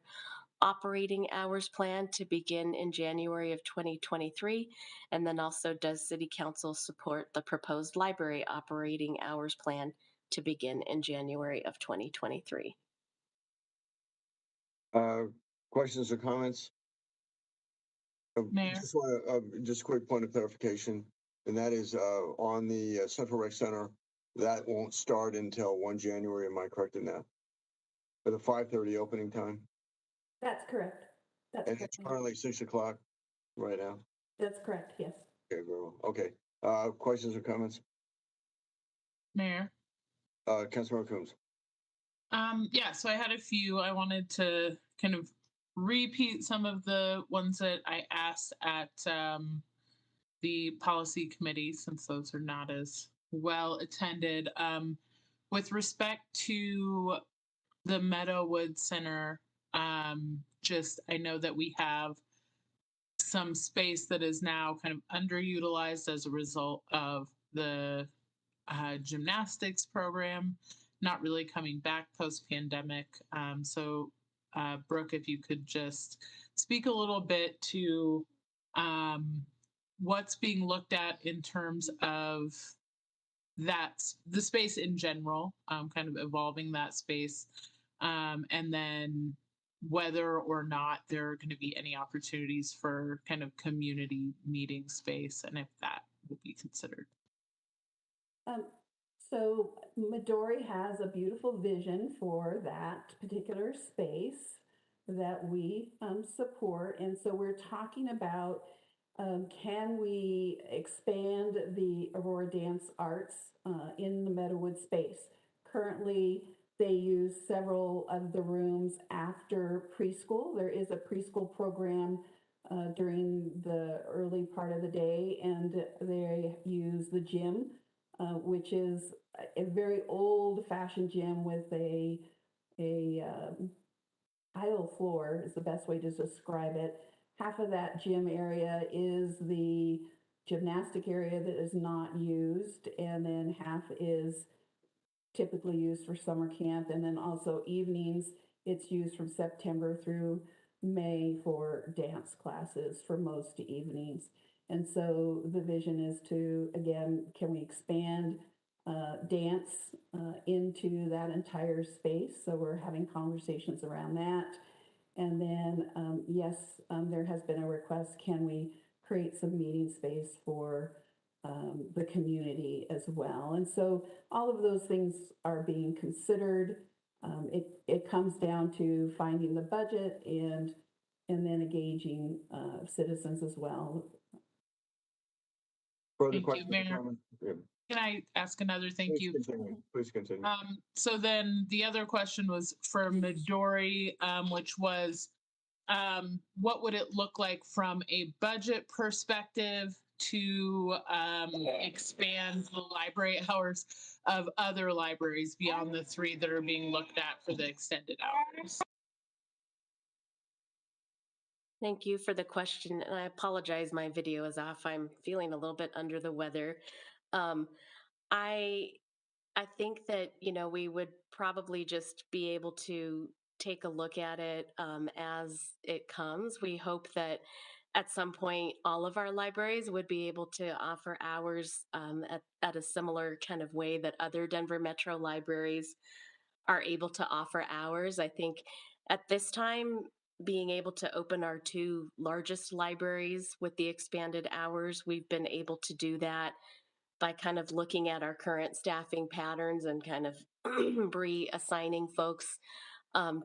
operating hours plan to begin in January of 2023? And then also, does City Council support the proposed library operating hours plan to begin in January of 2023? Questions or comments? Mayor. Just want to, just a quick point of clarification, and that is on the Central Rec Center, that won't start until 1 January. Am I correct in that? For the 5:30 opening time? That's correct. That's And correct. it's currently 6 o'clock right now? That's correct, yes. Okay, very well. Okay. Questions or comments? Mayor. Councilmember Coombs. Yeah, so I had a few. I wanted to kind of repeat some of the ones that I asked at the policy committee, since those are not as well attended. With respect to the Meadowood Center, just I know that we have some space that is now kind of underutilized as a result of the gymnastics program not really coming back post-pandemic. So Brooke, if you could just speak a little bit to what's being looked at in terms of the space in general, kind of evolving that space, and then whether or not there are going to be any opportunities for kind of community meeting space, and if that will be considered. So Midori has a beautiful vision for that particular space that we support. And so we're talking about, can we expand the Aurora Dance Arts in the Meadowood space? Currently, they use several of the rooms after preschool. There is a preschool program during the early part of the day, and they use the gym, which is a very old-fashioned gym with a tile floor is the best way to describe it. Half of that gym area is the gymnastic area that is not used, and then half is typically used for summer camp. And then also evenings, it's used from September through May for dance classes for most evenings. And so the vision is to, again, can we expand dance into that entire space? So we're having conversations around that. And then, yes, there has been a request, can we create some meeting space for the community as well? And so all of those things are being considered. It comes down to finding the budget and then engaging citizens as well. Further Thank you, questions? or Mayor. comments? Yeah. Can I ask another? Thank Please you. continue. Please continue. So then the other question was for Midori, which was, what would it look like from a budget perspective to expand the library hours of other libraries beyond the 3 that are being looked at for the extended hours? Thank you for the question, and I apologize, my video is off. I'm feeling a little bit under the weather. Um, I I think that, we would probably just be able to take a look at it as it comes. We hope that at some point all of our libraries would be able to offer hours at a similar kind of way that other Denver Metro libraries are able to offer hours. I think at this time, being able to open our 2 largest libraries with the expanded hours, we've been able to do that by kind of looking at our current staffing patterns and kind of reassigning folks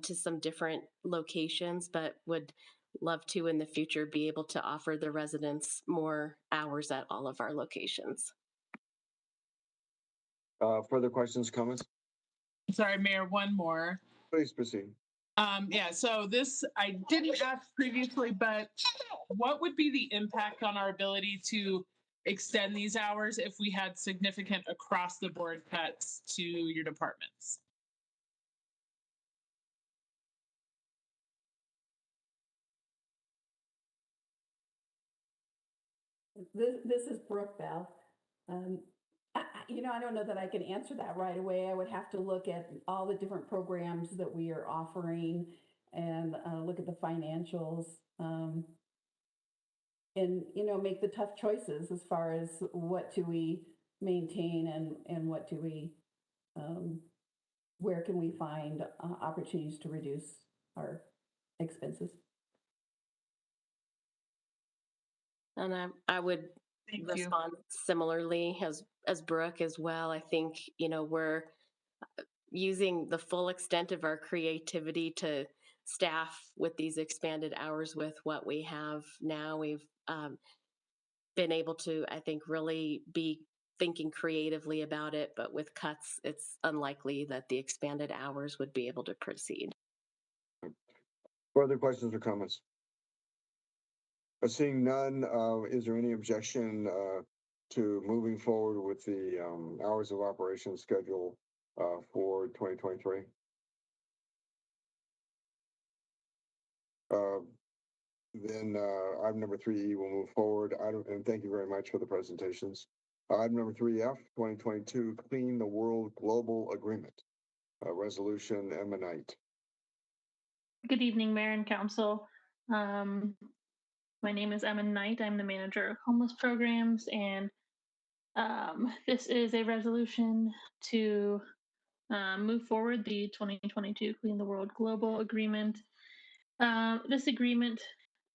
to some different locations, but would love to in the future be able to offer the residents more hours at all of our locations. Further questions, comments? Sorry, Mayor, one more. Please proceed. Yeah, so this I didn't ask previously, but what would be the impact on our ability to extend these hours if we had significant across the board cuts to your departments? This is Brooke Bell. I don't know that I can answer that right away. I would have to look at all the different programs that we are offering and look at the financials and, make the tough choices as far as what do we maintain and what do we, where can we find opportunities to reduce our expenses. And I would respond similarly as Brooke as well. I think, we're using the full extent of our creativity to staff with these expanded hours with what we have now. We've been able to, I think, really be thinking creatively about it, but with cuts, it's unlikely that the expanded hours would be able to proceed. Further questions or comments? Seeing none, is there any objection to moving forward with the hours of operation schedule for 2023? Then item number 3E will move forward. And thank you very much for the presentations. Item number 3F, 2022 Clean the World Global Agreement, resolution Emma Knight. Good evening, Mayor and Council. My name is Emma Knight. I'm the manager of homeless programs, and this is a resolution to move forward the 2022 Clean the World Global Agreement. This agreement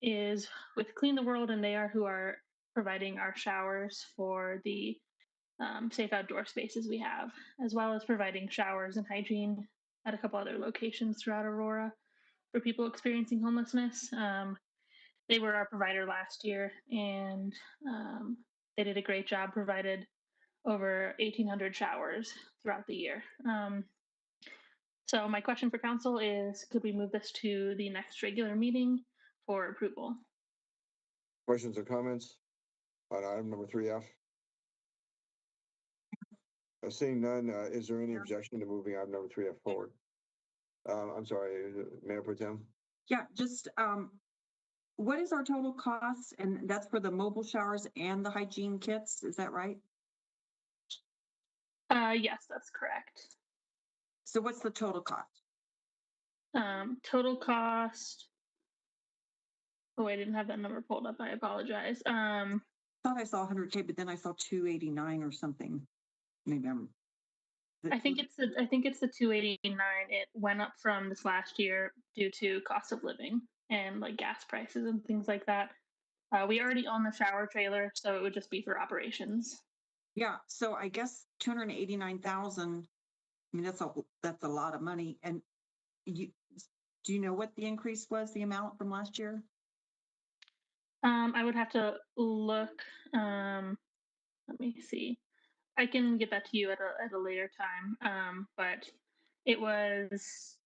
is with Clean the World, and they are who are providing our showers for the safe outdoor spaces we have, as well as providing showers and hygiene at a couple other locations throughout Aurora for people experiencing homelessness. They were our provider last year, and they did a great job, provided over 1,800 showers throughout the year. So my question for council is, could we move this to the next regular meeting for approval? Questions or comments on item number 3F? Seeing none, is there any objection to moving item number 3F forward? I'm sorry, Mayor Pro Tem. Yeah, just what is our total cost? And that's for the mobile showers and the hygiene kits, is that right? Yes, that's correct. So what's the total cost? Total cost. Oh, I didn't have that number pulled up. I apologize. Thought I saw 100K, but then I saw 289 or something. Maybe I'm. I think it's the 289. It went up from this last year due to cost of living and like gas prices and things like that. We already own the shower trailer, so it would just be for operations. Yeah, so I guess 289,000. I mean, that's a lot of money. And you do you know what the increase was, the amount from last year? I would have to look. Let me see. I can get that to you at a later time. But it was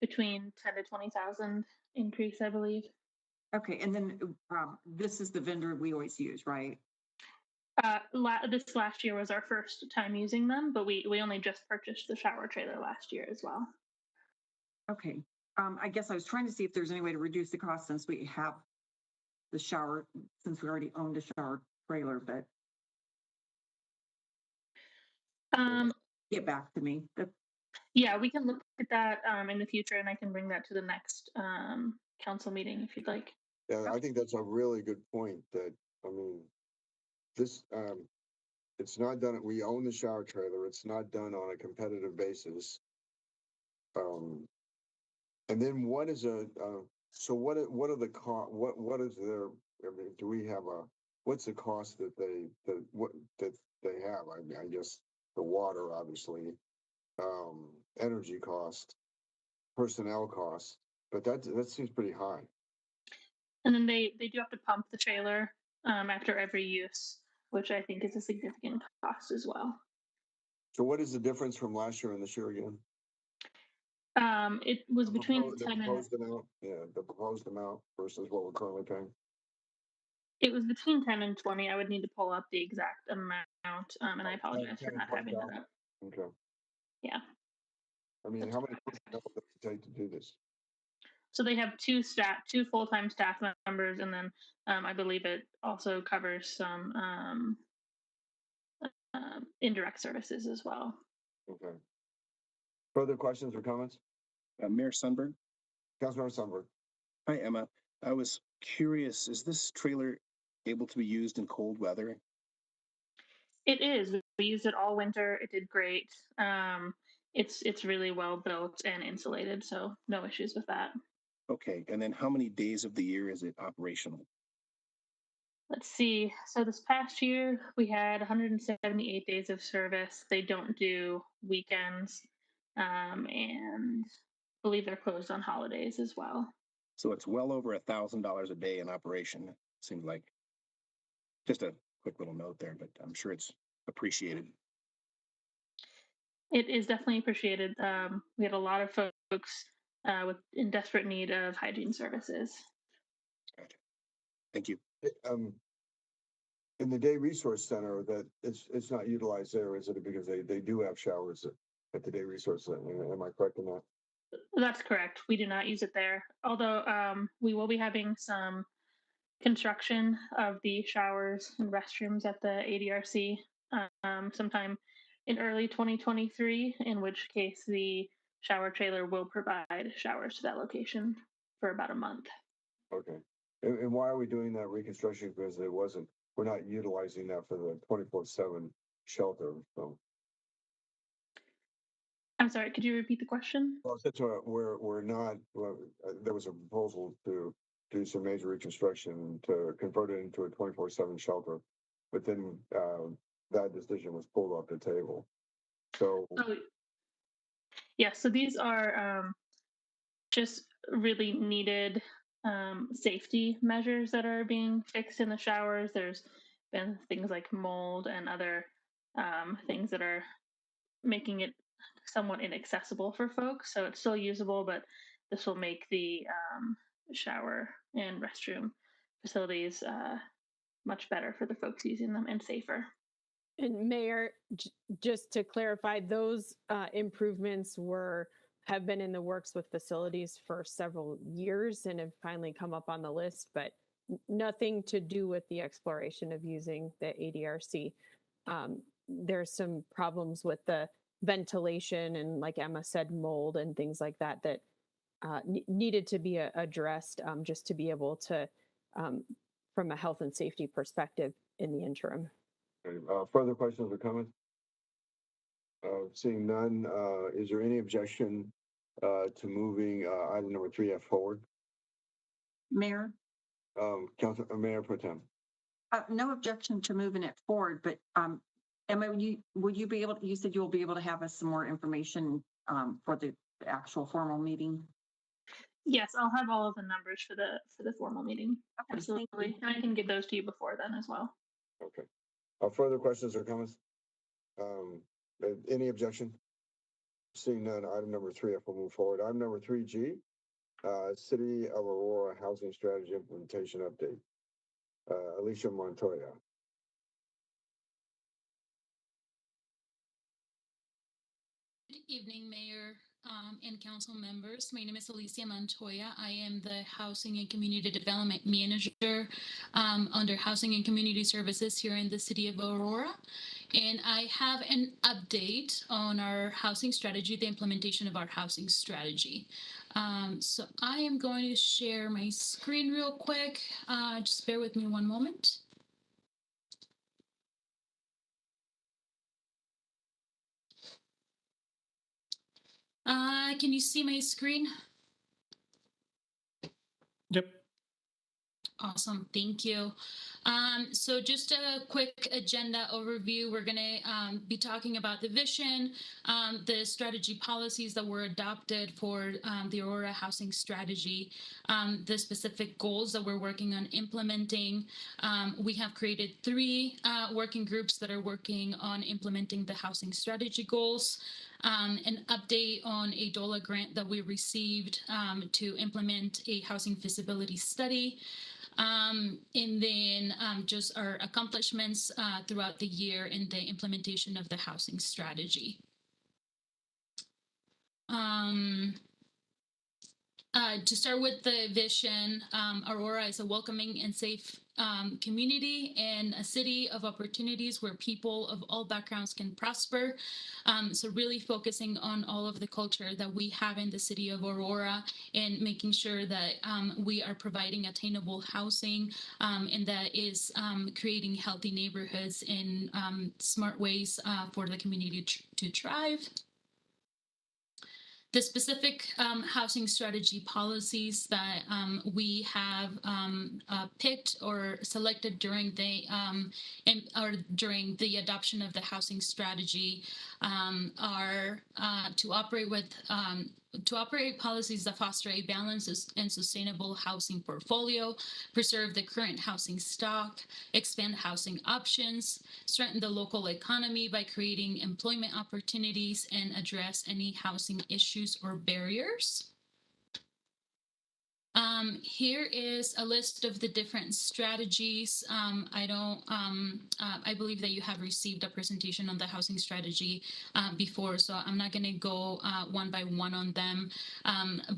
between 10 to 20,000 increase, I believe. Okay, and then this is the vendor we always use, right? This last year was our first time using them, but we only just purchased the shower trailer last year as well. Okay. I guess I was trying to see if there's any way to reduce the cost since we have the shower, since we already owned a shower trailer, but get back to me. Yeah, we can look at that in the future, and I can bring that to the next council meeting if you'd like. Yeah, I think that's a really good point that, I mean, this, it's not done, we own the shower trailer. It's not done on a competitive basis. And then what is so what are the cost, what is their, I mean, do we have what's the cost that they have? I mean, I guess the water, obviously, energy cost, personnel cost, but that seems pretty high. And then they do have to pump the trailer after every use, which I think is a significant cost as well. So what is the difference from last year and this year again? It was between The 10 and proposed amount, yeah, the proposed amount versus what we're currently paying. it was between 10 and 20. I would need to pull up the exact amount, and I apologize for not having that up. Okay. Yeah. I mean, how many personnel does it take to do this? So they have two full-time staff members, and then I believe it also covers some indirect services as well. Okay. Further questions or comments? Mayor Sundberg. Councilmember Sundberg. Hi, Emma. I was curious, is this trailer able to be used in cold weather? It is. We used it all winter. It did great. It's really well built and insulated, so no issues with that. Okay, and then how many days of the year is it operational? Let's see. So this past year we had 178 days of service. They don't do weekends, and I believe they're closed on holidays as well. So it's well over $1,000 a day in operation. Seems like just a quick little note there, but I'm sure it's appreciated. It is definitely appreciated. We had a lot of folks in desperate need of hygiene services. Gotcha. Thank you. In the day resource center, that it's not utilized there, is it? Because they do have showers at the day resource center. Am I correct in that? That's correct. We do not use it there. Although we will be having some construction of the showers and restrooms at the ADRC sometime in early 2023, in which case the shower trailer will provide showers to that location for about a month. Okay. And why are we doing that reconstruction? Because we're not utilizing that for the 24/7 shelter. So. I'm sorry, could you repeat the question? Well, that's we're not, there was a proposal to do some major reconstruction to convert it into a 24/7 shelter, but then that decision was pulled off the table. So. Yeah, so these are just really needed safety measures that are being fixed in the showers. There's been things like mold and other things that are making it somewhat inaccessible for folks. So it's still usable, but this will make the shower and restroom facilities much better for the folks using them and safer. And Mayor, just to clarify, those improvements were have been in the works with facilities for several years and have finally come up on the list, but nothing to do with the exploration of using the ADRC. There's some problems with the ventilation and, like Emma said, mold and things like that that needed to be addressed just to be able to, from a health and safety perspective in the interim. Further questions or comments? Seeing none, is there any objection to moving item number 3F forward? Mayor, Mayor Pro Tem. no objection to moving it forward, but Emma, would you be able to, you said you'll be able to have us some more information for the actual formal meeting? Yes, I'll have all of the numbers for the formal meeting. Okay, absolutely, and I can get those to you before then as well. Okay. Further questions or comments? Any objection? Seeing none, item number 3F will move forward. Item number 3G, City of Aurora Housing Strategy Implementation Update. Alicia Montoya. Good evening, Mayor and council members. My name is Alicia Montoya. I am the Housing and Community Development Manager under Housing and Community Services here in the City of Aurora. And I have an update on our housing strategy, the implementation of our housing strategy. So I am going to share my screen real quick. Just bear with me one moment. Can you see my screen? Yep. Awesome, thank you. So just a quick agenda overview. We're going to be talking about the vision, the strategy policies that were adopted for the Aurora housing strategy, the specific goals that we're working on implementing. We have created 3 working groups that are working on implementing the housing strategy goals. An update on a DOLA grant that we received to implement a housing feasibility study. And then just our accomplishments throughout the year in the implementation of the housing strategy. To start with the vision, Aurora is a welcoming and safe community and a city of opportunities where people of all backgrounds can prosper. So really focusing on all of the culture that we have in the city of Aurora and making sure that we are providing attainable housing and that is creating healthy neighborhoods in smart ways for the community to thrive. The specific housing strategy policies that we have picked or selected during the adoption of the housing strategy are to operate policies that foster a balanced and sustainable housing portfolio, preserve the current housing stock, expand housing options, strengthen the local economy by creating employment opportunities, and address any housing issues or barriers. Here is a list of the different strategies. I believe that you have received a presentation on the housing strategy before, so I'm not going to go one by one on them.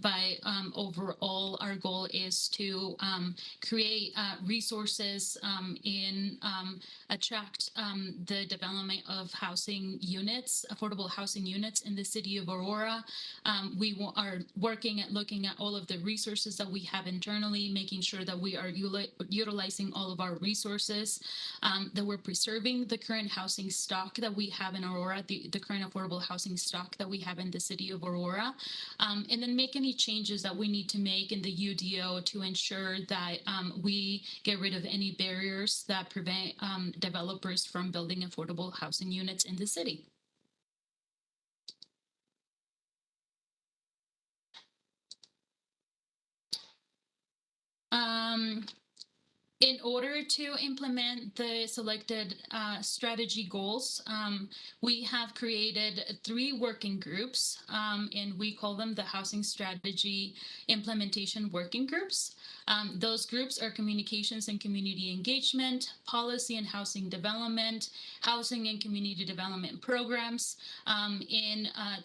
But overall, our goal is to create resources and attract the development of housing units, affordable housing units in the city of Aurora. We are working at looking at all of the resources that we have internally, making sure that we are utilizing all of our resources, that we're preserving the current housing stock that we have in Aurora, the current affordable housing stock that we have in the city of Aurora, and then make any changes that we need to make in the UDO to ensure that we get rid of any barriers that prevent developers from building affordable housing units in the city. In order to implement the selected strategy goals, we have created 3 working groups, and we call them the Housing Strategy Implementation Working Groups. Those groups are communications and community engagement, policy and housing development, housing and community development programs.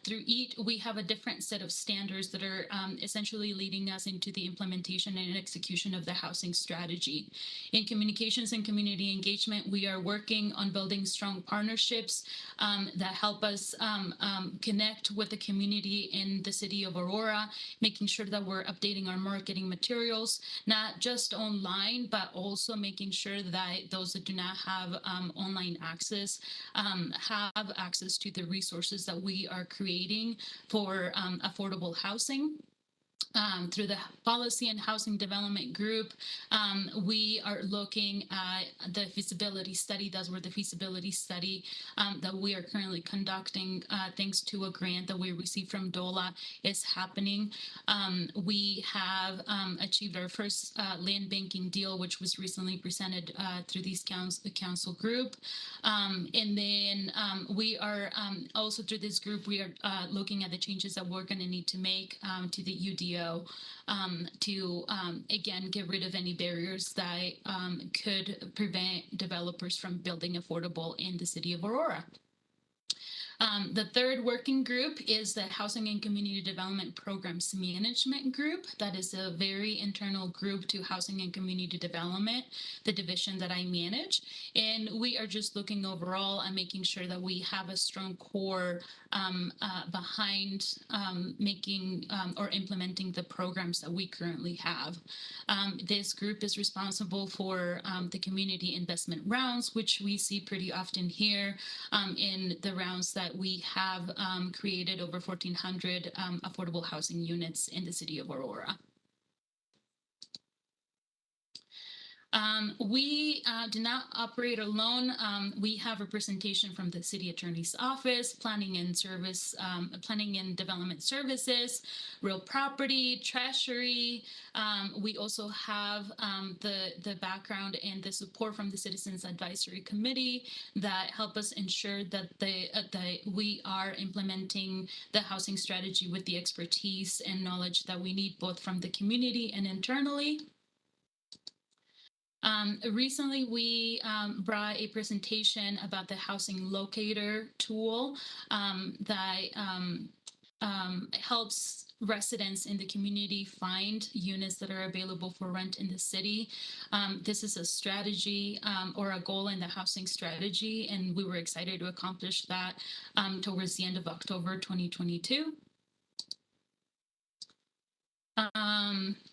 Through each, we have a different set of standards that are essentially leading us into the implementation and execution of the housing strategy. In communications and community engagement, we are working on building strong partnerships that help us connect with the community in the city of Aurora, making sure that we're updating our marketing materials, not just online, but also making sure that those that do not have online access have access to the resources that we are creating for affordable housing. Through the Policy and Housing Development Group, we are looking at the feasibility study. That's where the feasibility study that we are currently conducting, thanks to a grant that we received from DOLA, is happening. We have achieved our first land banking deal, which was recently presented through this council group. And then we are also through this group, we are looking at the changes that we're going to need to make to the UDO to, again, get rid of any barriers that could prevent developers from building affordable in the city of Aurora. The third working group is the Housing and Community Development Programs Management Group. That is a very internal group to Housing and Community Development, the division that I manage. And we are just looking overall and making sure that we have a strong core behind making or implementing the programs that we currently have. This group is responsible for the community investment rounds, which we see pretty often here in the rounds that we have created over 1,400 affordable housing units in the city of Aurora. We do not operate alone. We have representation from the city attorney's office, planning and development services, real property, treasury. We also have the background and the support from the Citizens Advisory Committee that help us ensure that we are implementing the housing strategy with the expertise and knowledge that we need, both from the community and internally. Recently, we brought a presentation about the housing locator tool that helps residents in the community find units that are available for rent in the city. This is a strategy or a goal in the housing strategy, and we were excited to accomplish that towards the end of October 2022.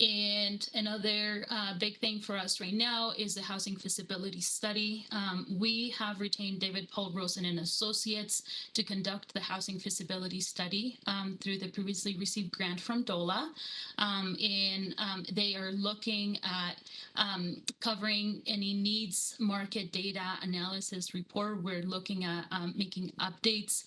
And another big thing for us right now is the housing feasibility study. We have retained David Paul Rosen and Associates to conduct the housing feasibility study through the previously received grant from DOLA. And they are looking at covering any needs market data analysis report. We're looking at making updates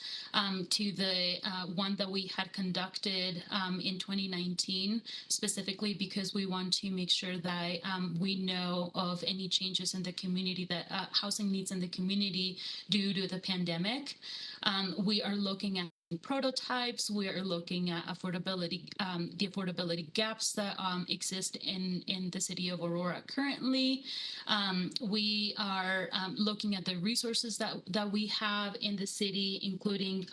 to the one that we had conducted in 2019, specifically because we want to make sure that we know of any changes in the community, that housing needs in the community due to the pandemic. We are looking at prototypes. We are looking at affordability, the affordability gaps that exist in the city of Aurora currently. We are looking at the resources that we have in the city, including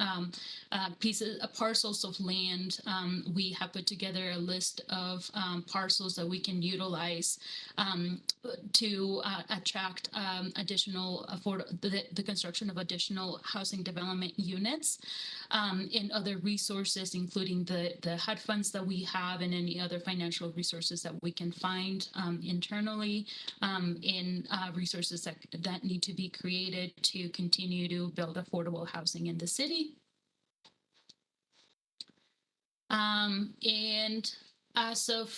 parcels of land. We have put together a list of parcels that we can utilize to attract additional the construction of additional housing development units. And other resources, including the HUD funds that we have and any other financial resources that we can find internally in resources that need to be created to continue to build affordable housing in the city. And As of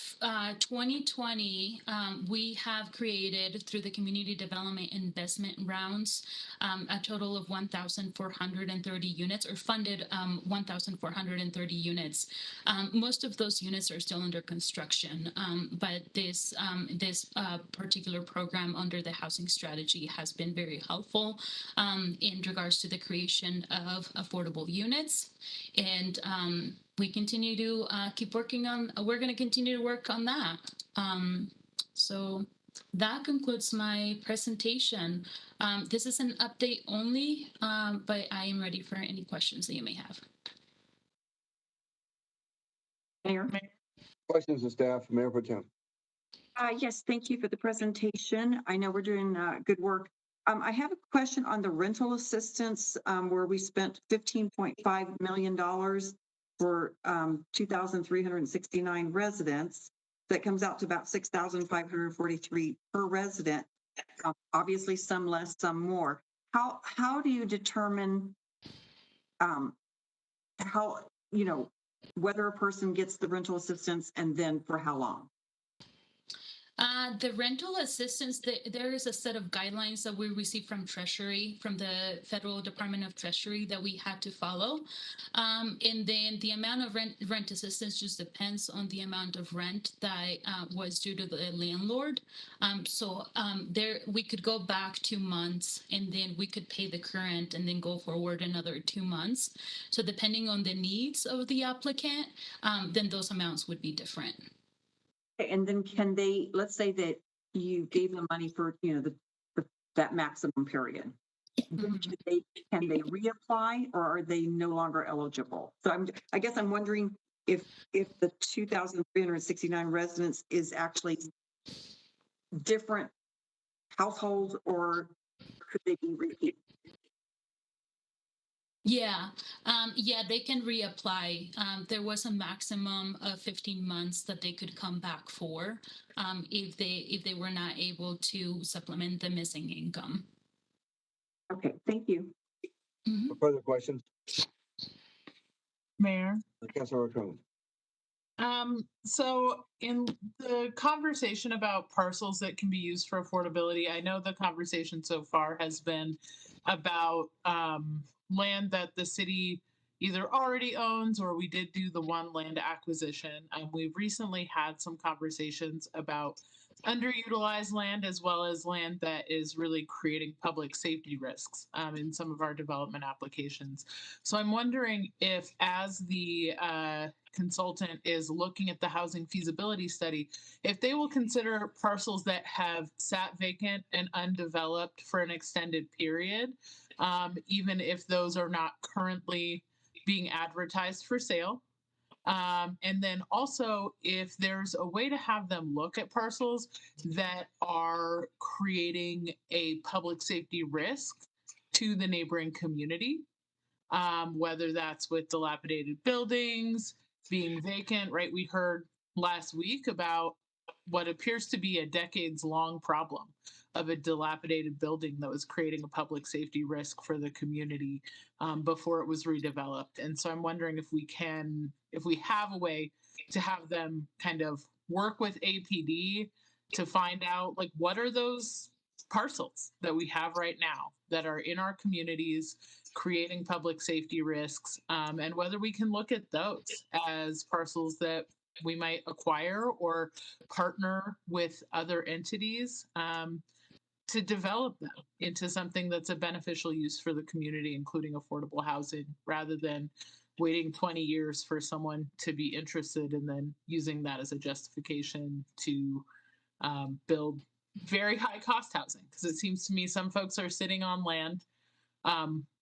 2020, we have created through the community development investment rounds a total of 1,430 units, or funded 1,430 units. Most of those units are still under construction, but this particular program under the housing strategy has been very helpful in regards to the creation of affordable units. And we continue to keep working on, we're going to continue to work on that. So that concludes my presentation. This is an update only, but I am ready for any questions that you may have. Mayor? Questions of staff, Mayor Pro Tem. Yes, thank you for the presentation. I know we're doing good work. I have a question on the rental assistance where we spent $15.5 million for 2,369 residents. That comes out to about 6,543 per resident. Obviously, some less, some more. How do you determine how, you know, whether a person gets the rental assistance and then for how long? The rental assistance, there is a set of guidelines that we receive from Treasury, from the Federal Department of Treasury, that we had to follow. And then the amount of rent assistance just depends on the amount of rent that was due to the landlord. So there we could go back 2 months and then we could pay the current and then go forward another 2 months. So depending on the needs of the applicant, then those amounts would be different. And then can they, let's say that you gave them money for, you know, that maximum period. Then can they reapply, or are they no longer eligible? So I guess I'm wondering if the 2,369 residents is actually different households, or could they be repeat? Yeah, they can reapply. There was a maximum of 15 months that they could come back for if they were not able to supplement the missing income. Okay, thank you. No further questions? Mayor? Councilor Raccoon. So in the conversation about parcels that can be used for affordability, I know the conversation so far has been about land that the city either already owns, or we did do the one land acquisition. We've recently had some conversations about underutilized land, as well as land that is really creating public safety risks in some of our development applications. So I'm wondering if, as the consultant is looking at the housing feasibility study, if they will consider parcels that have sat vacant and undeveloped for an extended period, even if those are not currently being advertised for sale. And then also, if there's a way to have them look at parcels that are creating a public safety risk to the neighboring community, whether that's with dilapidated buildings, being vacant, right? We heard last week about what appears to be a decades-long problem of a dilapidated building that was creating a public safety risk for the community before it was redeveloped. And so I'm wondering if we have a way to have them kind of work with APD to find out, like, what are those parcels that we have right now that are in our communities creating public safety risks, and whether we can look at those as parcels that we might acquire or partner with other entities to develop them into something that's a beneficial use for the community, including affordable housing, rather than waiting 20 years for someone to be interested and then using that as a justification to build very high cost housing. Because it seems to me some folks are sitting on land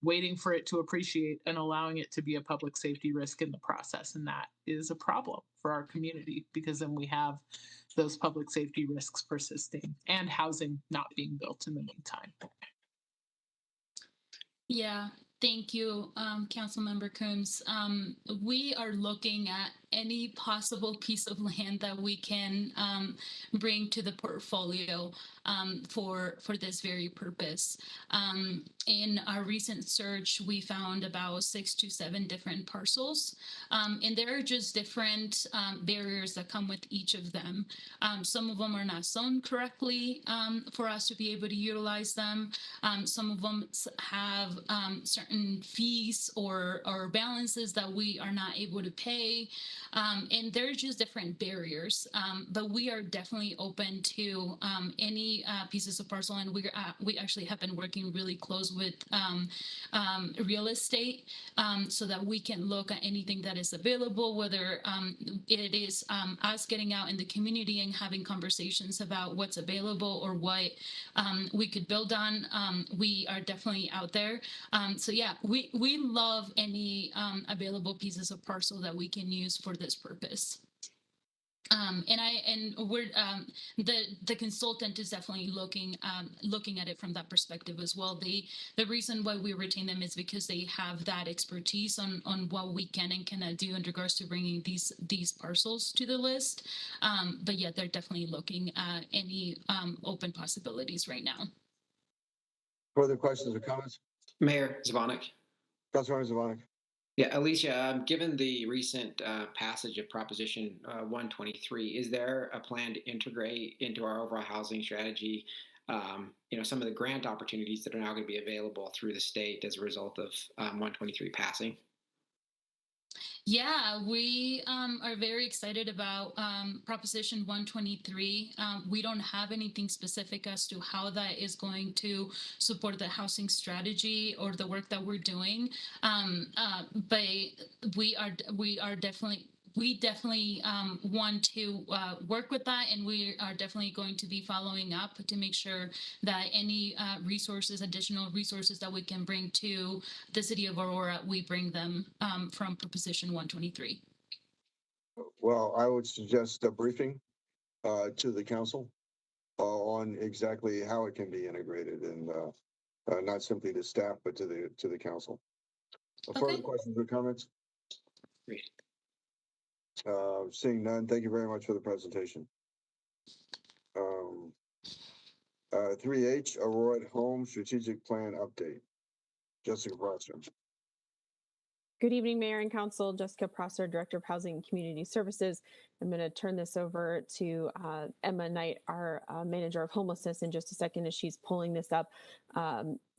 waiting for it to appreciate and allowing it to be a public safety risk in the process. And that is a problem for our community, because then we have those public safety risks persisting and housing not being built in the meantime. Yeah, thank you, Councilmember Coombs. We are looking at any possible piece of land that we can bring to the portfolio for this very purpose. In our recent search, we found about 6 to 7 different parcels, and there are just different barriers that come with each of them. Some of them are not zoned correctly for us to be able to utilize them. Some of them have certain fees or balances that we are not able to pay, and they're just different barriers. But we are definitely open to any pieces of parcel, and we actually have been working really close with real estate so that we can look at anything that is available, whether it is us getting out in the community and having conversations about what's available or what we could build on. We are definitely out there. So yeah, we love any available pieces of parcel that we can use for this purpose. And we're the consultant is definitely looking at it from that perspective as well. The reason why we retain them is because they have that expertise on what we can and cannot do in regards to bringing these parcels to the list. But yeah, they're definitely looking at any open possibilities right now. Further questions or comments? Mayor Zvonik. Councilmember Zvonik. Yeah, Alicia, given the recent passage of Proposition 123, is there a plan to integrate into our overall housing strategy, some of the grant opportunities that are now going to be available through the state as a result of 123 passing? Yeah, we are very excited about Proposition 123. We don't have anything specific as to how that is going to support the housing strategy or the work that we're doing, but we definitely want to work with that, and we are definitely going to be following up to make sure that any additional resources that we can bring to the city of Aurora, we bring them from Proposition 123. Well, I would suggest a briefing to the council on exactly how it can be integrated, and not simply to staff, but to the council. Okay. Further questions or comments? Seeing none, thank you very much for the presentation. 3H, Aurora at Home Strategic Plan Update. Jessica Prosser. Good evening, Mayor and Council. Jessica Prosser, Director of Housing and Community Services. I'm going to turn this over to Emma Knight, our Manager of Homelessness, in just a second as she's pulling this up.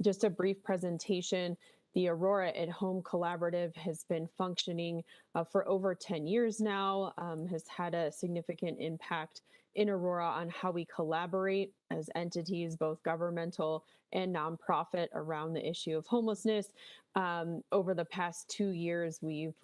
Just a brief presentation. The Aurora at Home Collaborative has been functioning for over 10 years now, has had a significant impact in Aurora on how we collaborate as entities, both governmental and nonprofit, around the issue of homelessness. Over the past 2 years, we've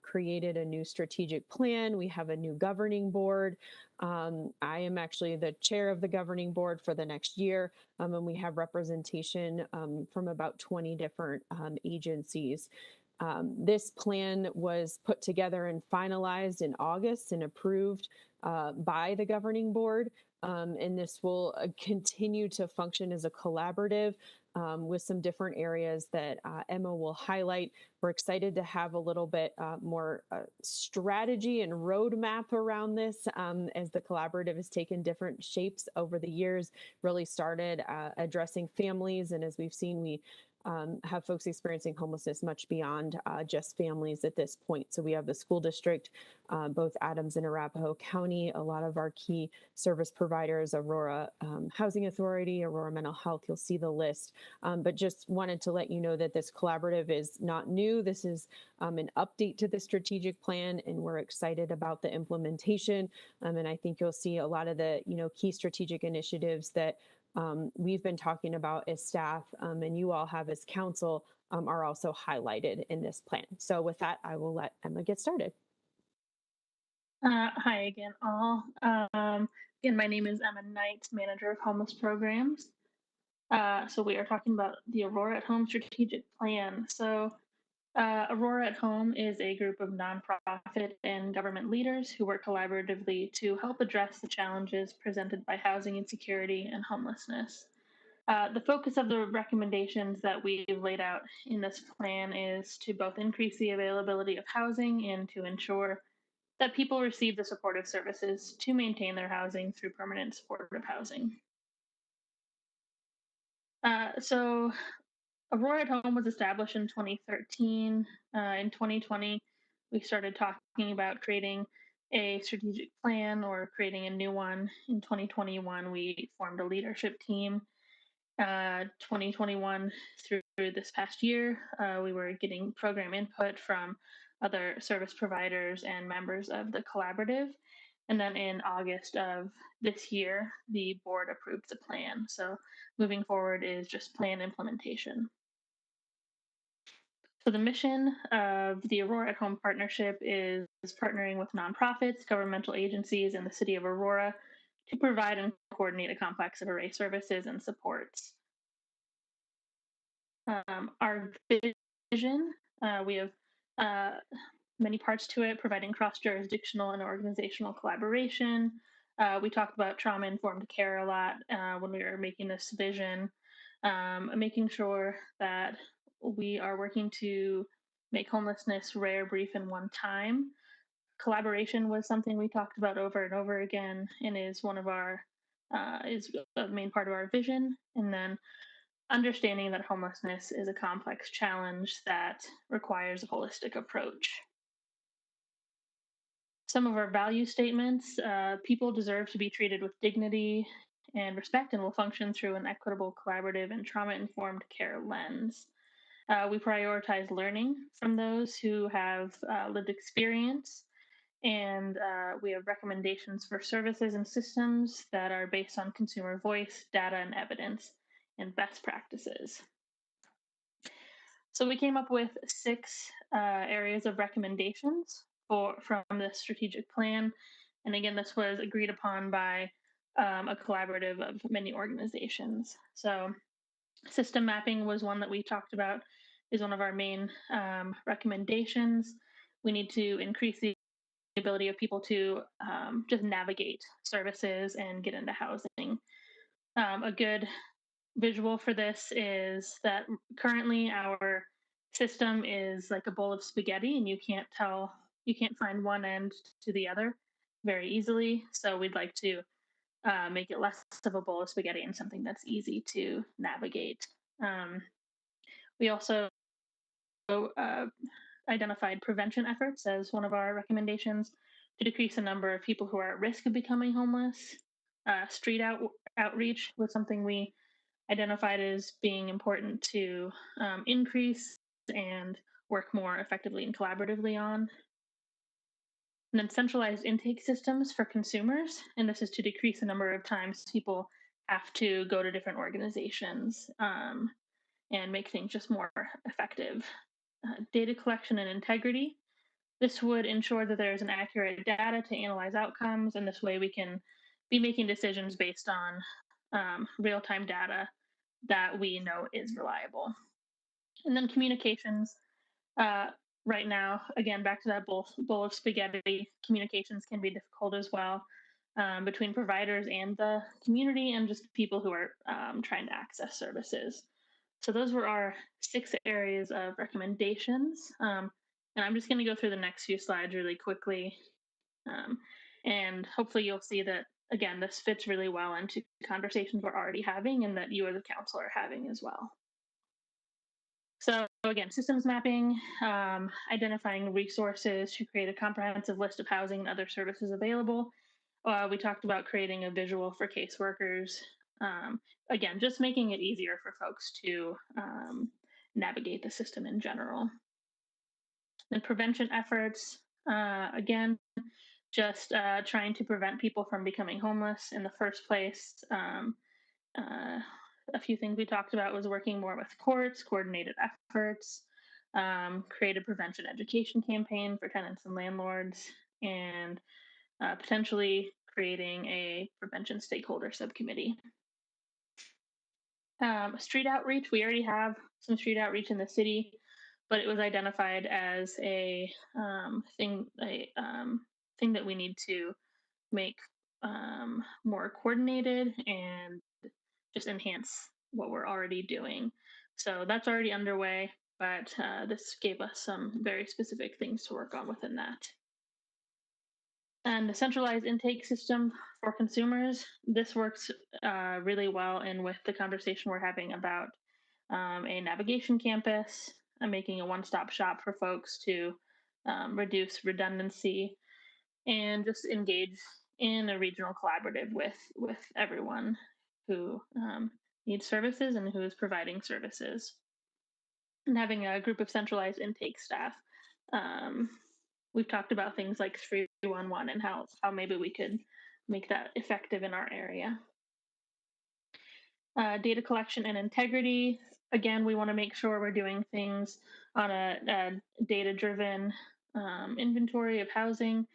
created a new strategic plan. We have a new governing board. I am actually the chair of the governing board for the next year, and we have representation from about 20 different agencies. This plan was put together and finalized in August and approved by the governing board. And this will continue to function as a collaborative with some different areas that Emma will highlight. We're excited to have a little bit more strategy and roadmap around this as the collaborative has taken different shapes over the years, really started addressing families. And as we've seen, we have folks experiencing homelessness much beyond just families at this point. So we have the school district, both Adams and Arapahoe County, a lot of our key service providers, Aurora Housing Authority, Aurora Mental Health, you'll see the list. But just wanted to let you know that this collaborative is not new. This is an update to the strategic plan, and we're excited about the implementation. And I think you'll see a lot of the key strategic initiatives that we've been talking about as staff and you all have as council are also highlighted in this plan. So with that, I will let Emma get started. Hi again, all. Again, my name is Emma Knight, Manager of Homeless Programs. So we are talking about the Aurora at Home Strategic Plan. So Aurora at Home is a group of nonprofit and government leaders who work collaboratively to help address the challenges presented by housing insecurity and homelessness. The focus of the recommendations that we've laid out in this plan is to both increase the availability of housing and to ensure that people receive the supportive services to maintain their housing through permanent supportive housing. So Aurora at Home was established in 2013. In 2020, we started talking about creating a strategic plan or creating a new one. In 2021, we formed a leadership team. 2021 through this past year, we were getting program input from other service providers and members of the collaborative. And then in August of this year, the board approved the plan. So moving forward is just plan implementation. So the mission of the Aurora at Home partnership is partnering with nonprofits, governmental agencies, and the city of Aurora to provide and coordinate a complex of array services and supports. Our vision, we have many parts to it, providing cross-jurisdictional and organizational collaboration. We talked about trauma-informed care a lot when we were making this vision, making sure that we are working to make homelessness rare, brief, and one time. Collaboration was something we talked about over and over again and is one of our, is a main part of our vision. And then understanding that homelessness is a complex challenge that requires a holistic approach. Some of our value statements, people deserve to be treated with dignity and respect and will function through an equitable, collaborative, and trauma-informed care lens. We prioritize learning from those who have lived experience, and we have recommendations for services and systems that are based on consumer voice, data, and evidence, and best practices. So we came up with 6 areas of recommendations from the strategic plan. And again, this was agreed upon by a collaborative of many organizations. So system mapping was one that we talked about, is one of our main recommendations. We need to increase the ability of people to just navigate services and get into housing. A good visual for this is that currently our system is like a bowl of spaghetti and you can't find one end to the other very easily. So we'd like to make it less of a bowl of spaghetti and something that's easy to navigate. We also identified prevention efforts as one of our recommendations to decrease the number of people who are at risk of becoming homeless. Street outreach was something we identified as being important to increase and work more effectively and collaboratively on. And then centralized intake systems for consumers, and this is to decrease the number of times people have to go to different organizations and make things just more effective. Data collection and integrity. This would ensure that there is an accurate data to analyze outcomes, and this way we can be making decisions based on real-time data that we know is reliable. And then communications. Right now, again, back to that bowl of spaghetti, communications can be difficult as well between providers and the community and just people who are trying to access services. So those were our 6 areas of recommendations. And I'm just going to go through the next few slides really quickly. And hopefully you'll see that, again, this fits really well into conversations we're already having and that you as a council are having as well. So again, systems mapping, identifying resources to create a comprehensive list of housing and other services available. We talked about creating a visual for caseworkers. Again, just making it easier for folks to navigate the system in general. Then prevention efforts, again, just trying to prevent people from becoming homeless in the first place. A few things we talked about was working more with courts, coordinated efforts, create a prevention education campaign for tenants and landlords, and potentially creating a prevention stakeholder subcommittee. Street outreach, we already have some street outreach in the city, but it was identified as a thing that we need to make more coordinated and just enhance what we're already doing. So that's already underway, but this gave us some very specific things to work on within that. And the centralized intake system for consumers, this works really well in with the conversation we're having about a navigation campus and making a one-stop shop for folks to reduce redundancy and just engage in a regional collaborative with everyone who needs services and who is providing services. And having a group of centralized intake staff. We've talked about things like 311 and how maybe we could make that effective in our area. Data collection and integrity. Again, we want to make sure we're doing things on a data-driven inventory of housing,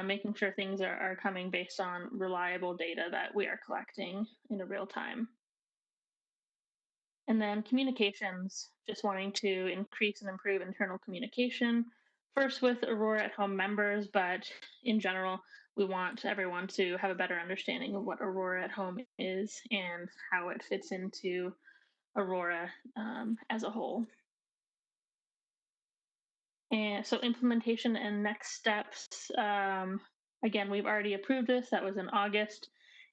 making sure things are coming based on reliable data that we are collecting in a real time. And then communications, just wanting to increase and improve internal communication, first with Aurora at Home members, but in general, we want everyone to have a better understanding of what Aurora at Home is and how it fits into Aurora as a whole. And so implementation and next steps, again, we've already approved this. That was in August.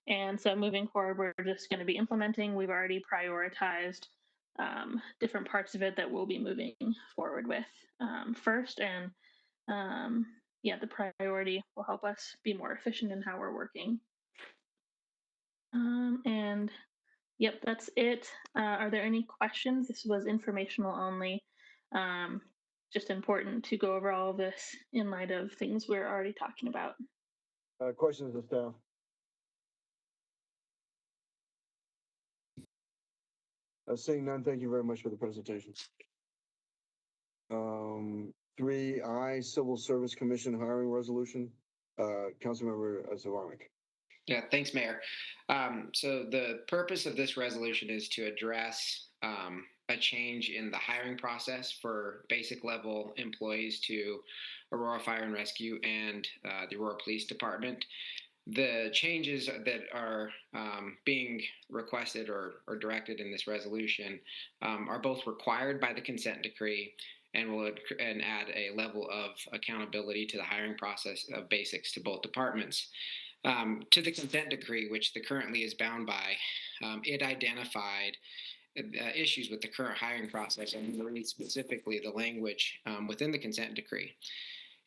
And so moving forward, we're just going to be implementing. We've already prioritized different parts of it that we'll be moving forward with first. And yeah, the priority will help us be more efficient in how we're working. And yep, that's it. Are there any questions? This was informational only. Just important to go over all of this in light of things we're already talking about. Questions of staff? Seeing none, thank you very much for the presentation. 3I, Civil Service Commission hiring resolution. Councilmember Zavarnik. Yeah, thanks, Mayor. So the purpose of this resolution is to address a change in the hiring process for basic level employees to Aurora Fire and Rescue and the Aurora Police Department. The changes that are being requested or directed in this resolution are both required by the consent decree and will add a level of accountability to the hiring process of basics to both departments. To the consent decree, which the currently is bound by, it identified issues with the current hiring process and read specifically the language within the consent decree.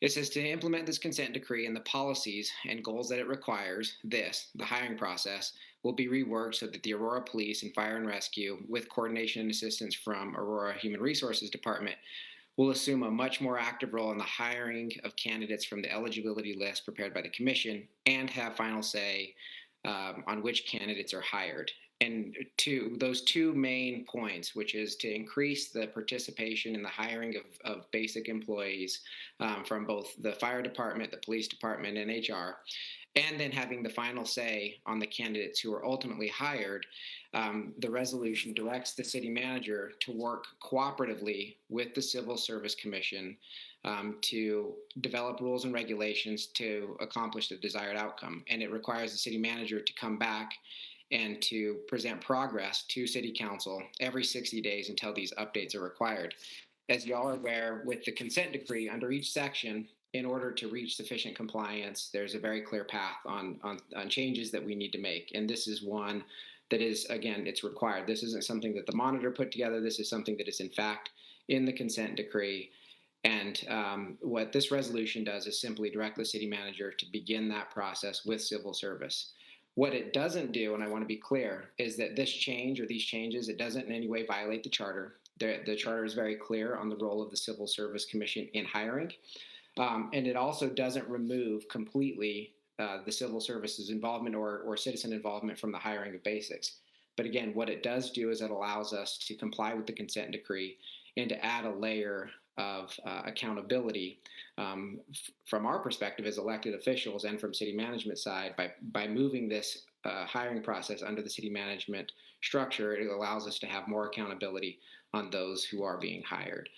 It says to implement this consent decree and the policies and goals that it requires, the hiring process, will be reworked so that the Aurora Police and Fire and Rescue, with coordination and assistance from Aurora Human Resources Department, will assume a much more active role in the hiring of candidates from the eligibility list prepared by the Commission and have final say on which candidates are hired. And to those two main points, which is to increase the participation in the hiring of basic employees from both the fire department, the police department, and HR, and then having the final say on the candidates who are ultimately hired, the resolution directs the city manager to work cooperatively with the Civil Service Commission to develop rules and regulations to accomplish the desired outcome. And it requires the city manager to come back and to present progress to City Council every 60 days until these updates are required. As y'all are aware, with the consent decree, under each section, in order to reach sufficient compliance, there's a very clear path on changes that we need to make. And this is one that is, again, it's required. This isn't something that the monitor put together. This is something that is, in fact, in the consent decree. And what this resolution does is simply direct the city manager to begin that process with civil service. What it doesn't do, and I want to be clear, is that this change or these changes, it doesn't in any way violate the charter. The charter is very clear on the role of the Civil Service Commission in hiring. And it also doesn't remove completely the civil services involvement or citizen involvement from the hiring of basics. But again, what it does do is it allows us to comply with the consent decree and to add a layer of accountability from our perspective as elected officials and from city management side by moving this hiring process under the city management structure. It allows us to have more accountability on those who are being hired.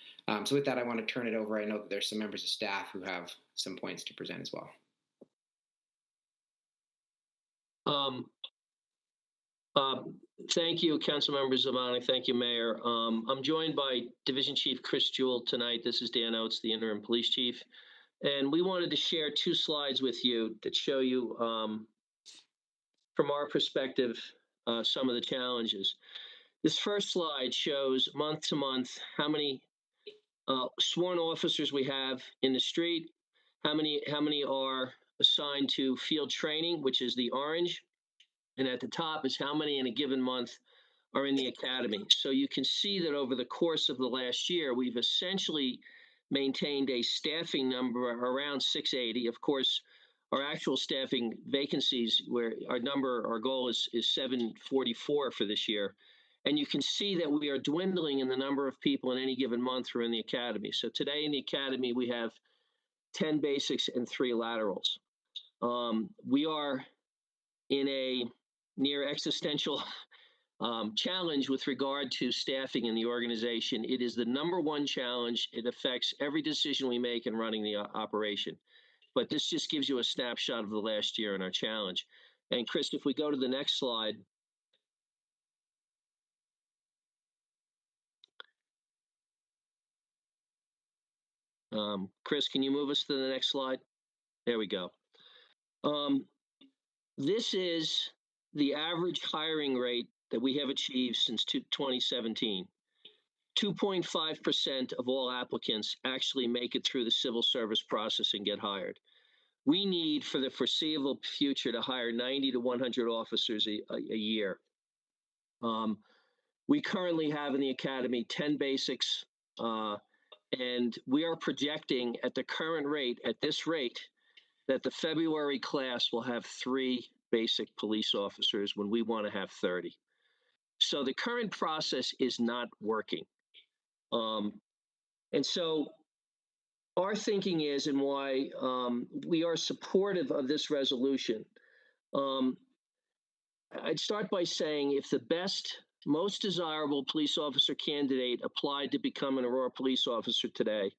So with that, I want to turn it over. I know that there's some members of staff who have some points to present as well. Thank you, Councilmember Zavarnik. Thank you, Mayor. I'm joined by Division Chief Chris Jewell tonight. This is Dan Oates, the interim police chief. And we wanted to share 2 slides with you that show you, from our perspective, some of the challenges. This first slide shows month to month how many sworn officers we have in the street, how many are assigned to field training, which is the orange, and at the top is how many in a given month are in the academy. So you can see that over the course of the last year, we've essentially maintained a staffing number around 680. Of course, our actual staffing vacancies, where our goal is 744 for this year. And you can see that we are dwindling in the number of people in any given month who are in the academy. So today in the academy, we have 10 basics and 3 laterals. We are in a near existential challenge with regard to staffing in the organization. It is the #1 challenge. It affects every decision we make in running the operation. But this just gives you a snapshot of the last year and our challenge. And Chris, if we go to the next slide. Chris, can you move us to the next slide? There we go. This is the average hiring rate that we have achieved since 2017. 2.5% of all applicants actually make it through the civil service process and get hired. We need, for the foreseeable future, to hire 90 to 100 officers a year. We currently have in the academy 10 basics, and we are projecting at the current rate, at this rate, that the February class will have 3 basic police officers when we want to have 30. So the current process is not working. And so our thinking is, and why we are supportive of this resolution, I'd start by saying if the best, most desirable police officer candidate applied to become an Aurora police officer today,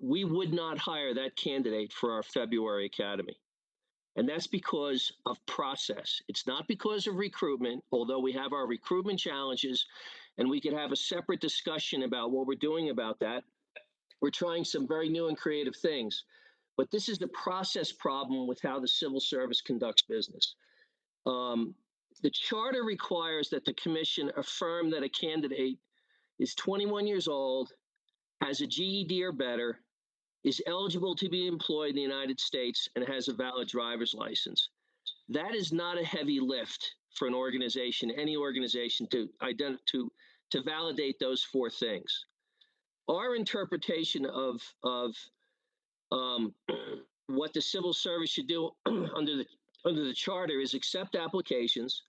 we would not hire that candidate for our February academy. And that's because of process. It's not because of recruitment, although we have our recruitment challenges, and we could have a separate discussion about what we're doing about that. We're trying some very new and creative things. But this is the process problem with how the civil service conducts business. The charter requires that the commission affirm that a candidate is 21 years old, has a GED or better, is eligible to be employed in the United States, and has a valid driver's license. That is not a heavy lift for an organization, any organization, to validate those 4 things. Our interpretation of what the civil service should do under the charter is accept applications,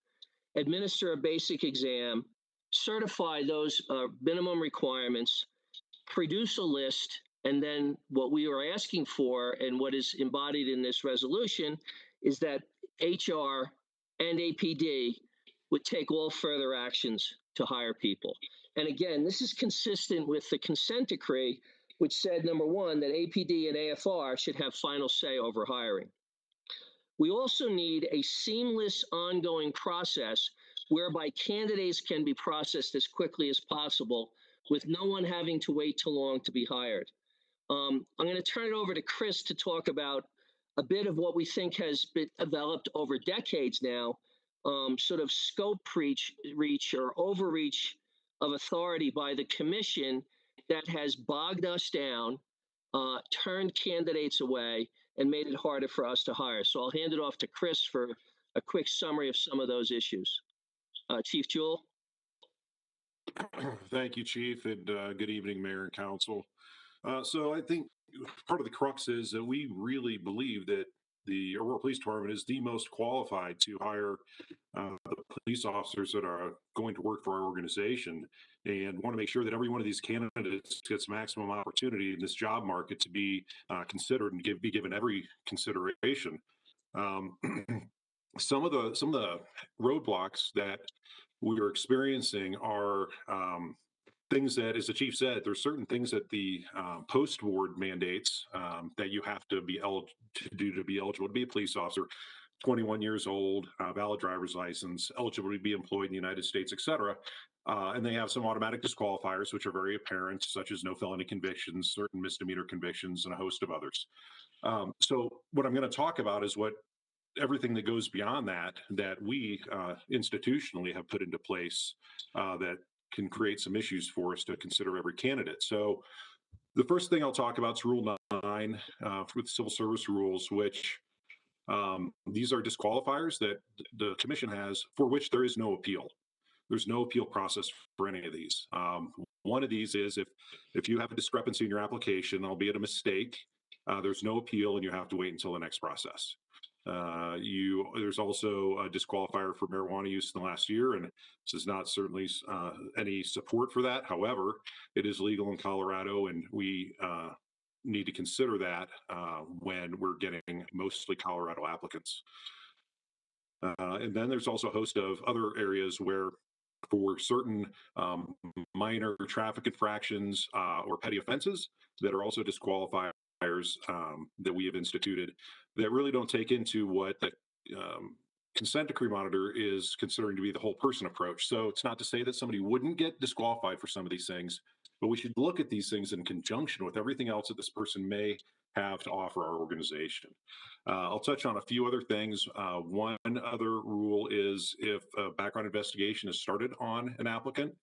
administer a basic exam, certify those minimum requirements, produce a list, and then what we are asking for and what is embodied in this resolution is that HR and APD would take all further actions to hire people. And again, this is consistent with the consent decree, which said, #1, that APD and AFR should have final say over hiring. We also need a seamless ongoing process whereby candidates can be processed as quickly as possible with no one having to wait too long to be hired. I'm going to turn it over to Chris to talk about a bit of what we think has been developed over decades now, sort of scope reach or overreach of authority by the commission that has bogged us down, turned candidates away, and made it harder for us to hire. So I'll hand it off to Chris for a quick summary of some of those issues. Chief Jewell. Thank you, Chief, and good evening, Mayor and Council. So I think part of the crux is that we really believe that the Aurora Police Department is the most qualified to hire the police officers that are going to work for our organization, and want to make sure that every one of these candidates gets maximum opportunity in this job market to be considered and be given every consideration. Some of the roadblocks that we are experiencing are things that, as the chief said, there's certain things that the post board mandates that you have to be eligible to be a police officer. 21 years old, valid driver's license, eligible to be employed in the United States, et cetera. And they have some automatic disqualifiers, which are very apparent, such as no felony convictions, certain misdemeanor convictions, and a host of others. So what I'm going to talk about is everything that goes beyond that we institutionally have put into place that can create some issues for us to consider every candidate. So the first thing I'll talk about is Rule 9 with civil service rules, which these are disqualifiers that the commission has for which there is no appeal. There's no appeal process for any of these. One of these is if you have a discrepancy in your application, albeit a mistake, there's no appeal and you have to wait until the next process. There's also a disqualifier for marijuana use in the last year, and this is not certainly any support for that. However, it is legal in Colorado, and we need to consider that when we're getting mostly Colorado applicants. And then there's also a host of other areas where for certain minor traffic infractions or petty offenses that are also disqualifiers that we have instituted that really don't take into what the consent decree monitor is considering to be the whole person approach. So it's not to say that somebody wouldn't get disqualified for some of these things, but we should look at these things in conjunction with everything else that this person may have to offer our organization. I'll touch on a few other things. One other rule is if a background investigation is started on an applicant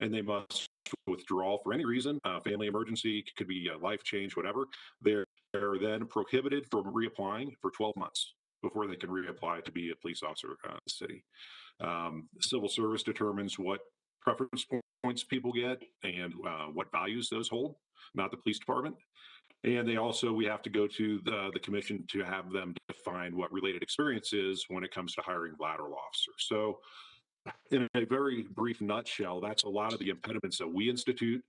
and they must withdraw for any reason, family emergency, could be a life change, whatever, they're then prohibited from reapplying for 12 months before they can reapply to be a police officer in the city. Civil service determines what preference points people get and what values those hold, not the police department. And we have to go to the commission to have them define what related experience is when it comes to hiring lateral officers. So in a very brief nutshell, that's a lot of the impediments that we institute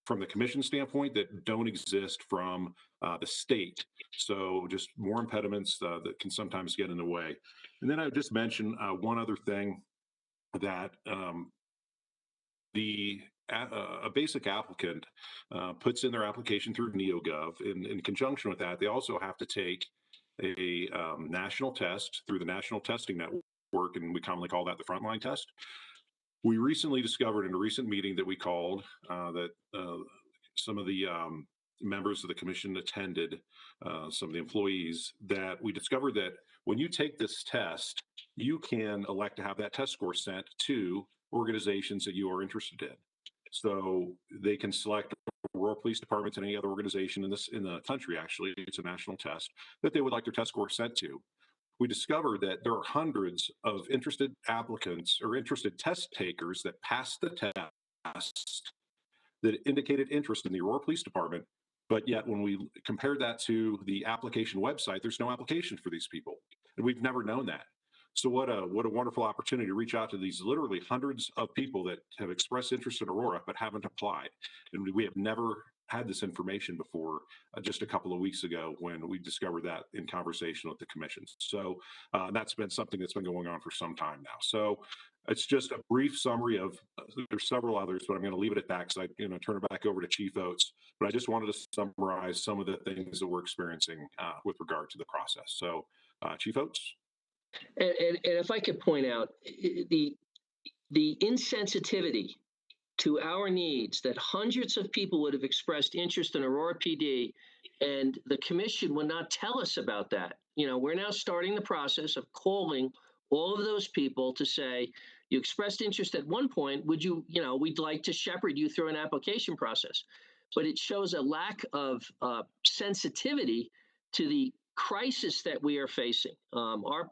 from the commission standpoint that don't exist from the state. So just more impediments that can sometimes get in the way. And then I would just mention one other thing that a basic applicant puts in their application through NeoGov. In conjunction with that, they also have to take a national test through the National Testing Network, and we commonly call that the frontline test. We recently discovered in a recent meeting that we called that some of the members of the commission attended, some of the employees, that we discovered that when you take this test, you can elect to have that test score sent to organizations that you are interested in. So they can select Aurora Police Department and any other organization in the country, actually, it's a national test, that they would like their test score sent to. We discovered that there are hundreds of interested applicants or interested test takers that passed the test that indicated interest in the Aurora Police Department. But yet when we compared that to the application website, there's no application for these people. And we've never known that. So what a wonderful opportunity to reach out to these literally hundreds of people that have expressed interest in Aurora but haven't applied. And we have never had this information before, just a couple of weeks ago when we discovered that in conversation with the commission. So that's been something that's been going on for some time now. So it's just a brief summary of, there's several others, but I'm going to leave it at that because I turn it back over to Chief Oates. But I just wanted to summarize some of the things that we're experiencing with regard to the process. So Chief Oates. And if I could point out the insensitivity to our needs that hundreds of people would have expressed interest in Aurora PD, and the commission would not tell us about that. We're now starting the process of calling all of those people to say, you expressed interest at one point, we'd like to shepherd you through an application process. But it shows a lack of sensitivity to the crisis that we are facing. Our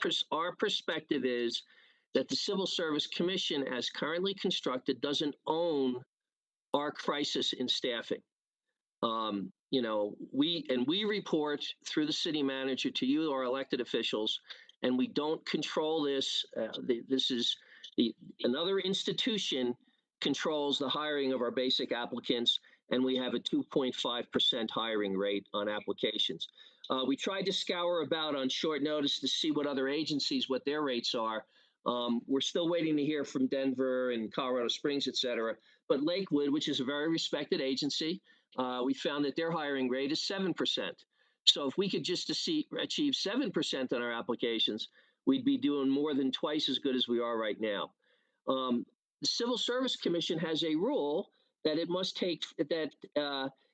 perspective is that the Civil Service Commission, as currently constructed, doesn't own our crisis in staffing. We report through the city manager to you, our elected officials, and we don't control this. This is another institution controls the hiring of our basic applicants, and we have a 2.5% hiring rate on applications. We tried to scour about on short notice to see what other agencies, what their rates are. We're still waiting to hear from Denver and Colorado Springs, et cetera. But Lakewood, which is a very respected agency, we found that their hiring rate is 7%. So if we could just achieve 7% on our applications, we'd be doing more than twice as good as we are right now. The Civil Service Commission has a rule that it must take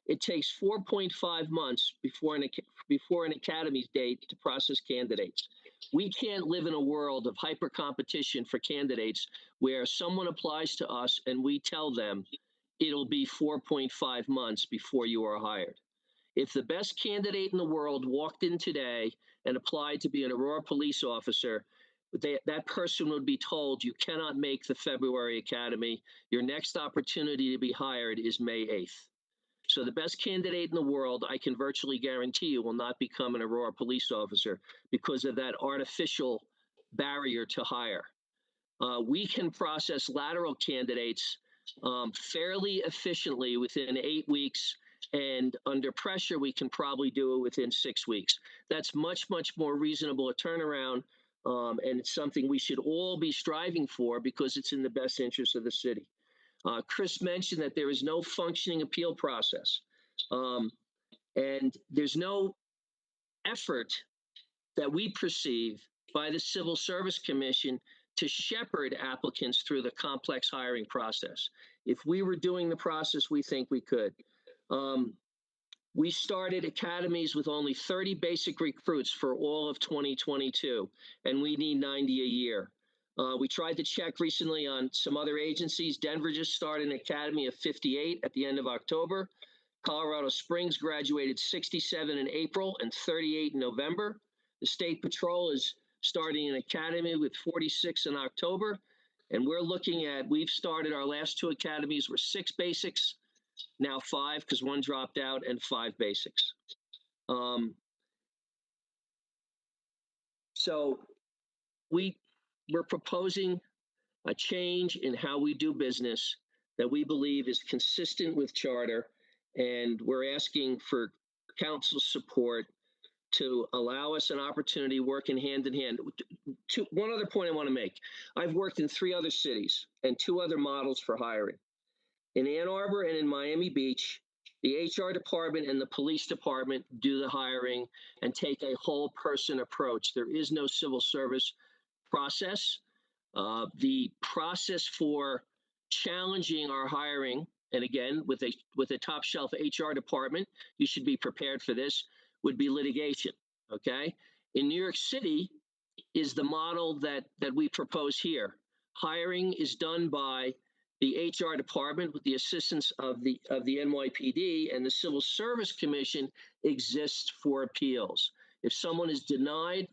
it takes 4.5 months before an academy's date to process candidates. We can't live in a world of hyper competition for candidates where someone applies to us and we tell them it'll be 4.5 months before you are hired. If the best candidate in the world walked in today and applied to be an Aurora police officer, that person would be told, you cannot make the February academy. Your next opportunity to be hired is May 8th. So the best candidate in the world, I can virtually guarantee you, will not become an Aurora police officer because of that artificial barrier to hire. We can process lateral candidates fairly efficiently within 8 weeks, and under pressure, we can probably do it within 6 weeks. That's much, much more reasonable a turnaround, and it's something we should all be striving for because it's in the best interest of the city. Chris mentioned that there is no functioning appeal process, and there's no effort that we perceive by the Civil Service Commission to shepherd applicants through the complex hiring process. If we were doing the process, we think we could. We started academies with only 30 basic recruits for all of 2022, and we need 90 a year. We tried to check recently on some other agencies. Denver just started an academy of 58 at the end of October. Colorado Springs graduated 67 in April and 38 in November. The State Patrol is starting an academy with 46 in October. And we've started our last 2 academies were 6 basics, now 5 because 1 dropped out, and 5 basics. So we're proposing a change in how we do business that we believe is consistent with charter, and we're asking for council support to allow us an opportunity working hand in hand. One other point I want to make. I've worked in 3 other cities and 2 other models for hiring. In Ann Arbor and in Miami Beach, the HR department and the police department do the hiring and take a whole person approach. There is no civil service process. The process for challenging our hiring, and again, with a top shelf HR department, you should be prepared for this, would be litigation, okay? In New York City is the model that we propose here. Hiring is done by the HR department with the assistance of the NYPD, and the Civil Service Commission exists for appeals. If someone is denied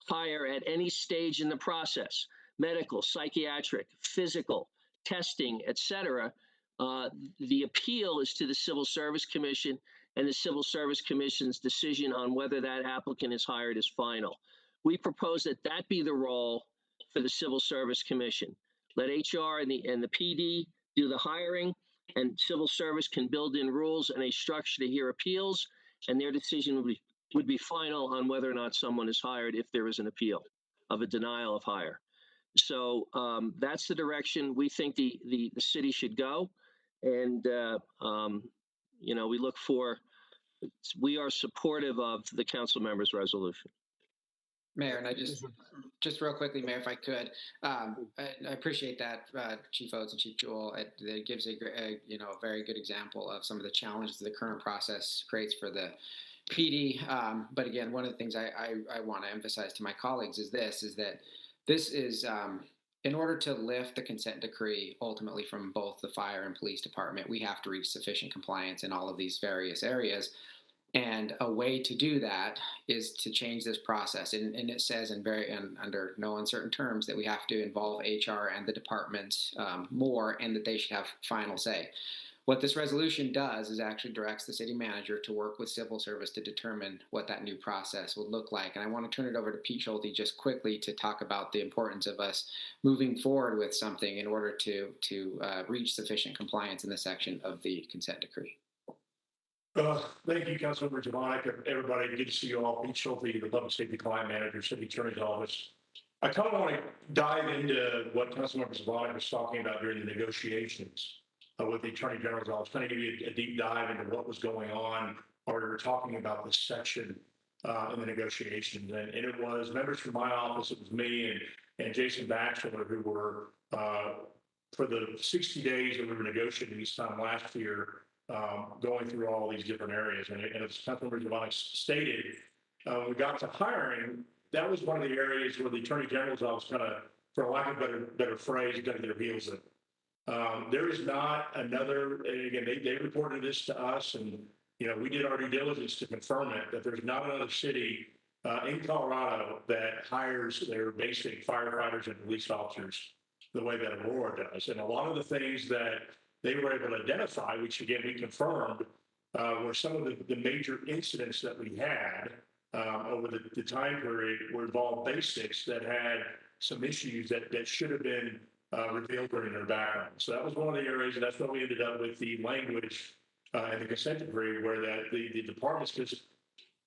hire at any stage in the process, medical, psychiatric, physical, testing, etc., the appeal is to the Civil Service Commission, and the Civil Service Commission's decision on whether that applicant is hired is final. We propose that be the role for the Civil Service Commission. Let HR and the PD do the hiring, and Civil Service can build in rules and a structure to hear appeals, and their decision would be final on whether or not someone is hired if there is an appeal of a denial of hire. So that's the direction we think the city should go, and we are supportive of the council members' resolution. Mayor, and I just real quickly, Mayor, if I could, I appreciate that, Chief Oates and Chief Jewell. It gives a very good example of some of the challenges the current process creates for the PD. But again, one of the things I want to emphasize to my colleagues is that this is in order to lift the consent decree ultimately from both the fire and police department, we have to reach sufficient compliance in all of these various areas. And a way to do that is to change this process. And it says under no uncertain terms that we have to involve HR and the departments more, and that they should have final say. What this resolution does is actually directs the city manager to work with civil service to determine what that new process would look like. And I want to turn it over to Pete Schulte just quickly to talk about the importance of us moving forward with something in order to reach sufficient compliance in this section of the consent decree. Thank you, Councilmember Javonik, and everybody. Good to see you all. Pete Schulte, the Public Safety Client Manager, City Attorney's Office. I kind of want to dive into what Councilmember Javonik was talking about during the negotiations with the Attorney General's Office, kind of give you a deep dive into what was going on we were talking about this section in the negotiations. And it was members from my office, it was me and Jason Batchelor, who were, for the 60 days that we were negotiating this time last year, going through all these different areas. And as Councilmember Giovanni stated, we got to hiring. That was one of the areas where the Attorney General's office kind of, for lack of a better phrase, got their heels in. There is not another, and again, they reported this to us, and we did our due diligence to confirm it, that there's not another city in Colorado that hires their basic firefighters and police officers the way that Aurora does. And a lot of the things that they were able to identify, which again we confirmed, were some of the major incidents that we had over the time period were involved basics that had some issues that should have been revealed during their background. So that was one of the areas, and that's what we ended up with the language and the consent decree, where that the departments, because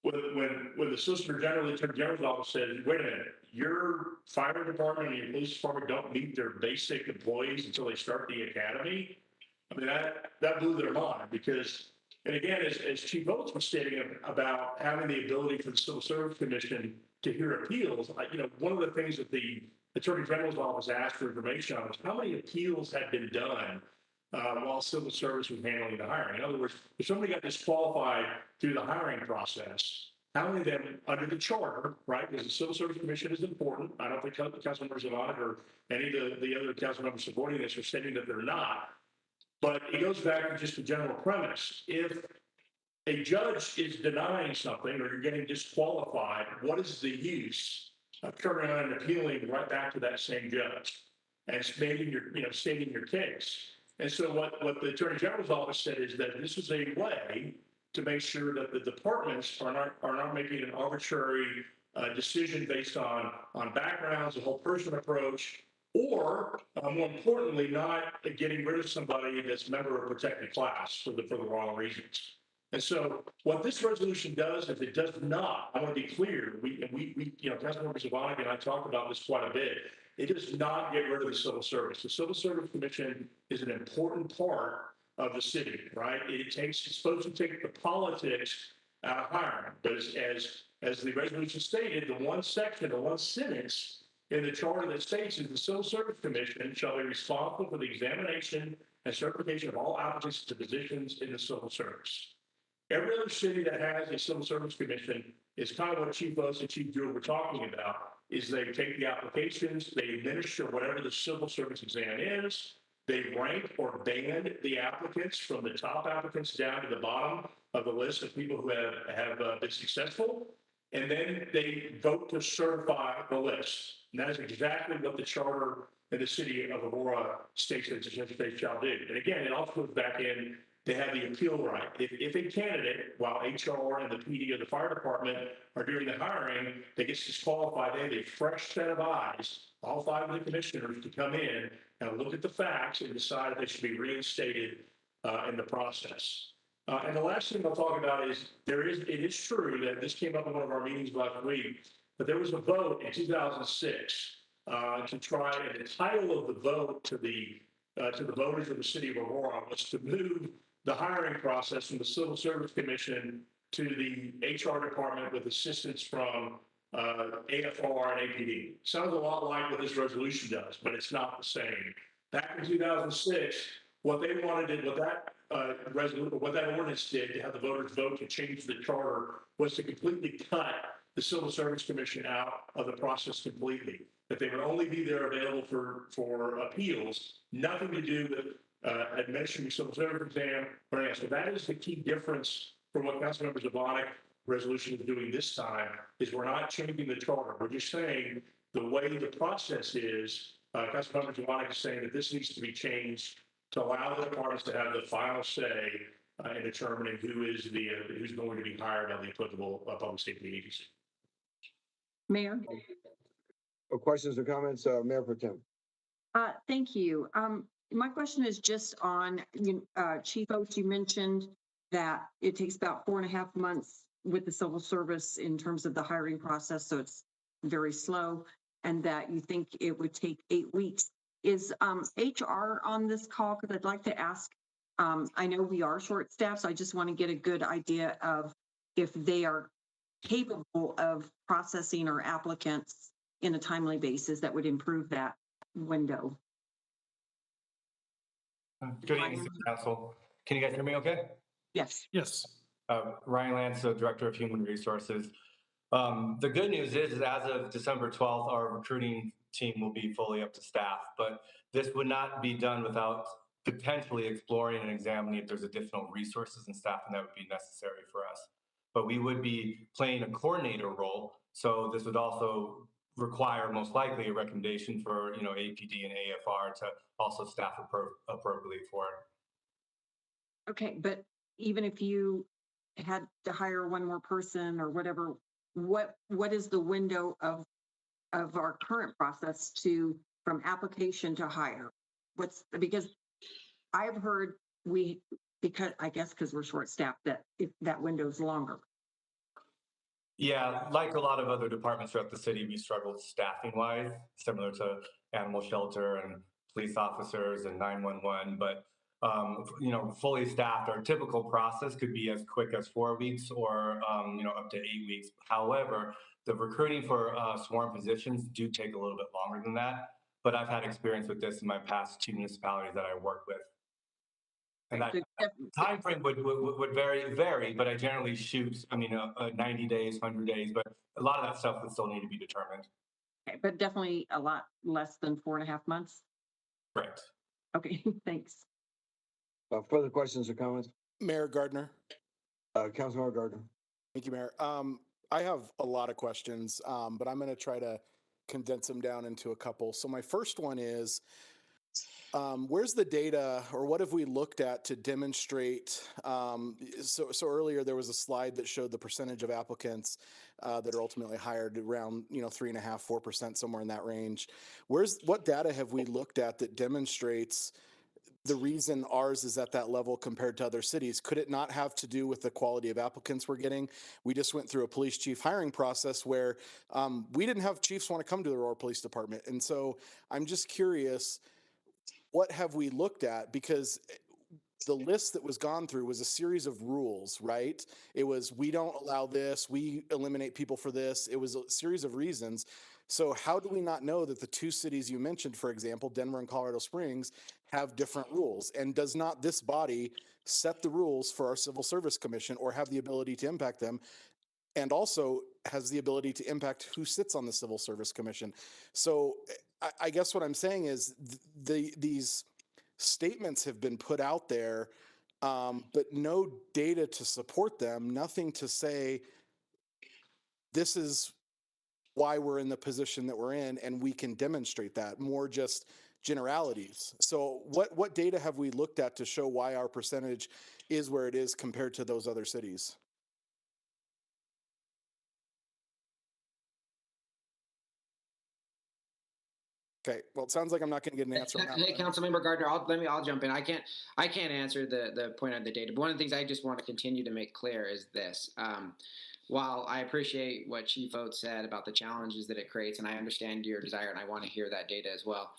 when the Solicitor General, the Attorney General's office said, wait a minute, your fire department and your police department don't meet their basic employees until they start the academy. I mean, that blew their mind, because, and again, as Chief Oates was stating about having the ability for the Civil Service Commission to hear appeals, one of the things that the Attorney General's office asked for information on was how many appeals had been done while civil service was handling the hiring. In other words, if somebody got disqualified through the hiring process, how many of them under the charter, right? Because the Civil Service Commission is important. I don't think council members of audit or any of the other council members supporting this are stating that they're not. But it goes back to just the general premise. If a judge is denying something or you're getting disqualified, what is the use of turning around and appealing right back to that same judge and stating your case? And so what the Attorney General's office said is that this is a way to make sure that the departments are not making an arbitrary decision based on backgrounds, a whole person approach, or more importantly, not getting rid of somebody that's a member of a protected class for the wrong reasons. And so what this resolution does is it does not, I want to be clear, we Councilmember Zavonic and I talked about this quite a bit. It does not get rid of the civil service. The Civil Service Commission is an important part of the city, right? It's supposed to take the politics out of hiring. But as the resolution stated, the one section, the one sentence in the charter that states is the Civil Service Commission shall be responsible for the examination and certification of all applicants to positions in the civil service. Every other city that has a Civil Service Commission is kind of what Chief Oates and Chief Jewell were talking about, is they take the applications, they administer whatever the civil service exam is, they rank or band the applicants from the top applicants down to the bottom of the list of people who have been successful, and then they vote to certify the list. And that is exactly what the charter in the city of Aurora states that they shall do. And again, it also goes back in, they have the appeal right. If a candidate, while HR and the PD or the fire department are doing the hiring, they get disqualified, they have a fresh set of eyes, all 5 of the commissioners, to come in and look at the facts and decide if they should be reinstated in the process. And the last thing I'll talk about is it is true that this came up in one of our meetings last week, but there was a vote in 2006 to try, and the title of the vote to the voters of the city of Aurora was to move the hiring process from the Civil Service Commission to the HR department with assistance from AFR and APD. Sounds a lot like what this resolution does, but it's not the same. Back in 2006, what they wanted, what that ordinance did to have the voters vote to change the charter was to completely cut the Civil Service Commission out of the process completely. That they would only be there available for appeals, nothing to do with administering the civil service exam or anything. So that is the key difference from what Councilmember Zavonic resolution is doing this time, is we're not changing the charter. We're just saying the way the process is, Councilmember Zavonic is saying that this needs to be changed to allow the departments to have the final say in determining who's going to be hired by the applicable public safety agency. Mayor? Questions or comments, Mayor Pro Tem? Thank you. My question is just on, Chief Oates, you mentioned that it takes about 4.5 months with the civil service in terms of the hiring process, so it's very slow, and that you think it would take 8 weeks. Is HR on this call? Because I'd like to ask I know we are short-staffed, so I just want to get a good idea of if they are capable of processing our applicants in a timely basis that would improve that window. Good evening, City Council. Can you guys hear me okay? Yes. Yes. Ryan Lance, the Director of Human Resources. The good news is as of December 12th, our recruiting team will be fully up to staff, but this would not be done without potentially exploring and examining if there's additional resources and staffing that would be necessary for us. But we would be playing a coordinator role, so this would also require most likely a recommendation for APD and AFR to also staff appropriately for it. Okay, but even if you had to hire one more person or whatever, what is the window of our current process from application to hire? Because I've heard because we're short staffed that window's longer. Yeah, like a lot of other departments throughout the city, we struggled staffing wise, similar to animal shelter and police officers and 911. But fully staffed, our typical process could be as quick as 4 weeks or up to 8 weeks. However, the recruiting for sworn positions do take a little bit longer than that. But I've had experience with this in my past 2 municipalities that I work with. And that time frame would vary, but I generally shoot, 90 days, 100 days, but a lot of that stuff would still need to be determined. Okay, but definitely a lot less than 4.5 months. Correct. Okay, thanks. Further questions or comments? Mayor Gardner. Councilmember Gardner. Thank you, Mayor. I have a lot of questions, but I'm going to try to condense them down into a couple. So my first one is, where's the data, or what have we looked at to demonstrate? So earlier there was a slide that showed the percentage of applicants that are ultimately hired around 3.5%, 4%, somewhere in that range. What data have we looked at that demonstrates the reason ours is at that level compared to other cities? Could it not have to do with the quality of applicants we're getting? We just went through a police chief hiring process where we didn't have chiefs want to come to the Aurora Police Department. And so I'm just curious, what have we looked at? Because the list that was gone through was a series of rules, right? It was, we don't allow this, we eliminate people for this. It was a series of reasons. So how do we not know that the 2 cities you mentioned, for example, Denver and Colorado Springs, have different rules? And does not this body set the rules for our Civil Service Commission or have the ability to impact them? And also has the ability to impact who sits on the Civil Service Commission. So I guess what I'm saying is these statements have been put out there, but no data to support them, nothing to say this is why we're in the position that we're in and we can demonstrate that, more just generalities. So what data have we looked at to show why our percentage is where it is compared to those other cities? Okay, well, it sounds like I'm not going to get an answer on that. Hey, Councilmember Gardner, I'll jump in. I can't answer the point on the data, but one of the things I just want to continue to make clear is this. While I appreciate what Chief Oates said about the challenges that it creates, and I understand your desire, and I want to hear that data as well,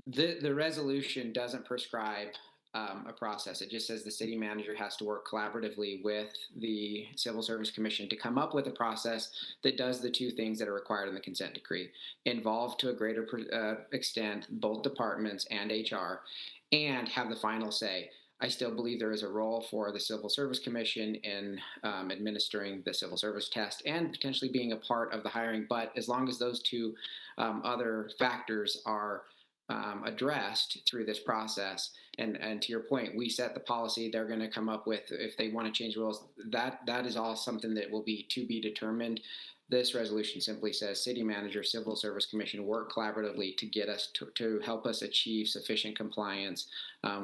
the resolution doesn't prescribe a process. It just says the city manager has to work collaboratively with the Civil Service Commission to come up with a process that does the 2 things that are required in the consent decree: involve to a greater extent both departments and HR, and have the final say. I still believe there is a role for the Civil Service Commission in administering the civil service test and potentially being a part of the hiring. But as long as those 2 other factors are addressed through this process, and to your point, we set the policy. They're going to come up with, if they want to change rules, that is all something that will be to be determined. This resolution simply says city manager, Civil Service Commission work collaboratively to get us to help us achieve sufficient compliance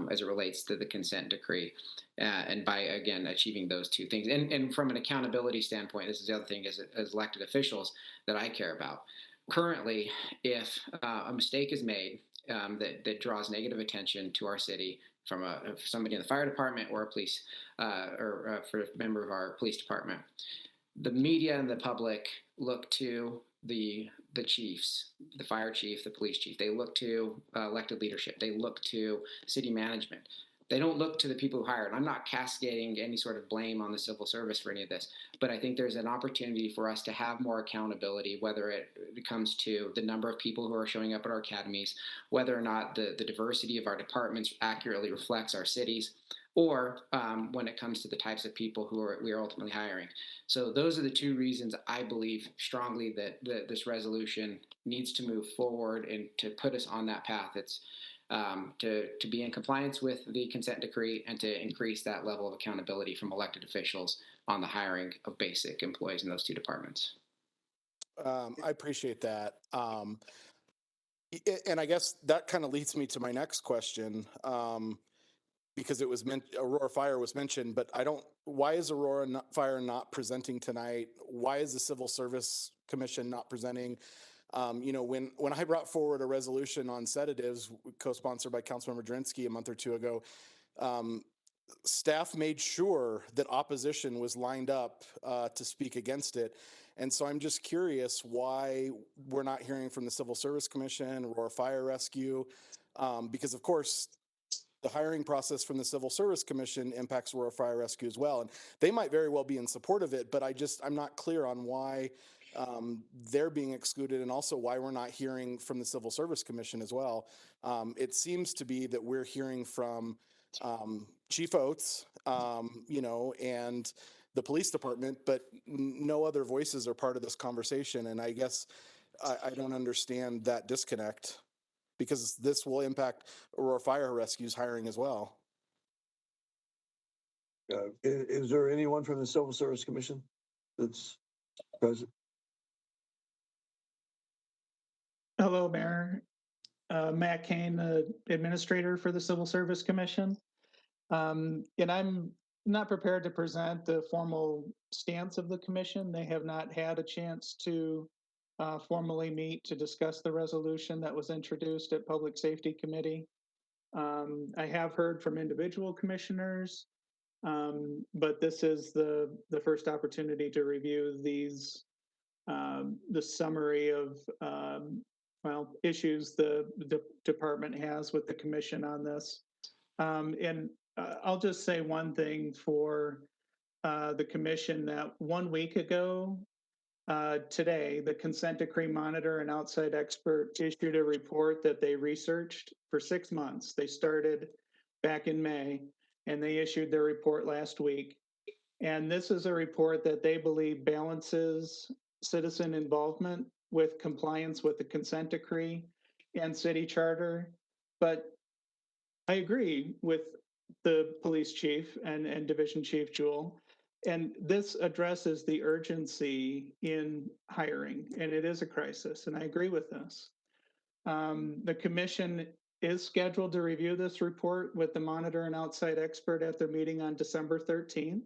as it relates to the consent decree, and by again achieving those 2 things. And from an accountability standpoint, this is the other thing as elected officials that I care about. Currently, if a mistake is made that draws negative attention to our city from somebody in the fire department or a police or for a member of our police department, the media and the public look to the chiefs, the fire chief, the police chief. They look to elected leadership. They look to city management. they don't look to the people who hired. I'm not cascading any sort of blame on the civil service for any of this, but I think there's an opportunity for us to have more accountability, whether it comes to the number of people who are showing up at our academies, whether or not the diversity of our departments accurately reflects our cities, or when it comes to the types of people who we are ultimately hiring. So those are the two reasons I believe strongly that this resolution needs to move forward and to put us on that path. It's to be in compliance with the consent decree and to increase that level of accountability from elected officials on the hiring of basic employees in those two departments. I appreciate that. And I guess that kind of leads me to my next question, because it was Aurora Fire was mentioned, but why is Aurora Fire not presenting tonight? Why is the Civil Service Commission not presenting? When I brought forward a resolution on sedatives, co-sponsored by Councilmember Drinsky a month or two ago, staff made sure that opposition was lined up to speak against it. And so I'm just curious why we're not hearing from the Civil Service Commission, Aurora Fire Rescue, because of course, the hiring process from the Civil Service Commission impacts Aurora Fire Rescue as well. And they might very well be in support of it, but I'm not clear on why they're being excluded, and also why we're not hearing from the Civil Service Commission as well. It seems to be that we're hearing from Chief Oates, and the police department, but no other voices are part of this conversation. And I guess I don't understand that disconnect, because this will impact Aurora Fire Rescue's hiring as well. Is there anyone from the Civil Service Commission that's present? Hello, Mayor. Matt Kane, the administrator for the Civil Service Commission. And I'm not prepared to present the formal stance of the commission. They have not had a chance to formally meet to discuss the resolution that was introduced at Public Safety Committee. I have heard from individual commissioners, but this is the first opportunity to review these, the summary of issues the department has with the commission on this. And I'll just say one thing for the commission, that 1 week ago, today, the consent decree monitor and outside expert issued a report that they researched for 6 months. They started back in May, and they issued their report last week. And this is a report that they believe balances citizen involvement with compliance with the consent decree and city charter. But I agree with the police chief and division chief Jewel. And this addresses the urgency in hiring, and it is a crisis, and I agree with this. The commission is scheduled to review this report with the monitor and outside expert at their meeting on December 13th,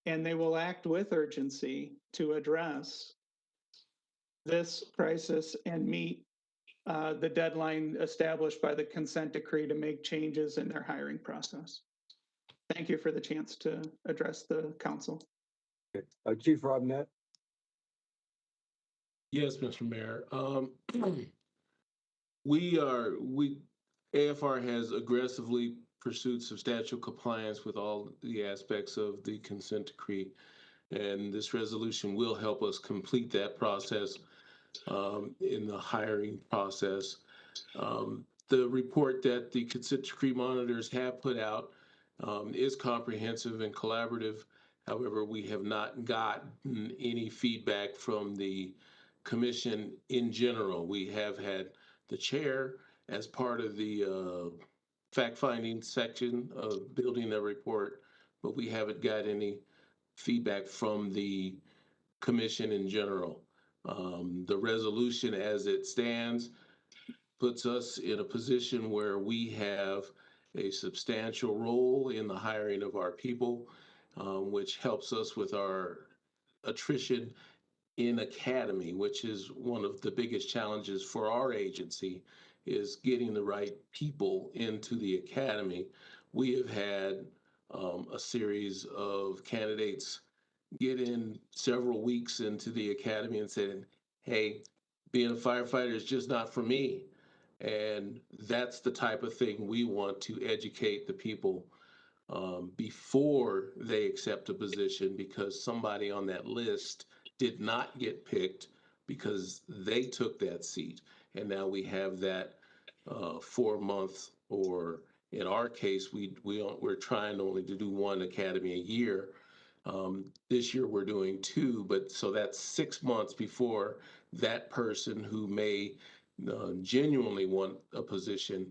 and they will act with urgency to address this crisis and meet the deadline established by the consent decree to make changes in their hiring process. Thank you for the chance to address the council. Okay. Chief Robinette. Yes, Mr. Mayor. AFR has aggressively pursued substantial compliance with all the aspects of the consent decree, and this resolution will help us complete that process in the hiring process. The report that the consent decree monitors have put out is comprehensive and collaborative. However, we have not gotten any feedback from the commission in general. We have had the chair as part of the fact-finding section of building the report, but we haven't got any feedback from the commission in general. The resolution as it stands puts us in a position where we have a substantial role in the hiring of our people, which helps us with our attrition in academy, which is one of the biggest challenges for our agency, is getting the right people into the academy. We have had a series of candidates get in several weeks into the academy and said, hey, being a firefighter is just not for me. And that's the type of thing we want to educate the people before they accept a position, because somebody on that list did not get picked because they took that seat. And now we have that 4 month, or in our case, we're trying only to do one academy a year. This year we're doing two, but so that's 6 months before that person who may genuinely want a position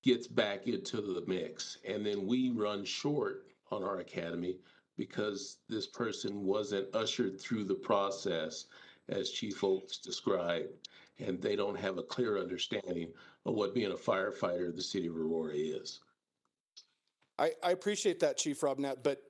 gets back into the mix. And then we run short on our academy because this person wasn't ushered through the process as Chief Oates described, and they don't have a clear understanding of what being a firefighter in the city of Aurora is. I appreciate that, Chief Robnett, but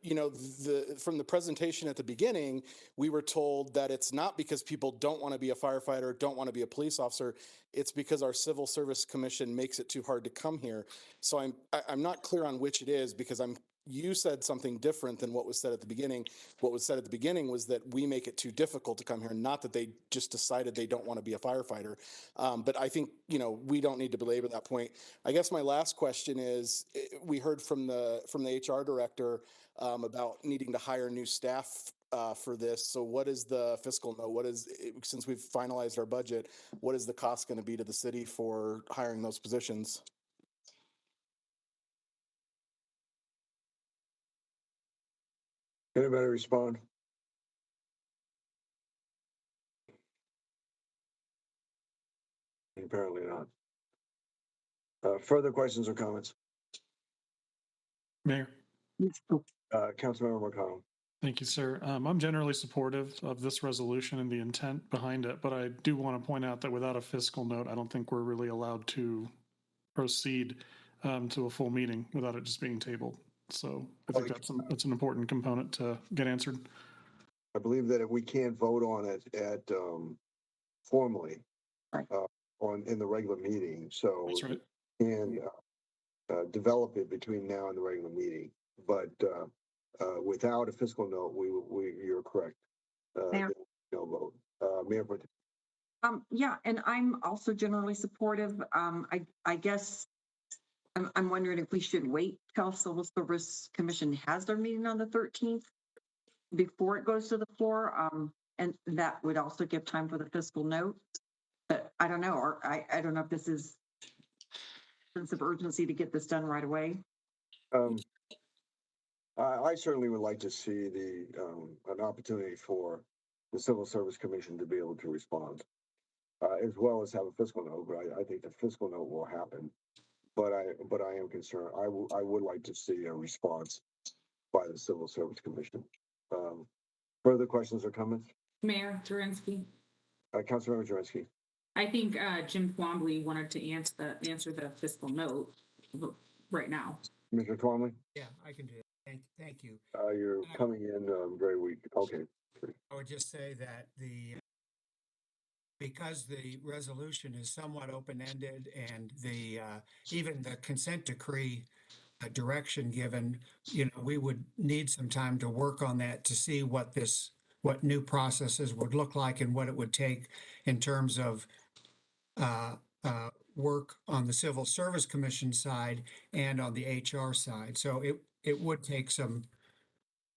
from the presentation at the beginning, we were told that it's not because people don't want to be a firefighter, don't want to be a police officer. It's because our Civil Service Commission makes it too hard to come here. So I'm not clear on which it is, because you said something different than what was said at the beginning. What was said at the beginning was that we make it too difficult to come here, not that they just decided they don't want to be a firefighter. But I think, we don't need to belabor that point. I guess my last question is, we heard from the HR director about needing to hire new staff for this. So what is the fiscal note? Since we've finalized our budget, what is the cost going to be to the city for hiring those positions? Anybody respond? Apparently not. Further questions or comments? Mayor. Councilmember McConnell. Thank you, sir. I'm generally supportive of this resolution and the intent behind it, but I do want to point out that without a fiscal note, I don't think we're really allowed to proceed to a full meeting without it just being tabled. So I think that's an important component to get answered. I believe that if we can't vote on it at formally in the regular meeting, so that's right. And develop it between now and the regular meeting. But without a fiscal note, you're correct. Mayor? No vote. Mayor. Yeah, and I'm also generally supportive. I guess I'm wondering if we should wait till Civil Service Commission has their meeting on the 13th before it goes to the floor. And that would also give time for the fiscal note. But I don't know, or I don't know if this is sense of urgency to get this done right away. I certainly would like to see an opportunity for the Civil Service Commission to be able to respond, as well as have a fiscal note. But I think the fiscal note will happen. But I am concerned. I would like to see a response by the Civil Service Commission. Further questions or comments? Mayor Jurenski. Councilmember Jurenski. I think Jim Twombly wanted to answer the fiscal note right now. Mr. Twombly? Yeah, I can do it. Thank you. You're coming in very weak. Okay. I would just say that because the resolution is somewhat open-ended and even the consent decree direction given, we would need some time to work on that to see what new processes would look like and what it would take in terms of work on the Civil Service Commission side and on the HR side. So it would take some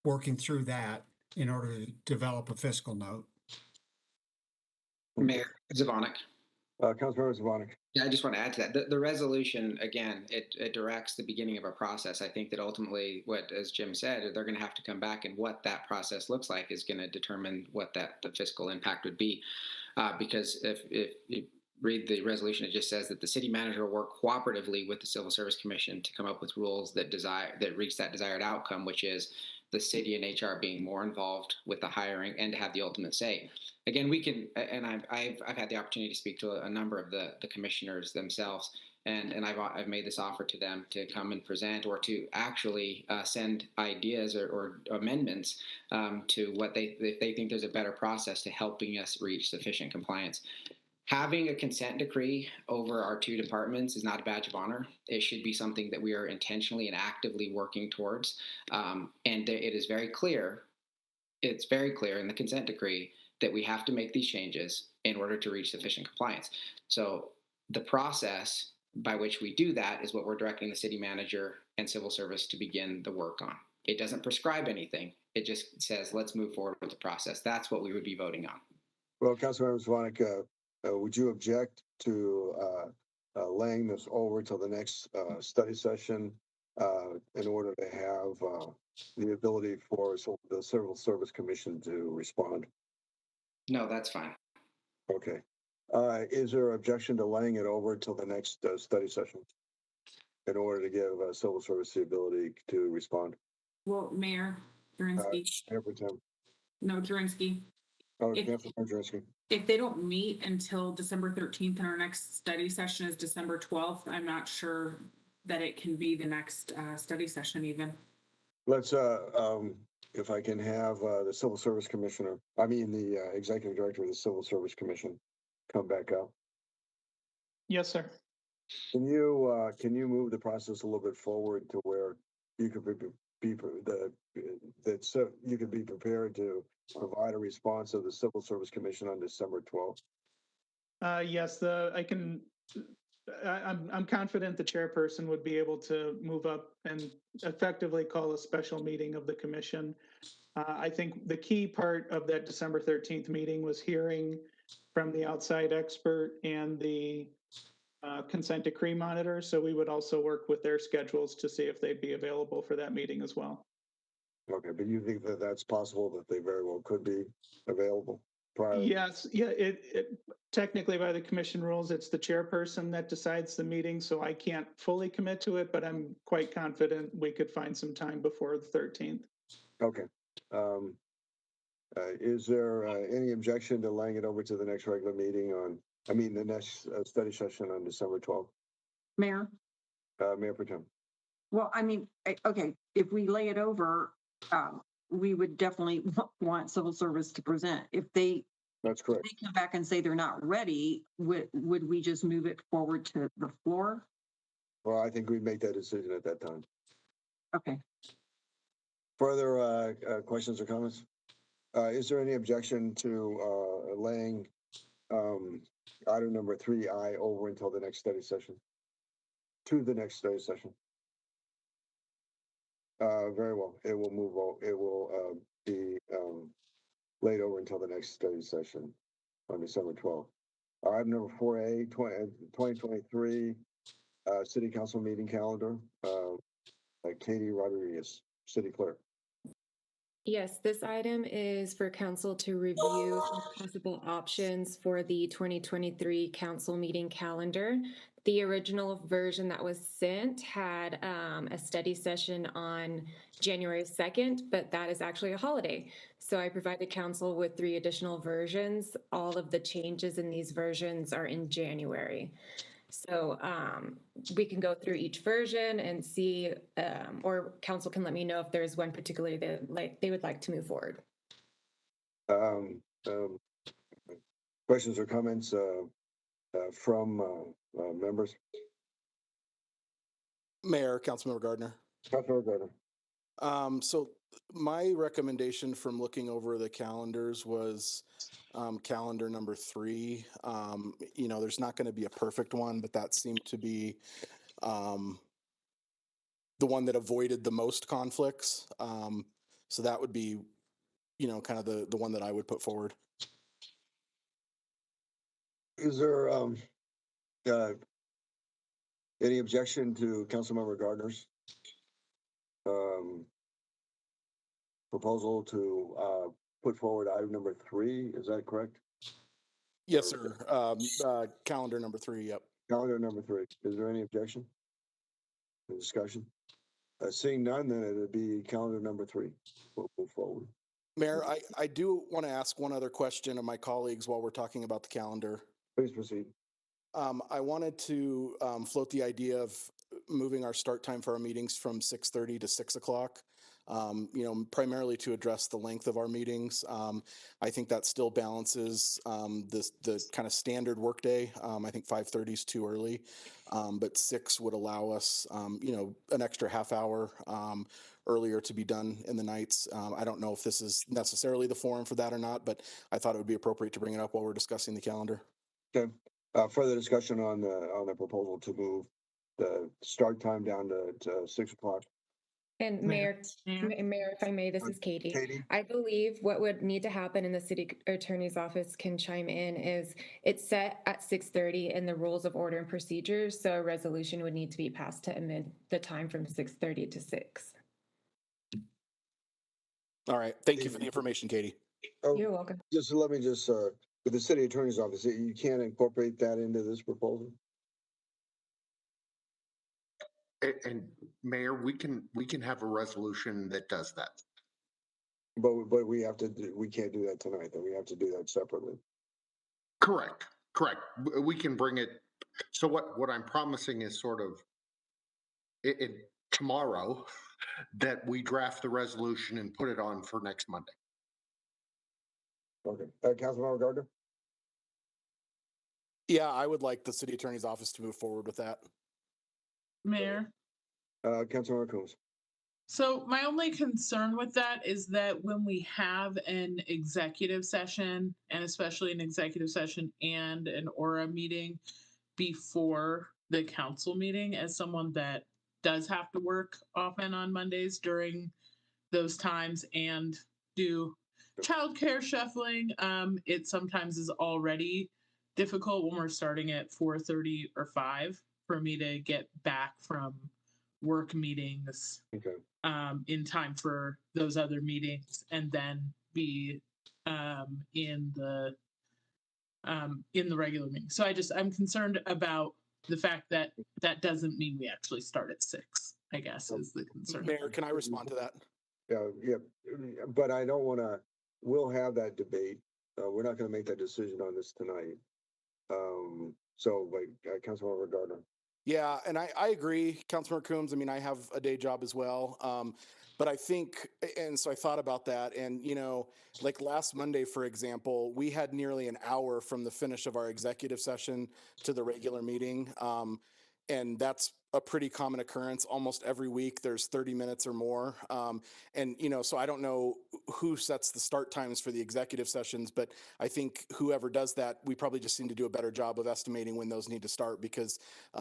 working through that in order to develop a fiscal note. Mayor Zvonek. Councilmember Zvonek. Yeah, I just want to add to that. The resolution, again, it directs the beginning of a process. I think that ultimately, as Jim said, they're going to have to come back, and what that process looks like is going to determine what the fiscal impact would be. Because if you read the resolution, it just says that the city manager will work cooperatively with the Civil Service Commission to come up with rules that reach that desired outcome, which is the city and HR being more involved with the hiring and to have the ultimate say. Again, we can, and I've had the opportunity to speak to a number of the commissioners themselves, and I've made this offer to them to come and present or to actually send ideas or amendments to if they think there's a better process to helping us reach sufficient compliance. Having a consent decree over our two departments is not a badge of honor. It should be something that we are intentionally and actively working towards. And it is very clear, it's very clear in the consent decree that we have to make these changes in order to reach sufficient compliance. So The process by which we do that is what we're directing the city manager and civil service to begin the work on. It doesn't prescribe anything. It just says, let's move forward with the process. That's what we would be voting on. Well, Councilmember Zvonek, would you object to laying this over till the next study session in order to have the ability for the Civil Service Commission to respond? No, that's fine. Okay. Is there objection to laying it over till the next study session in order to give Civil Service the ability to respond? Well, Mayor Durinsky, Mayor Pro Tem. no, Durinsky. Oh, If- Councilmember Durinsky. If they don't meet until December 13th and our next study session is December 12th, I'm not sure that it can be the next study session even. Let's, if I can have the Civil Service Commissioner, the Executive Director of the Civil Service Commission come back up. Yes, sir. Can you move the process a little bit forward to where you could you could be prepared to provide a response of the Civil Service Commission on December 12th? Yes, I'm confident the chairperson would be able to move up and effectively call a special meeting of the commission. I think the key part of that December 13th meeting was hearing from the outside expert and the consent decree monitor. So we would also work with their schedules to see if they'd be available for that meeting as well. Okay, but you think that that's possible, that they very well could be available prior? Yes, yeah, it technically by the commission rules, it's the chairperson that decides the meeting, so I can't fully commit to it, but I'm quite confident we could find some time before the 13th. Okay. Is there any objection to laying it over to the next regular meeting the next study session on December 12th? Mayor? Mayor Pro Tem. Well, okay, if we lay it over, we would definitely want civil service to present. If That's correct. they come back and say they're not ready, would we just move it forward to the floor? Well, I think we'd make that decision at that time. Okay. Further questions or comments? Is there any objection to laying item number 3I over until the next study session? To the next study session? Very well. It will move. It will be laid over until the next study session on December 12th. Item number 4A, 2023 City Council meeting calendar. Katie Rodriguez, City Clerk. Yes, this item is for council to review some possible options for the 2023 council meeting calendar. The original version that was sent had a study session on January 2nd, but that is actually a holiday. So I provided council with 3 additional versions. All of the changes in these versions are in January. So we can go through each version and see, or council can let me know if there's one particularly that they would like to move forward. Questions or comments from members? Mayor, Councilmember Gardner. Councilmember Gardner. So my recommendation from looking over the calendars was calendar number 3. There's not going to be a perfect one, but that seemed to be the one that avoided the most conflicts. So that would be, kind of the one that I would put forward. Is there any objection to Councilmember Gardner's proposal to put forward item number 3? Is that correct? Yes, sir. Calendar number 3. Yep. Calendar number 3. Is there any objection? Discussion? Seeing none, then it would be calendar number 3. We'll move forward. Mayor, I do want to ask one other question of my colleagues while we're talking about the calendar. Please proceed. I wanted to float the idea of moving our start time for our meetings from 6:30 to 6 o'clock. Primarily to address the length of our meetings. I think that still balances the kind of standard workday. I think 5:30 is too early, but 6 would allow us, an extra half hour earlier to be done in the nights. I don't know if this is necessarily the forum for that or not, but I thought it would be appropriate to bring it up while we're discussing the calendar. Okay. Further discussion on the proposal to move the start time down to 6 o'clock. And Mayor, Mayor, if I may, this is Katie. Katie? I believe what would need to happen, and the city attorney's office can chime in, is it's set at 6:30 in the rules of order and procedures. So a resolution would need to be passed to amend the time from 6:30 to 6. All right. Thank you for the information, Katie. Oh, You're welcome. just let me just, with the city attorney's office, you can't incorporate that into this proposal? And Mayor, we can have a resolution that does that. But we have to do, we can't do that tonight, though. We have to do that separately. Correct. We can bring it. So what I'm promising is sort of it tomorrow that we draft the resolution and put it on for next Monday. Okay. Councilmember Gardner? Yeah, I would like the city attorney's office to move forward with that. Mayor. Councilmember Coombs. So my only concern with that is that when we have an executive session, and especially an executive session and an Aura meeting before the council meeting, as someone that does have to work often on Mondays during those times and do childcare shuffling, it sometimes is already difficult when we're starting at 4:30 or 5 for me to get back from work meetings in time for those other meetings, and then be in the regular meeting. So I'm concerned about the fact that that doesn't mean we actually start at 6, I guess, is the concern. Mayor, can I respond to that? Yeah, but I don't want to, we'll have that debate. We're not going to make that decision on this tonight. So, like, Councilmember Gardner. Yeah, and I agree, Councilmember Coombs. I mean, I have a day job as well. But I think, and so I thought about that, and like last Monday, for example, we had nearly an hour from the finish of our executive session to the regular meeting. And that's a pretty common occurrence. Almost every week there's 30 minutes or more. And so I don't know who sets the start times for the executive sessions, but I think whoever does that, we probably just need to do a better job of estimating when those need to start, because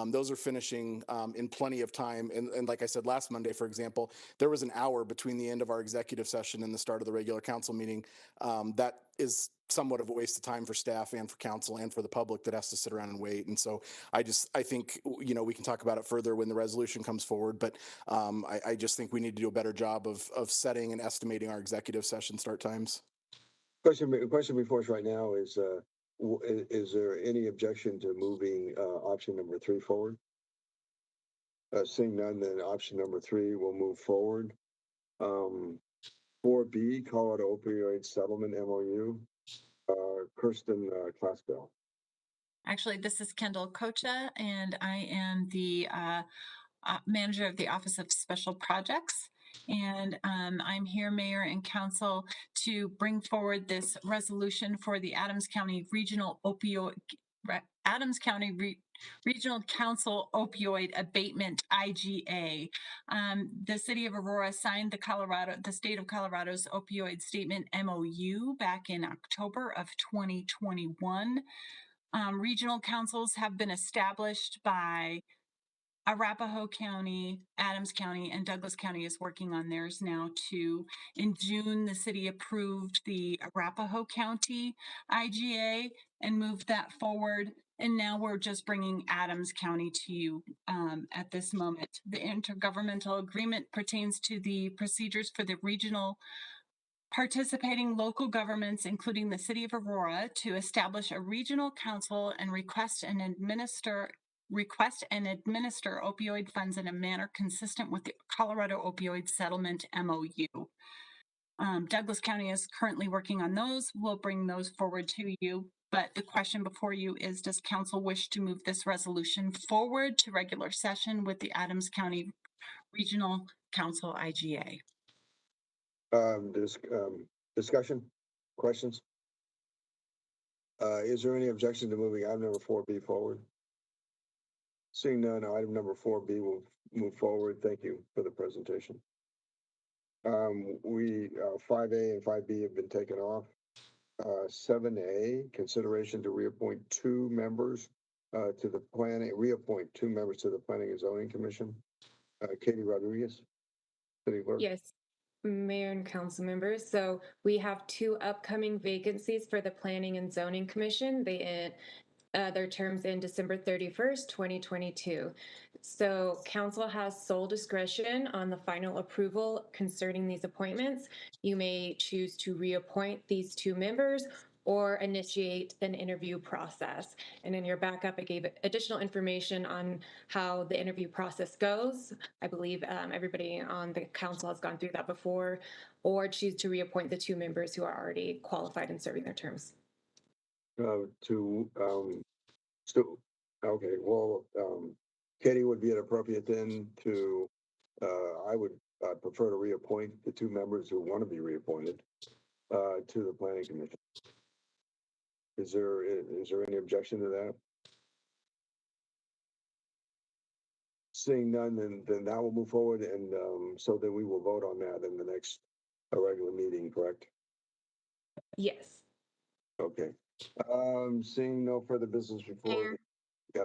those are finishing in plenty of time. And like I said, last Monday, for example, there was an hour between the end of our executive session and the start of the regular council meeting. That is somewhat of a waste of time for staff and for council and for the public that has to sit around and wait. And so I think, we can talk about it further when the resolution comes forward, but I just think we need to do a better job of setting and estimating our executive session start times. Question before us right now is there any objection to moving option number 3 forward? Seeing none, then option number 3 will move forward. 4B, Colorado Opioid Settlement MOU. Kirsten Classbell. Actually, this is Kendall Kocha, and I am the manager of the Office of Special Projects. And I'm here, Mayor and Council, to bring forward this resolution for the Adams County Regional Regional Council Opioid Abatement IGA. The city of Aurora signed the state of Colorado's opioid statement MOU back in October of 2021. Regional councils have been established by Arapahoe County, Adams County, and Douglas County is working on theirs now too. In June, the city approved the Arapahoe County IGA and moved that forward. And now we're just bringing Adams County to you at this moment. The intergovernmental agreement pertains to the procedures for the regional participating local governments, including the city of Aurora, to establish a regional council and request and administer opioid funds in a manner consistent with the Colorado Opioid Settlement MOU. Douglas County is currently working on those. We'll bring those forward to you. But the question before you is, does council wish to move this resolution forward to regular session with the Adams County Regional Council IGA? Discussion, questions? Is there any objection to moving item number 4B forward? Seeing none, item number 4B will move forward. Thank you for the presentation. 5A and 5B have been taken off. 7A, consideration to reappoint 2 members to the planning, reappoint 2 members to the Planning and Zoning Commission. Katie Rodriguez, City Clerk. Yes, Mayor and council members. So we have 2 upcoming vacancies for the Planning and Zoning Commission. Their terms in December 31st, 2022. So council has sole discretion on the final approval concerning these appointments. You may choose to reappoint these 2 members or initiate an interview process. And in your backup, I gave additional information on how the interview process goes. I believe everybody on the council has gone through that before, or choose to reappoint the 2 members who are already qualified and serving their terms. Okay, well, Katie would be appropriate then to, I would prefer to reappoint the 2 members who want to be reappointed to the Planning Commission. Is there any objection to that? Seeing none, then that will move forward, and so then we will vote on that in the next regular meeting, correct? Yes. Okay. Seeing no further business before. Yeah.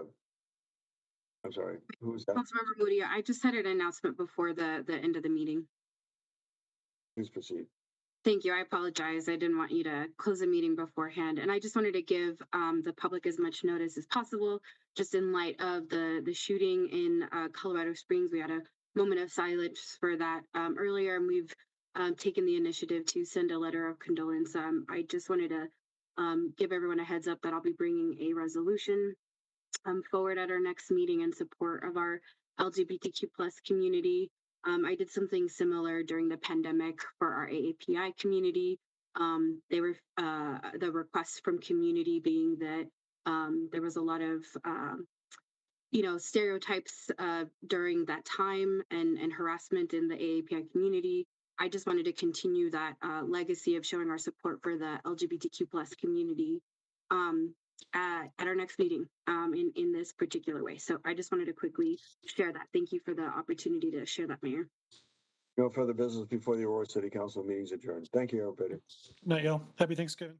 I'm sorry. Who's that? Councilmember Mudia, I just had an announcement before the end of the meeting. Please proceed. Thank you. I apologize. I didn't want you to close the meeting beforehand. And I just wanted to give the public as much notice as possible, just in light of the shooting in Colorado Springs. We had a moment of silence for that earlier, and we've taken the initiative to send a letter of condolence. I just wanted to give everyone a heads up that I'll be bringing a resolution forward at our next meeting in support of our LGBTQ plus community. I did something similar during the pandemic for our AAPI community. They were the requests from community being that there was a lot of stereotypes during that time and harassment in the AAPI community. I just wanted to continue that legacy of showing our support for the LGBTQ plus community at our next meeting in this particular way. So I just wanted to quickly share that. Thank you for the opportunity to share that, Mayor. No further business before the Aurora City Council meetings adjourned. Thank you, everybody. Night, y'all. Happy Thanksgiving.